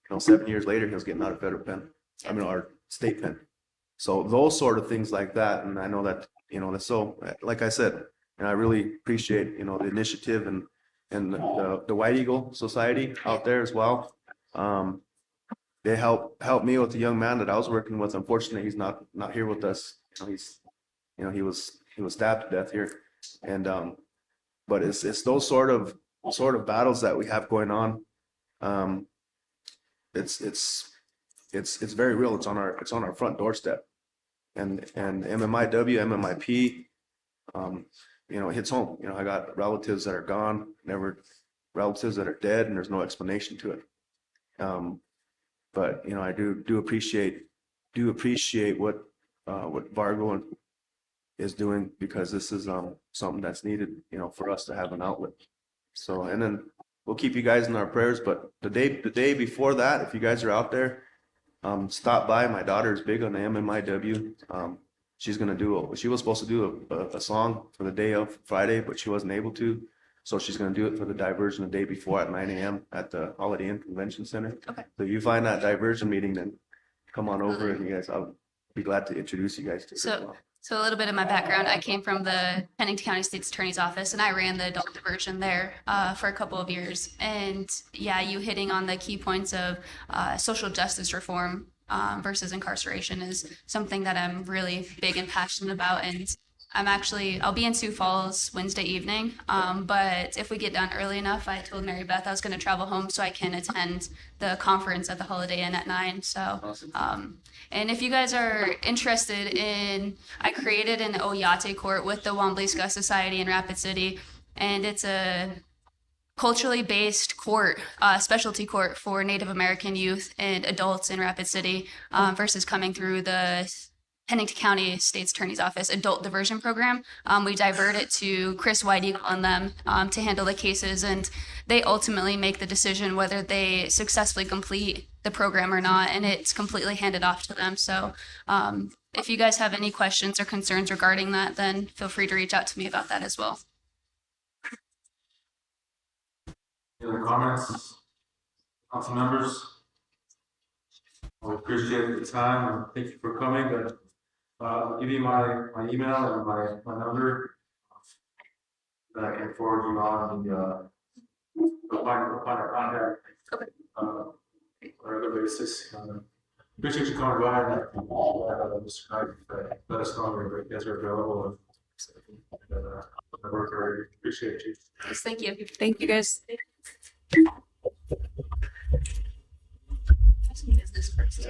know, 7 years later he was getting out of federal pen. I mean, our state pen. So those sort of things like that, and I know that, you know, so like I said, and I really appreciate, you know, the initiative and the White Eagle Society out there as well. They helped me with the young man that I was working with. Unfortunately, he's not here with us. You know, he was stabbed to death here. And but it's those sort of battles that we have going on. It's very real. It's on our front doorstep. And MMIW, MMIP, you know, it hits home. You know, I got relatives that are gone, relatives that are dead, and there's no explanation to it. But you know, I do appreciate what Vargo is doing, because this is something that's needed, you know, for us to have an outlet. So, and then we'll keep you guys in our prayers. But the day before that, if you guys are out there, stop by. My daughter is big on the MMIW. She's gonna she was supposed to do a song for the day of Friday, but she wasn't able to. So she's gonna do it for the diversion the day before at 9 a.m. at the Holiday Inn Convention Center. Okay. So if you find that diversion meeting, then come on over, and you guys, I'll be glad to introduce you guys to her as well. So a little bit of my background, I came from the Pennington County State's Attorney's Office, and I ran the adult diversion there for a couple of years. And yeah, you hitting on the key points of social justice reform versus incarceration is something that I'm really big and passionate about. And I'll be in Sioux Falls Wednesday evening. But if we get done early enough, I told Mary Beth I was going to travel home so I can attend the conference at the Holiday Inn at 9. So, and if you guys are interested I created an Oyate court with the Wambleska Society in Rapid City, and it's a culturally based court, specialty court for Native American youth and adults in Rapid City versus coming through the Pennington County State's Attorney's Office adult diversion program. We divert it to Chris White Eagle and them to handle the cases, and they ultimately make the decision whether they successfully complete the program or not, and it's completely handed off to them. So if you guys have any questions or concerns regarding that, then feel free to reach out to me about that as well. Any other comments, council members? I appreciate the time, and thank you for coming. I'll give you my email and my number that I can forward you on the find our contact on a regular basis. Appreciate you coming by and Mr. Knight, let us know if you guys are available. And, I work very Appreciate you. Yes, thank you. Thank you, guys. Business first.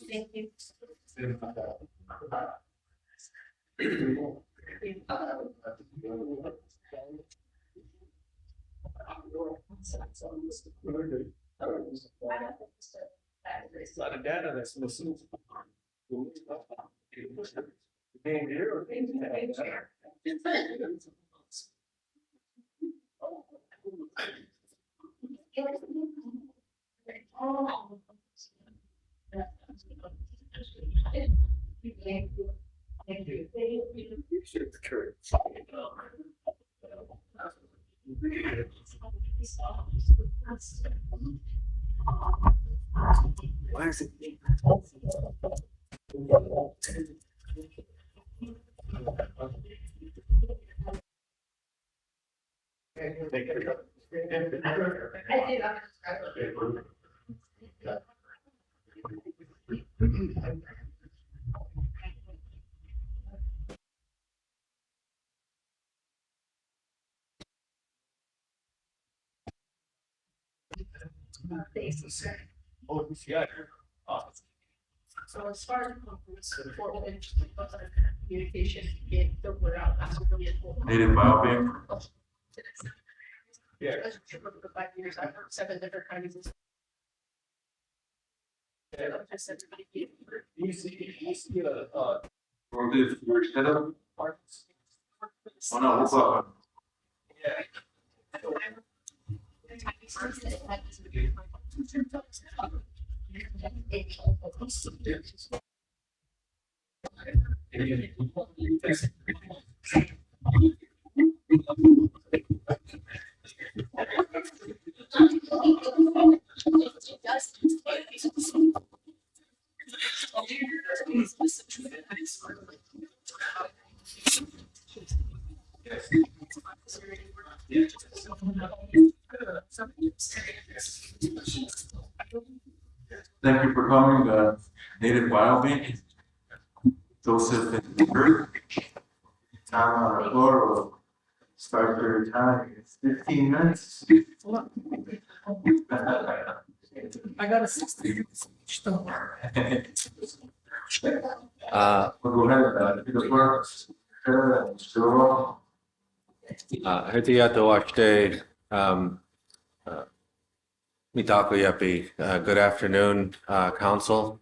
Thank you. A lot of data that's missing. Why is it? Oh, yeah. So as far as forward communication, get the word out, that's really important. Native biobank. Yeah. For the 5 years, I've heard 7 different kinds of. Just everybody get. You see, Or this, your setup. Oh, no, what's up? Thank you for coming, Native Biobank. Joseph and Bert. Time on our floor will start your time, it's 15 minutes. I got a 60 speech though. We'll go ahead, pick up first. Sure. Heti yato washte, mitako yapi. Good afternoon, council.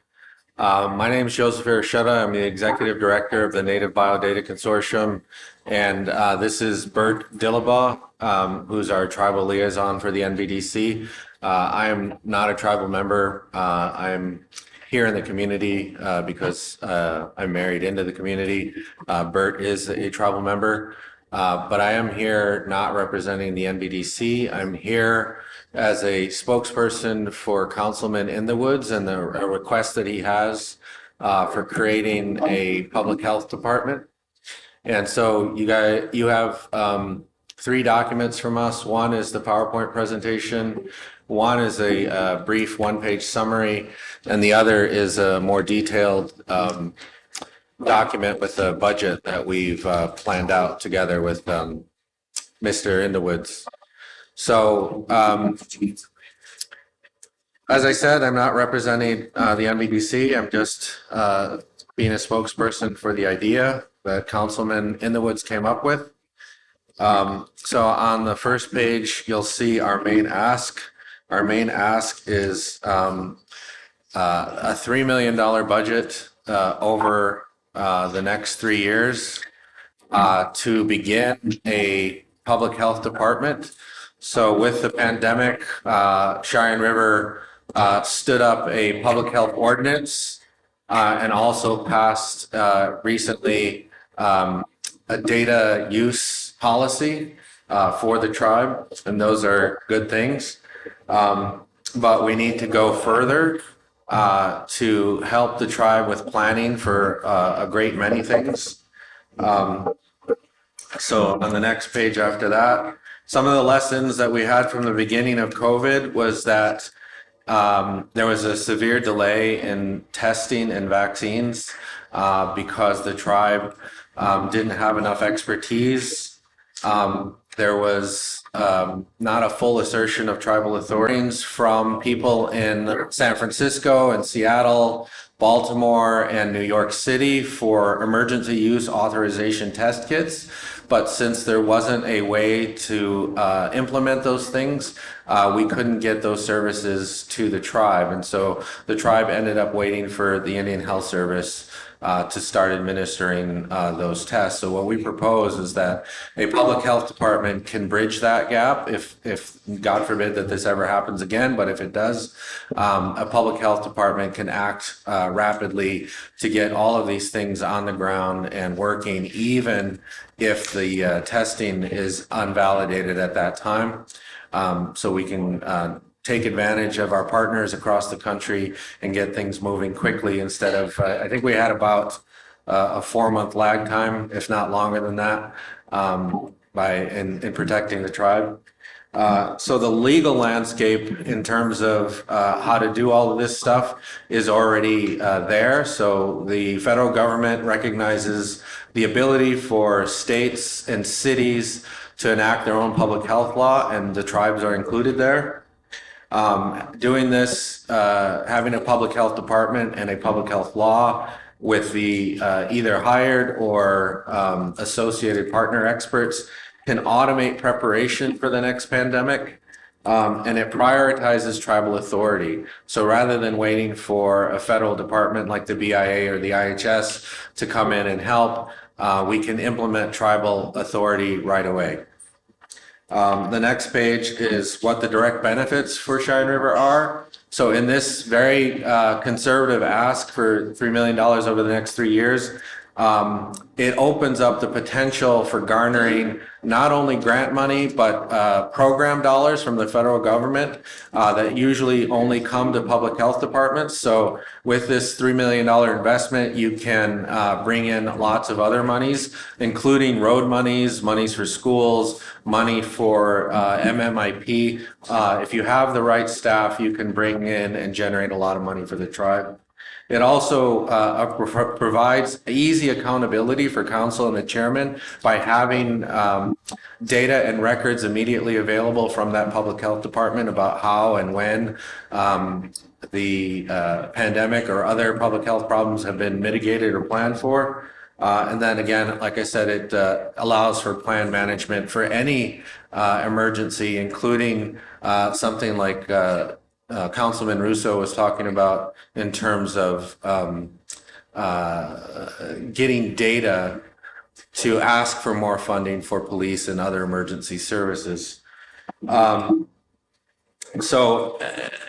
My name is Joseph Arashetta. I'm the executive director of the Native Biodata Consortium. And this is Bert Dillabaugh, who's our tribal liaison for the NBDC. I am not a tribal member. I'm here in the community because I'm married into the community. Bert is a tribal member. But I am here not representing the NBDC. I'm here as a spokesperson for Councilman In the Woods and a request that he has for creating a public health department. And so you have 3 documents from us. One is the PowerPoint presentation. One is a brief 1-page summary, and the other is a more detailed document with a budget that we've planned out together with Mr. In the Woods. So as I said, I'm not representing the NBDC. I'm just being a spokesperson for the idea that Councilman In the Woods came up with. So on the first page, you'll see our main ask. Our main ask is a $3 million budget over the next 3 years to begin a public health department. So with the pandemic, Cheyenne River stood up a public health ordinance and also passed recently a data use policy for the tribe, and those are good things. But we need to go further to help the tribe with planning for a great many things. So on the next page after that, some of the lessons that we had from the beginning of COVID was that there was a severe delay in testing and vaccines because the tribe didn't have enough expertise. There was not a full assertion of tribal authorities from people in San Francisco and Seattle, Baltimore, and New York City for emergency use authorization test kits. But since there wasn't a way to implement those things, we couldn't get those services to the tribe. And so the tribe ended up waiting for the Indian Health Service to start administering those tests. So what we propose is that a public health department can bridge that gap if God forbid that this ever happens again, but if it does, a public health department can act rapidly to get all of these things on the ground and working, even if the testing is unvalidated at that time. So we can take advantage of our partners across the country and get things moving quickly instead of, I think we had about a 4-month lag time, if not longer than that, in protecting the tribe. So the legal landscape in terms of how to do all of this stuff is already there. So the federal government recognizes the ability for states and cities to enact their own public health law, and the tribes are included there. Doing this, having a public health department and a public health law with the either hired or associated partner experts can automate preparation for the next pandemic. And it prioritizes tribal authority. So rather than waiting for a federal department like the BIA or the IHS to come in and help, we can implement tribal authority right away. The next page is what the direct benefits for Cheyenne River are. So in this very conservative ask for $3 million over the next 3 years, it opens up the potential for garnering not only grant money, but program dollars from the federal government that usually only come to public health departments. So with this $3 million investment, you can bring in lots of other monies, including road monies, monies for schools, money for MMIP. If you have the right staff, you can bring in and generate a lot of money for the tribe. It also provides easy accountability for council and the chairman by having data and records immediately available from that public health department about how and when the pandemic or other public health problems have been mitigated or planned for. And then again, like I said, it allows for plan management for any emergency, including something like Councilman Russo was talking about in terms of getting data to ask for more funding for police and other emergency services. So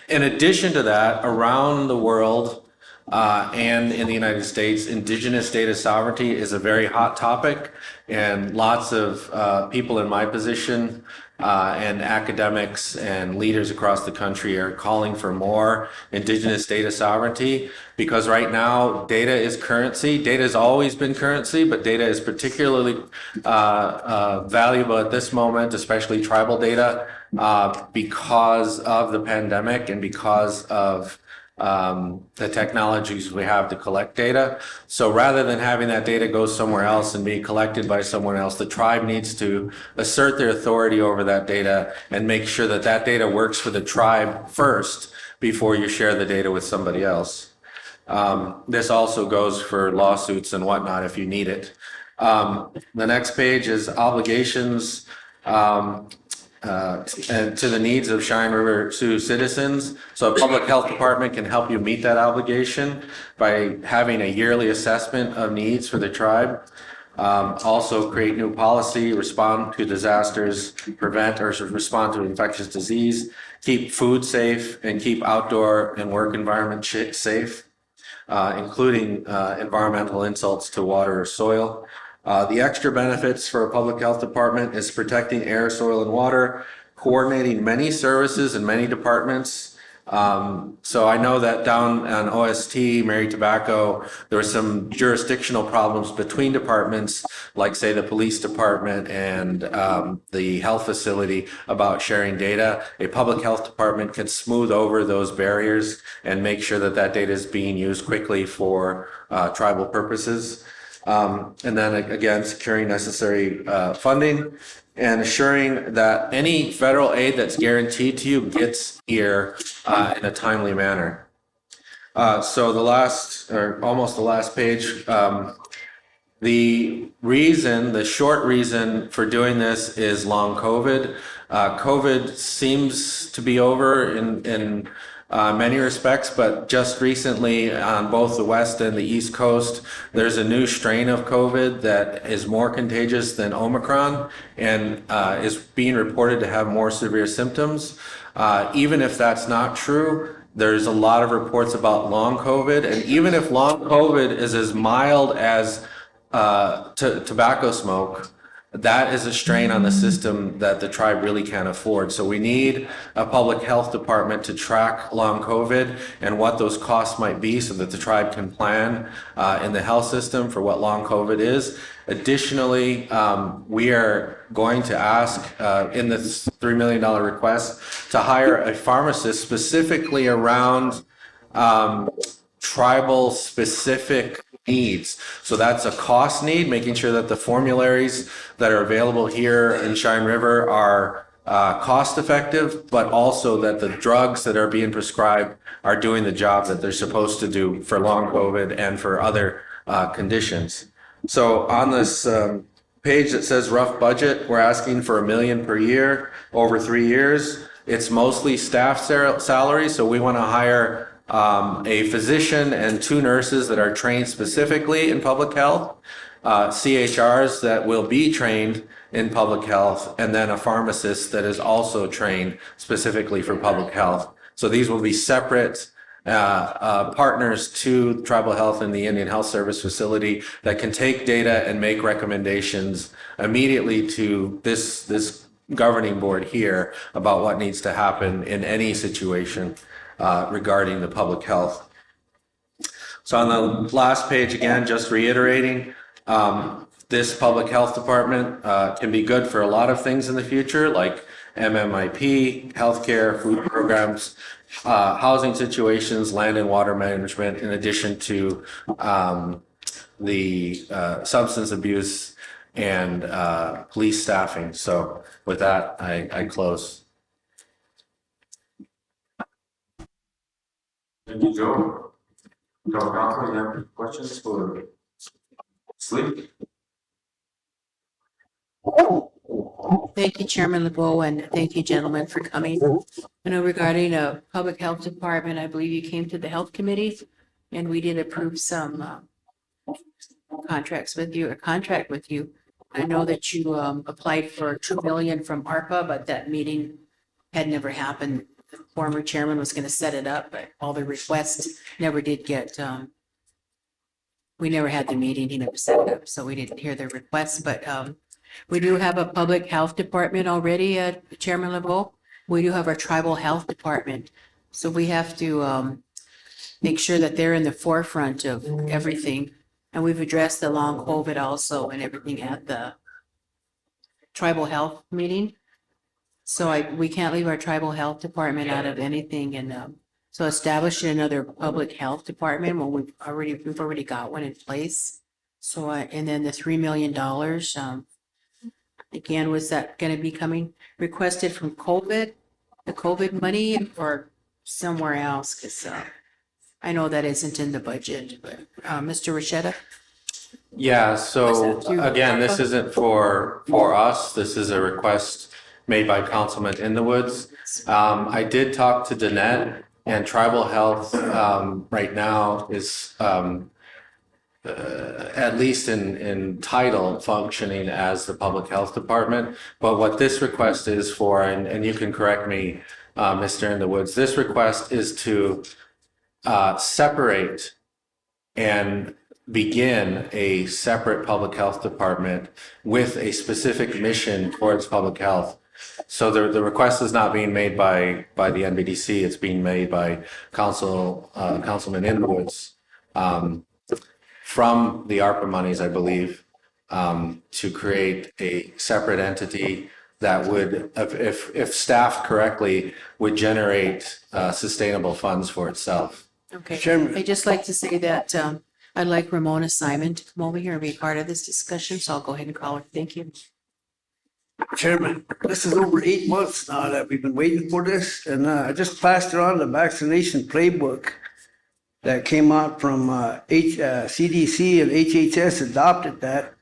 in addition to that, around the world and in the United States, indigenous data sovereignty is a very hot topic, and lots of people in my position and academics and leaders across the country are calling for more indigenous data sovereignty, because right now data is currency. Data has always been currency, but data is particularly valuable at this moment, especially tribal data, because of the pandemic and because of the technologies we have to collect data. So rather than having that data go somewhere else and be collected by someone else, the tribe needs to assert their authority over that data and make sure that that data works for the tribe first before you share the data with somebody else. This also goes for lawsuits and whatnot if you need it. The next page is obligations and to the needs of Cheyenne River Sioux citizens. So a public health department can help you meet that obligation by having a yearly assessment of needs for the tribe. Also create new policy, respond to disasters, prevent or respond to infectious disease, keep food safe, and keep outdoor and work environment safe, including environmental insults to water or soil. The extra benefits for a public health department is protecting air, soil, and water, coordinating many services and many departments, So I know that down on OST, Mary Tobacco, there were some jurisdictional problems between departments, like say the police department and the health facility about sharing data. A public health department can smooth over those barriers and make sure that that data is being used quickly for tribal purposes. And then again, securing necessary funding and assuring that any federal aid that's guaranteed to you gets here in a timely manner. So the last, or almost the last page, the short reason for doing this is long COVID. COVID seems to be over in many respects, but just recently on both the West and the East Coast, there's a new strain of COVID that is more contagious than Omicron and is being reported to have more severe symptoms. Even if that's not true, there's a lot of reports about long COVID, and even if long COVID is as mild as tobacco smoke, that is a strain on the system that the tribe really can't afford. So we need a public health department to track long COVID and what those costs might be so that the tribe can plan in the health system for what long COVID is. Additionally, we are going to ask in this $3 million request to hire a pharmacist specifically around tribal specific needs. So that's a cost need, making sure that the formularies that are available here in Cheyenne River are cost effective, but also that the drugs that are being prescribed are doing the job that they're supposed to do for long COVID and for other conditions. So on this page that says rough budget, we're asking for $1 million per year over 3 years. It's mostly staff salary, so we want to hire a physician and 2 nurses that are trained specifically in public health, CHRs that will be trained in public health, and then a pharmacist that is also trained specifically for public health. So these will be separate partners to tribal health and the Indian Health Service facility that can take data and make recommendations immediately to this governing board here about what needs to happen in any situation regarding the public health. So on the last page, again, just reiterating, this public health department can be good for a lot of things in the future, like MMIP, healthcare, food programs, housing situations, land and water management, in addition to the substance abuse and police staffing. So with that, I close. Thank you, Joe. Joe, council, you have questions for Sleep? Thank you, Chairman LeBeau, and thank you, gentlemen, for coming. I know regarding a public health department, I believe you came to the health committee and we did approve some contract with you. I know that you applied for 2 million from ARPA, but that meeting had never happened. The former chairman was going to set it up, but all the requests never did get, we never had the meeting. He never set it up, so we didn't hear the requests, but we do have a public health department already, Chairman LeBeau. We do have our tribal health department. So we have to make sure that they're in the forefront of everything. And we've addressed the long COVID also and everything at the tribal health meeting. So we can't leave our tribal health department out of anything. And so establishing another public health department when we've already got one in place. So and then the $3 million, again, was that going to be coming requested from COVID, the COVID money, or somewhere else? Because I know that isn't in the budget, but Mr. Rashida? Yeah, so again, this isn't for us. This is a request made by Councilman In the Woods. I did talk to Danette, and tribal health right now is at least in title functioning as the public health department. But what this request is for, and you can correct me, Mr. In the Woods, this request is to separate and begin a separate public health department with a specific mission towards public health. So the request is not being made by the NBDC, it's being made by Councilman Inwoods, from the ARPA monies, I believe, to create a separate entity that would, if staffed correctly, would generate sustainable funds for itself. Okay, Chairman. I'd just like to say that I'd like Ramona Simon to come over here and be part of this discussion, so I'll go ahead and call her. Thank you. Chairman, this is over 8 months now that we've been waiting for this, and I just passed around the vaccination playbook that came out from CDC and HHS adopted that.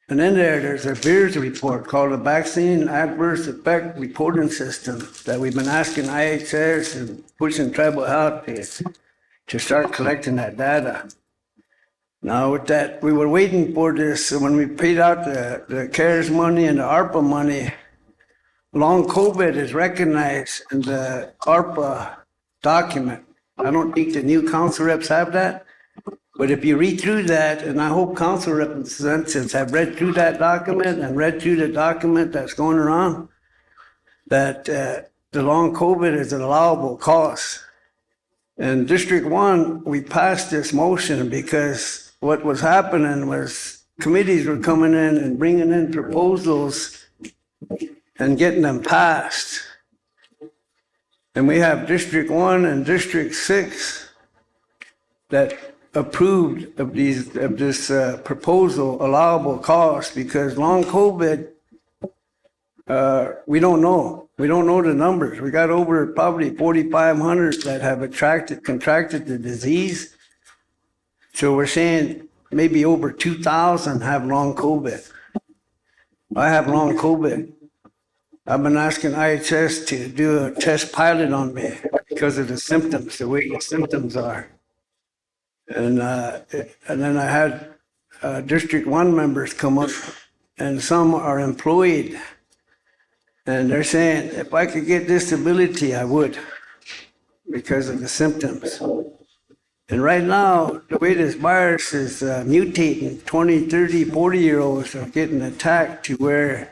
And in there's a VAERS report called the Vaccine Adverse Effect Reporting System that we've been asking IHS and pushing tribal health to start collecting that data. Now with that, we were waiting for this, when we paid out the CARES money and the ARPA money, long COVID is recognized in the ARPA document. I don't think the new council reps have that, but if you read through that, and I hope council representatives have read through that document and read through the document that's going around, that the long COVID is an allowable cost. In District 1, we passed this motion because what was happening was committees were coming in and bringing in proposals and getting them passed. And we have District 1 and District 6 that approved of this proposal allowable cost because long COVID, we don't know. We don't know the numbers. We got over probably 4,500 that have contracted the disease. So we're saying maybe over 2,000 have long COVID. I have long COVID. I've been asking IHS to do a test pilot on me because of the symptoms, the way the symptoms are. And then I had District 1 members come up, and some are employed. And they're saying, if I could get disability, I would, because of the symptoms. And right now, the way this virus is mutating, 20, 30, 40-year-olds are getting attacked to where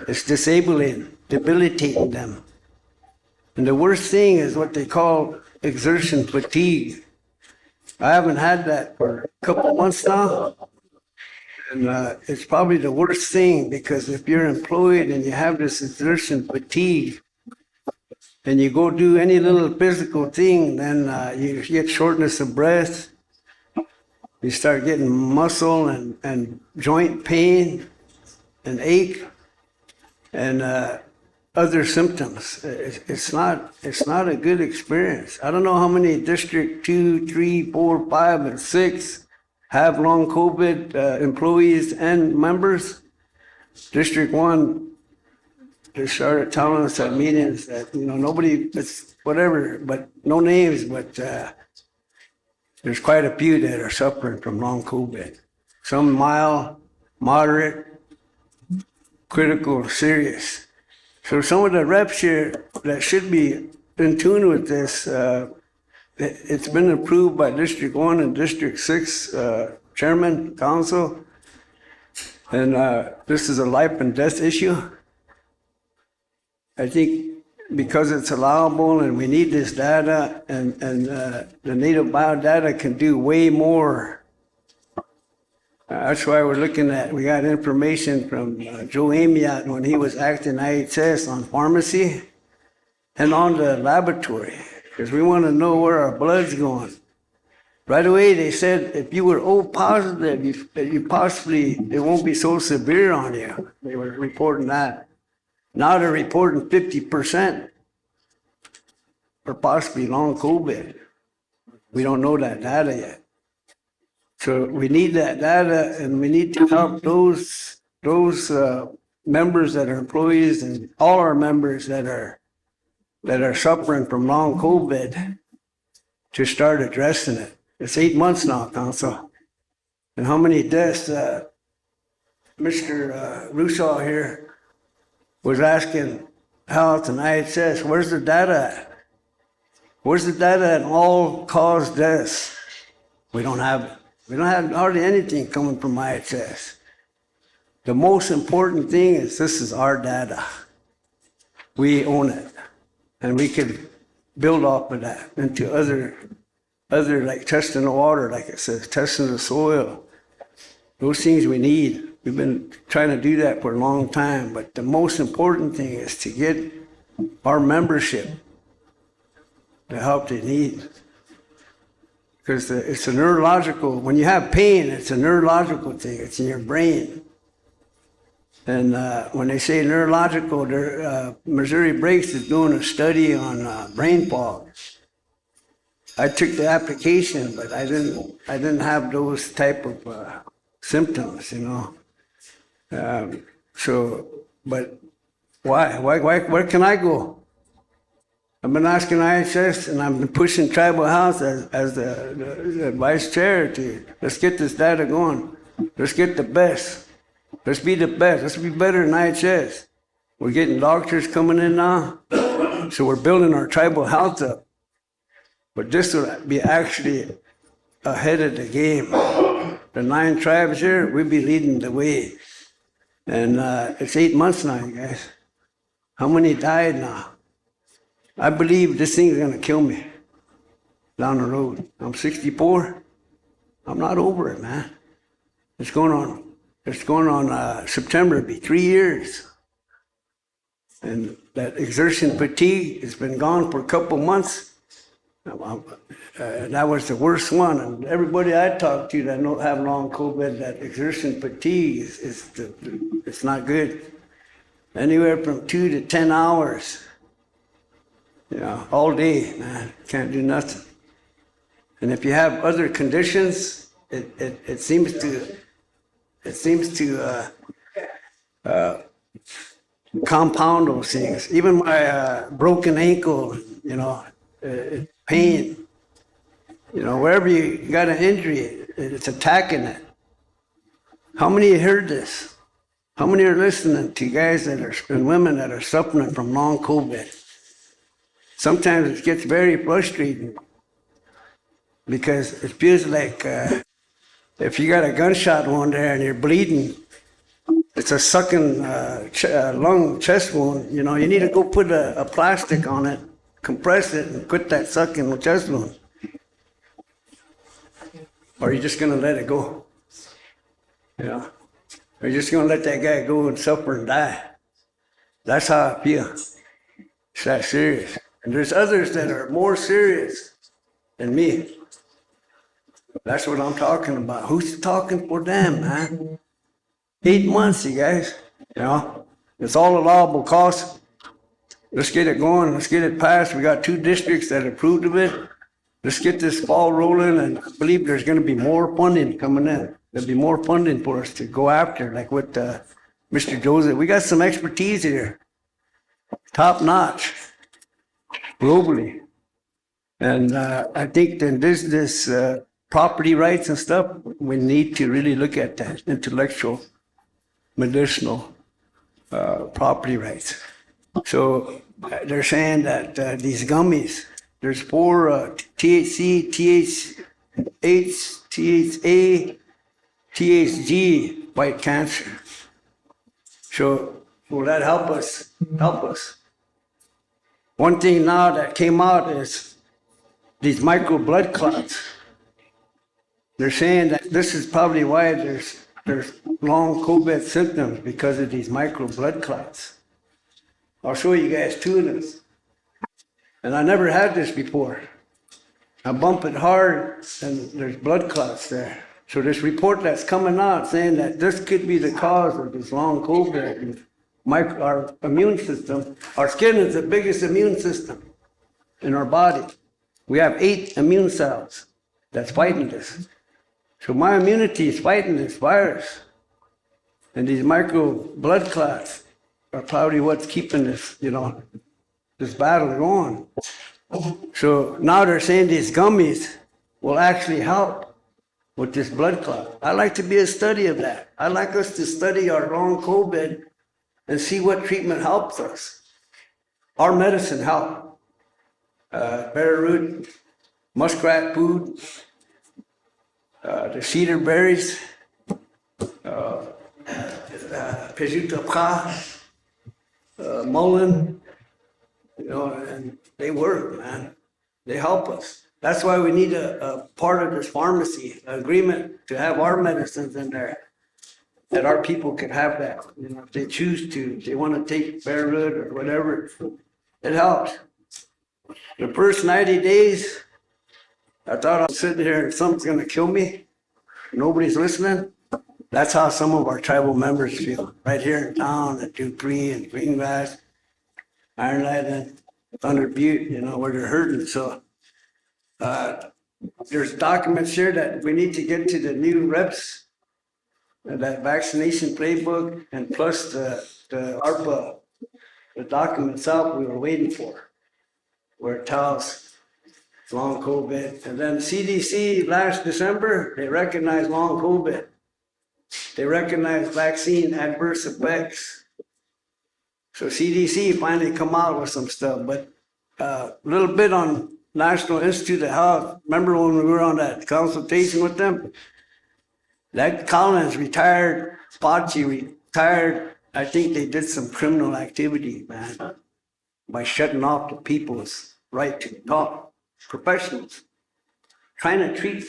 it's debilitating them. And the worst thing is what they call exertion fatigue. I haven't had that for a couple months now. And it's probably the worst thing because if you're employed and you have this exertion fatigue and you go do any little physical thing, then you get shortness of breath. You start getting muscle and joint pain and ache and other symptoms. It's not a good experience. I don't know how many District 2, 3, 4, 5, and 6 have long COVID employees and members. District 1, they started telling us at meetings that, nobody, it's whatever, but no names, but there's quite a few that are suffering from long COVID. Some mild, moderate, critical, serious. So some of the reps here that should be in tune with this, it's been approved by District 1 and District 6 chairman, council. And this is a life and death issue. I think because it's allowable and we need this data and the native biodata can do way more. That's why we're looking at, we got information from Joe Amiot when he was acting IHS on pharmacy and on the laboratory, because we want to know where our blood's going. Right away, they said if you were O positive, you possibly, it won't be so severe on you. They were reporting that. Now they're reporting 50% or possibly long COVID. We don't know that data yet. So we need that data, and we need to help those members that are employees and all our members that are suffering from long COVID to start addressing it. It's 8 months now, Council. And how many deaths? Mr. Russo here was asking Health and IHS, where's the data at? Where's the data on all-cause deaths? We don't have it. We don't have hardly anything coming from IHS. The most important thing is this is our data. we own it. And we could build off of that into other like testing the water, like it says, testing the soil. Those things we need. We've been trying to do that for a long time, but the most important thing is to get our membership the help they need. Because it's a neurological, when you have pain, it's a neurological thing, it's in your brain. And when they say neurological, Missouri Breaks is doing a study on brain fog. I took the application, but I didn't have those type of symptoms, you know. But why? Where can I go? I've been asking IHS, and I've been pushing Tribal Health as the vice chair to let's get this data going. Let's get the best. Let's be the best. Let's be better than IHS. We're getting doctors coming in now, so we're building our tribal health up. But this would be actually ahead of the game. The 9 tribes here, we'll be leading the way. And it's 8 months now, you guys. How many died now? I believe this thing's gonna kill me down the road. I'm 64. I'm not over it, man. It's going on September, it'll be 3 years. And that exertion fatigue has been gone for a couple months. That was the worst one. And everybody I talked to that don't have long COVID, that exertion fatigue it's not good. Anywhere from 2 to 10 hours. You know, all day, man, can't do nothing. And if you have other conditions, it seems to compound those things. Even my broken ankle, you know, pain, you know, wherever you got an injury, it's attacking it. How many heard this? How many are listening to guys and women that are suffering from long COVID? Sometimes it gets very frustrating because it feels like if you got a gunshot wound there and you're bleeding, it's a sucking lung chest wound. You know, you need to go put a plastic on it, compress it, and quit that sucking chest wound. Or you're just gonna let it go. You know, or you're just gonna let that guy go and suffer and die. That's how I feel. It's that serious. And there's others that are more serious than me. That's what I'm talking about. Who's talking for them, man? 8 months, you guys. You know, it's all allowable cost. Let's get it going. Let's get it passed. We got 2 districts that approved of it. Let's get this ball rolling, and I believe there's going to be more funding coming in. There'll be more funding for us to go after, like with Mr. Joseph. We got some expertise here, top notch, globally. And I think that this property rights and stuff, we need to really look at that intellectual, medicinal property rights. So they're saying that these gummies, there's 4 THC, THA, THG fight cancer. So will that help us? Help us. One thing now that came out is these micro blood clots. They're saying that this is probably why there's long COVID symptoms, because of these micro blood clots. I'll show you guys 2 of them. And I never had this before. I bump it hard and there's blood clots there. So this report that's coming out saying that this could be the cause of this long COVID, our immune system. Our skin is the biggest immune system in our body. We have 8 immune cells that's fighting this. So my immunity is fighting this virus. And these micro blood clots are probably what's keeping this, you know, this battle going. So now they're saying these gummies will actually help with this blood clot. I'd like to be a study of that. I'd like us to study our long COVID and see what treatment helps us. Our medicine help. Bear root, muskrat food, the cedar berries, pejuta pra, mullein, you know, and they work, man. They help us. That's why we need a part of this pharmacy agreement to have our medicines in there. That our people can have that, you know, if they choose to, if they want to take Bear Root or whatever, it helps. The first 90 days, I thought I was sitting here and something's gonna kill me. Nobody's listening. That's how some of our tribal members feel, right here in town at Dupree and Greengrass, Iron Island, Thunder Butte, you know, where they're hurting. So there's documents here that we need to get to the new reps, that vaccination playbook, and plus the ARPA, the documents out we were waiting for, where it tells long COVID. And then CDC last December, they recognized long COVID. They recognized vaccine adverse effects. So CDC finally come out with some stuff, but a little bit on National Institute of Health. Remember when we were on that consultation with them? That Collins retired, Fauci retired. I think they did some criminal activity, man, by shutting off the people's right to talk. Professionals trying to treat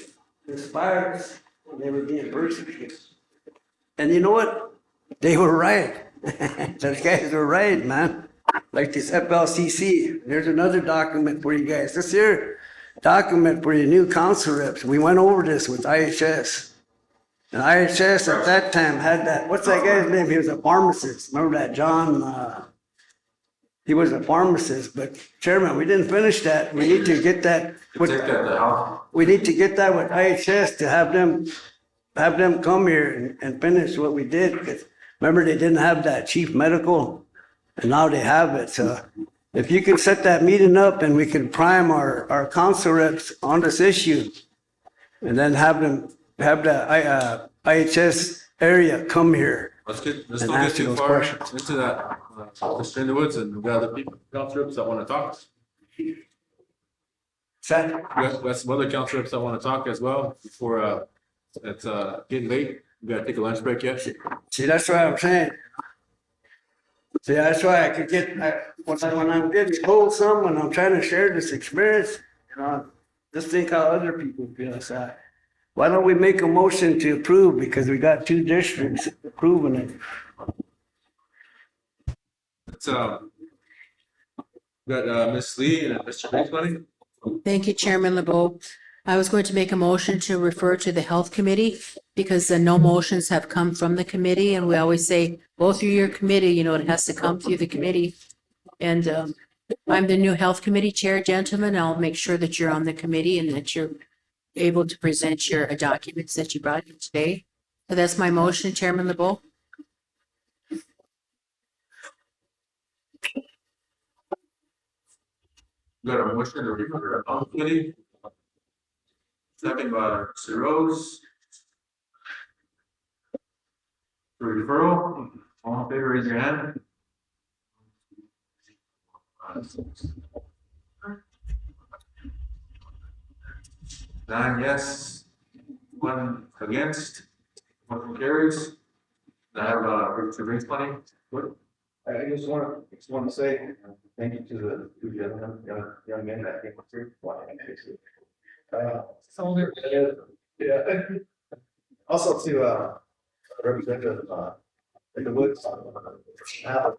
this virus when they were being persecuted. And you know what? They were right. Those guys were right, man. Like this FLCC. There's another document for you guys. This here document for your new council reps. We went over this with IHS. And IHS at that time had that, what's that guy's name? He was a pharmacist. Remember that, John? He was a pharmacist, but Chairman, we didn't finish that. We need to get that. We need to get that with IHS to have them come here and finish what we did. Because remember, they didn't have that chief medical, and now they have it. So if you can set that meeting up and we can prime our council reps on this issue, and then have the IHS area come here. Let's and not get answer too those far questions. into that. Let's stay in the woods and we got other people, council reps that want to talk. We got some other council reps that want to talk as well before it's getting late. We gotta take a lunch break yet. See, that's what I'm saying. See, that's why I could get, when I'm getting told something, when I'm trying to share this experience, you know, just think how other people feel. So why don't we make a motion to approve, because we got 2 districts approving it. It's we got Ms. Lee and Mr. Brinkmoney. Thank you, Chairman LeBeau. I was going to make a motion to refer to the Health Committee because no motions have come from the committee, and we always say, go through your committee, you know, it has to come through the committee. And I'm the new Health Committee Chair, gentlemen. I'll make sure that you're on the committee and that you're able to present your documents that you brought in today. So that's my motion, Chairman LeBeau. We got a motion to refer to the health committee. Second by Mr. Rose. For referral, all in favor, raise your hand. 9 yes, 1 against, motion carries. I have Mr. Brinkmoney. I just want to say thank you to the 2 gentlemen, young men that came through. Yeah. Also to Representative in the woods. Have the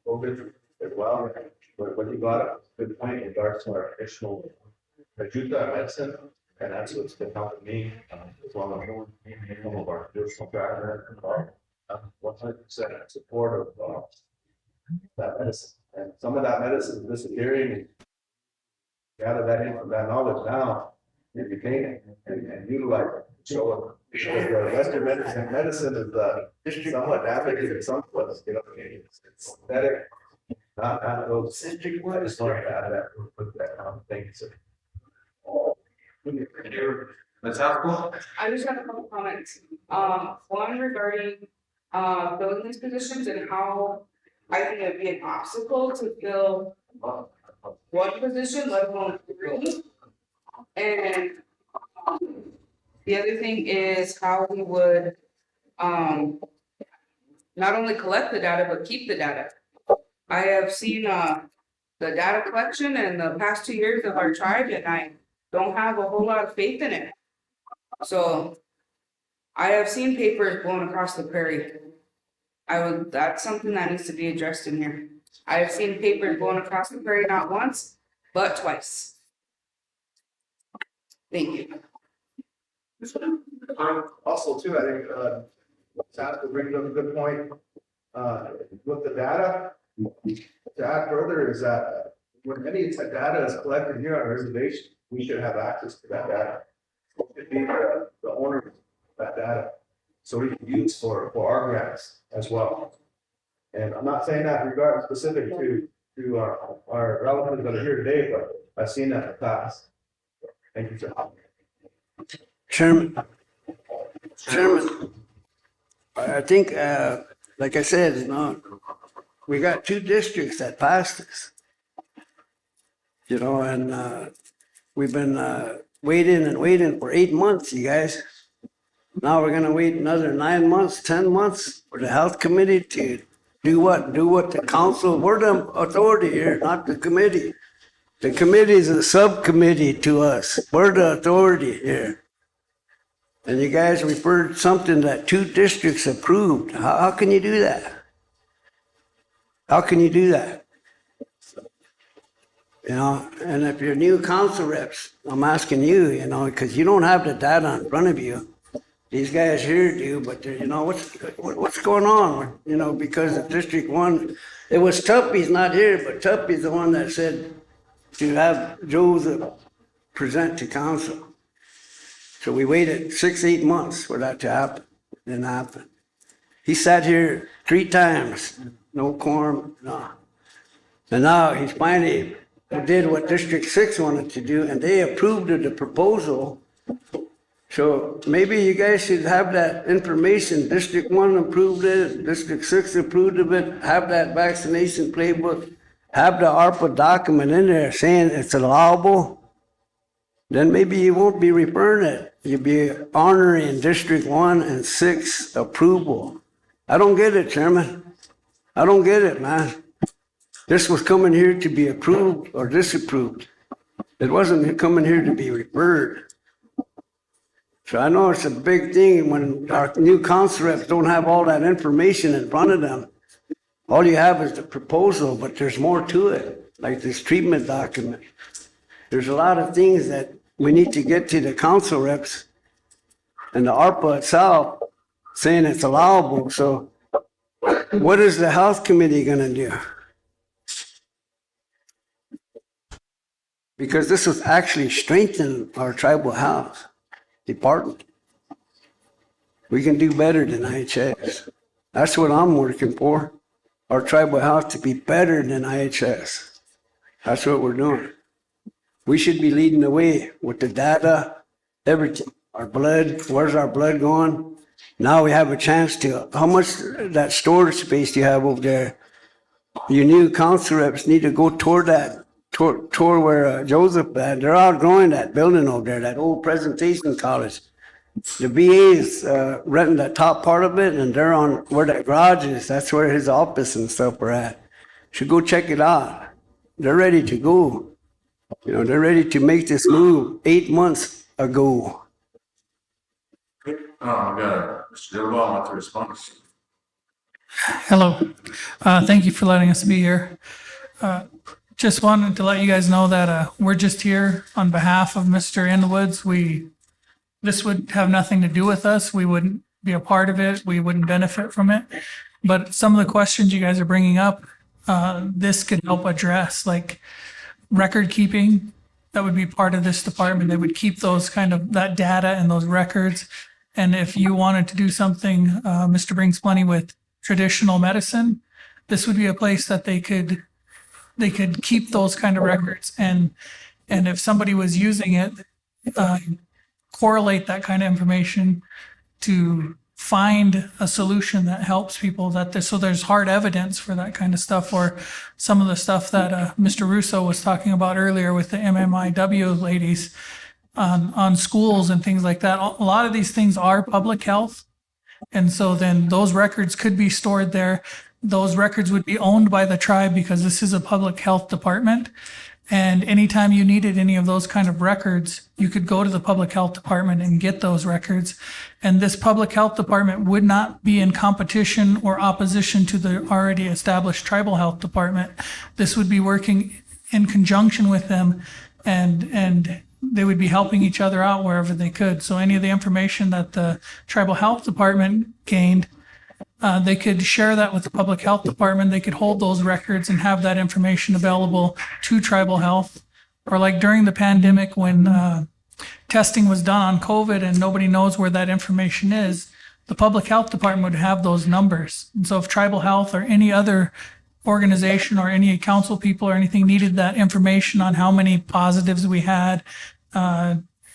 COVID as well. But what you brought up, good point in regards to our additional Juta medicine, and that's what's been helping me as well as some of our personal tracker. 100% support of that medicine, and some of that medicine is disappearing. Gather that knowledge now, and retain it and utilize it. So the Western medicine is somewhat advocated, somewhat, you know, it's synthetic, not those. I just wanted to add that, put that on. Thank you, sir. Ms. Haskell? I just have a couple comments. One regarding filling these positions and how I think it'd be an obstacle to fill one position, let alone 3. And the other thing is how we would not only collect the data, but keep the data. I have seen, the data collection in the past 2 years of our tribe, and I don't have a whole lot of faith in it. So I have seen papers blown across the prairie. That's something that needs to be addressed in here. I have seen papers blown across the prairie not once, but twice. Thank you. Also too, I think, Tasker brings up a good point, with the data. To add further is that when any data is collected here on reservation, we should have access to that data. It should be the owner of that data, so we can use for our grants as well. And I'm not saying that regarding specific to our relatives that are here today, but I've seen that in the past. Thank you, sir. Chairman, I think, like I said, you know, we got 2 districts that passed this. You know, and we've been waiting and waiting for 8 months, you guys. Now we're gonna wait another 9 months, 10 months for the health committee to do what? Do what the council, we're the authority here, not the committee. The committee is a subcommittee to us. We're the authority here. And you guys referred something that 2 districts approved. How can you do that? How can you do that? You know, and if you're new council reps, I'm asking you, you know, because you don't have the data in front of you. These guys here do, but you know, what's going on? You know, because of District 1, it was Tuppy's not here, but Tuppy's the one that said to have Joseph present to council. So we waited 6-8 months for that to happen. It didn't happen. He sat here 3 times, no quorum, no. And now he's finally did what District 6 wanted to do, and they approved of the proposal. So maybe you guys should have that information. District 1 approved it, District 6 approved of it, have that vaccination playbook, have the ARPA document in there saying it's allowable. Then maybe you won't be referring it. You'll be honoring District 1 and 6 approval. I don't get it, Chairman. I don't get it, man. This was coming here to be approved or disapproved. It wasn't coming here to be referred. So I know it's a big thing when our new council reps don't have all that information in front of them. All you have is the proposal, but there's more to it, like this treatment document. There's a lot of things that we need to get to the council reps and the ARPA itself saying it's allowable. So what is the health committee gonna do? Because this was actually strengthen our tribal health department. We can do better than IHS. That's what I'm working for. Our tribal health to be better than IHS. That's what we're doing. We should be leading the way with the data, everything. Our blood, where's our blood going? Now we have a chance to, how much that storage space do you have over there? Your new council reps need to go toward that, toward where Joseph at. They're outgrowing that building over there, that old presentation college. The VA is renting the top part of it, and they're on where that garage is. That's where his office and stuff are at. Should go check it out. They're ready to go. You know, they're ready to make this move 8 months ago. I got Mr. Dilbaugh, I want to respond. Hello. Thank you for letting us be here. Just wanted to let you guys know that we're just here on behalf of Mr. Inwoods. This would have nothing to do with us. We wouldn't be a part of it. We wouldn't benefit from it. But some of the questions you guys are bringing up, this could help address, like record keeping. That would be part of this department. They would keep those that data and those records. And if you wanted to do something, Mr. Brings Plenty, with traditional medicine, this would be a place that they could keep those kind of records. And if somebody was using it, correlate that kind of information to find a solution that helps people, so there's hard evidence for that kind of stuff, or some of the stuff that Mr. Russo was talking about earlier with the MMIW ladies on schools and things like that. A lot of these things are public health. And so then those records could be stored there. those records would be owned by the tribe because this is a public health department. And anytime you needed any of those kind of records, you could go to the public health department and get those records. And this public health department would not be in competition or opposition to the already established tribal health department. This would be working in conjunction with them, and they would be helping each other out wherever they could. So any of the information that the tribal health department gained, they could share that with the public health department. They could hold those records and have that information available to tribal health. Or like during the pandemic when testing was done on COVID and nobody knows where that information is, the public health department would have those numbers. And so if tribal health or any other organization or any council people or anything needed that information on how many positives we had,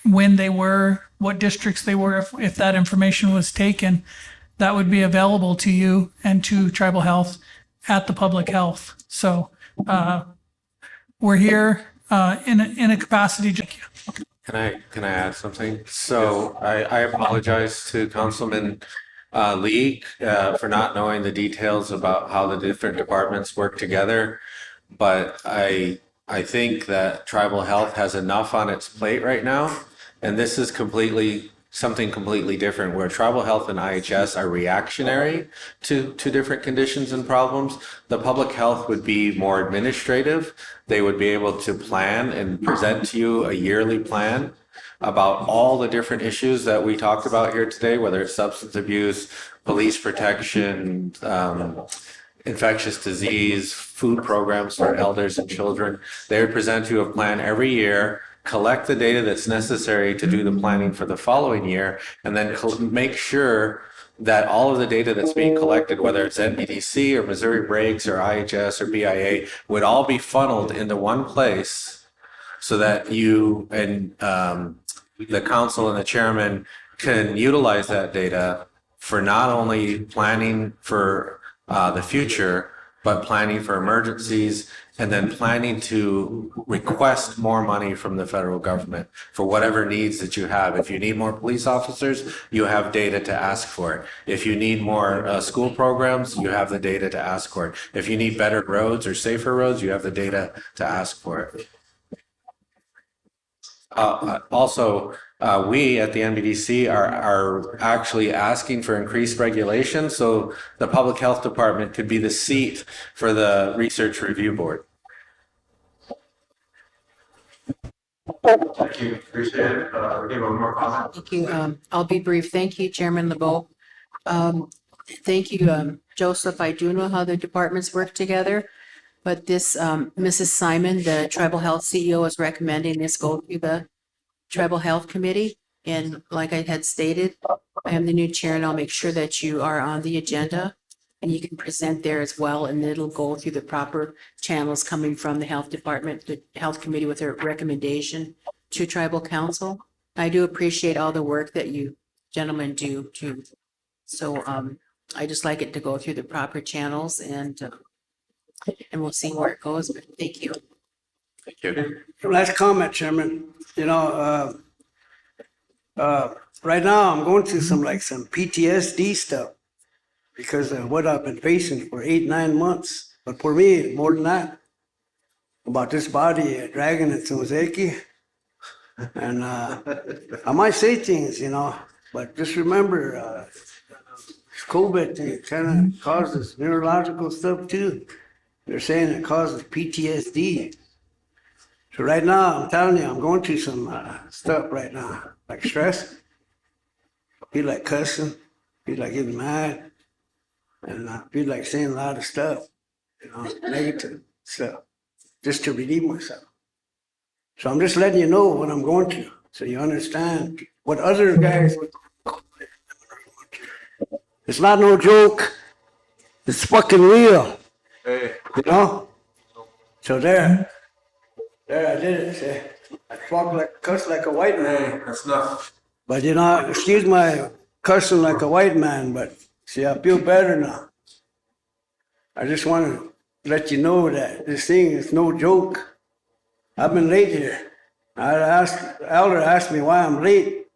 when they were, what districts they were, if that information was taken, that would be available to you and to tribal health at the public health. So we're here in a capacity. Can I add something? So I apologize to Councilman Lee for not knowing the details about how the different departments work together. But I think that tribal health has enough on its plate right now. And this is something completely different, where tribal health and IHS are reactionary to different conditions and problems. The public health would be more administrative. They would be able to plan and present to you a yearly plan about all the different issues that we talked about here today, whether it's substance abuse, police protection, infectious disease, food programs for elders and children. They would present you a plan every year, collect the data that's necessary to do the planning for the following year, and then make sure that all of the data that's being collected, whether it's NBDC or Missouri Breaks or IHS or BIA, would all be funneled into one place so that you and the council and the chairman can utilize that data for not only planning for the future, but planning for emergencies, and then planning to request more money from the federal government for whatever needs that you have. If you need more police officers, you have data to ask for it. If you need more school programs, you have the data to ask for it. If you need better roads or safer roads, you have the data to ask for it. Also, we at the NBDC are actually asking for increased regulation, so the Public Health Department could be the seat for the Research Review Board. Thank you, appreciate it. Give one more comment. Thank you. I'll be brief. Thank you, Chairman LeBeau. Thank you, Joseph. I do know how the departments work together, but this, Mrs. Simon, the Tribal Health CEO, is recommending this go through the Tribal Health Committee. And like I had stated, I am the new chair and I'll make sure that you are on the agenda and you can present there as well. And it'll go through the proper channels coming from the Health Department, the Health Committee with a recommendation to Tribal Council. I do appreciate all the work that you gentlemen do too. So I just like it to go through the proper channels and we'll see where it goes. But thank you. Thank you. Last comment, Chairman. You know, right now I'm going through some PTSD stuff because of what I've been facing for 8-9 months. But for me, more than that, about this body dragging its own achy. And I might say things, you know, but just remember, COVID kind of causes neurological stuff too. They're saying it causes PTSD. So right now, I'm telling you, I'm going through some stuff right now, like stress. I feel like cussing, feel like getting mad, and I feel like saying a lot of stuff, you know, negative stuff, just to relieve myself. So I'm just letting you know what I'm going through, so you understand what other guys. It's not no joke. It's fucking real. Hey. You know? So there I did it. See? I cuss like a white man. Hey, that's enough. But you know, excuse my cussing like a white man, but see, I feel better now. I just want to let you know that this thing is no joke. I've been late here. Elder asked me why I'm late.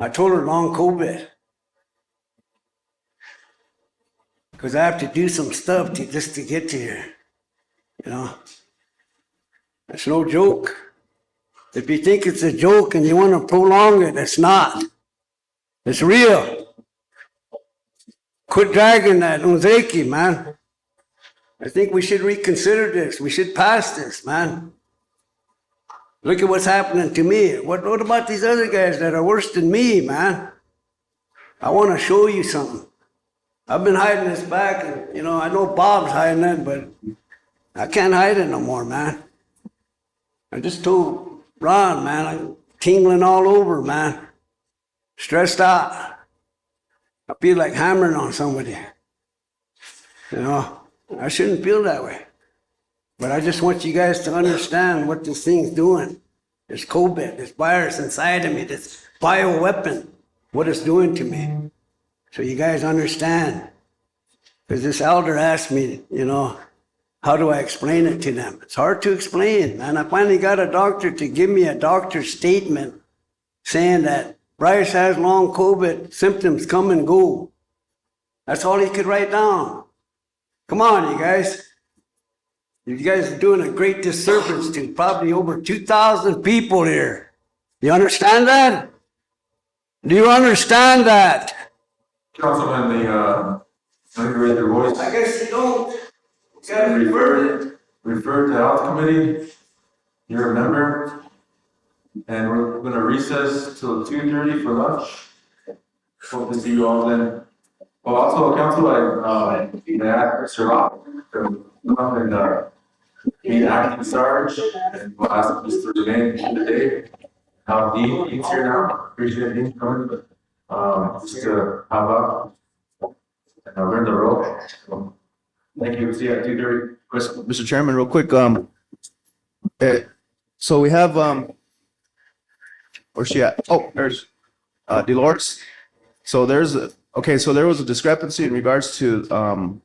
I told her long COVID. Cause I have to do some stuff just to get to here. You know? It's no joke. If you think it's a joke and you want to prolong it, it's not. It's real. Quit dragging that Unzeki, man. I think we should reconsider this. We should pass this, man. Look at what's happening to me. What about these other guys that are worse than me, man? I want to show you something. I've been hiding this back, and, you know, I know Bob's hiding it, but I can't hide it no more, man. I just told Ron, man, I'm tingling all over, man. Stressed out. I feel like hammering on somebody. You know, I shouldn't feel that way. But I just want you guys to understand what this thing's doing. This COVID, this virus inside of me, this bioweapon, what it's doing to me. So you guys understand. Because this elder asked me, you know, how do I explain it to them? It's hard to explain, man. I finally got a doctor to give me a doctor's statement saying that Bryce has long COVID, symptoms come and go. That's all he could write down. Come on, you guys. You guys are doing a great disservice to probably over 2,000 people here. You understand that? Do you understand that? Councilman, I raise your voice. I guess you don't. You gotta Refer to health committee. You're a member. And we're gonna recess till 2:30 for lunch. Hope to see you all then. Well, also, council, I asked Mr. Rock to come and be the acting sarge, and we'll ask Mr. Jermaine today. How Dean's here now. Appreciate Dean coming, but just to have up and learn the rope. Thank you. See you at 2:30. Mr. Chairman, real quick, so we have, where's she at? Oh, there's, Dolores. So there was a discrepancy in regards to,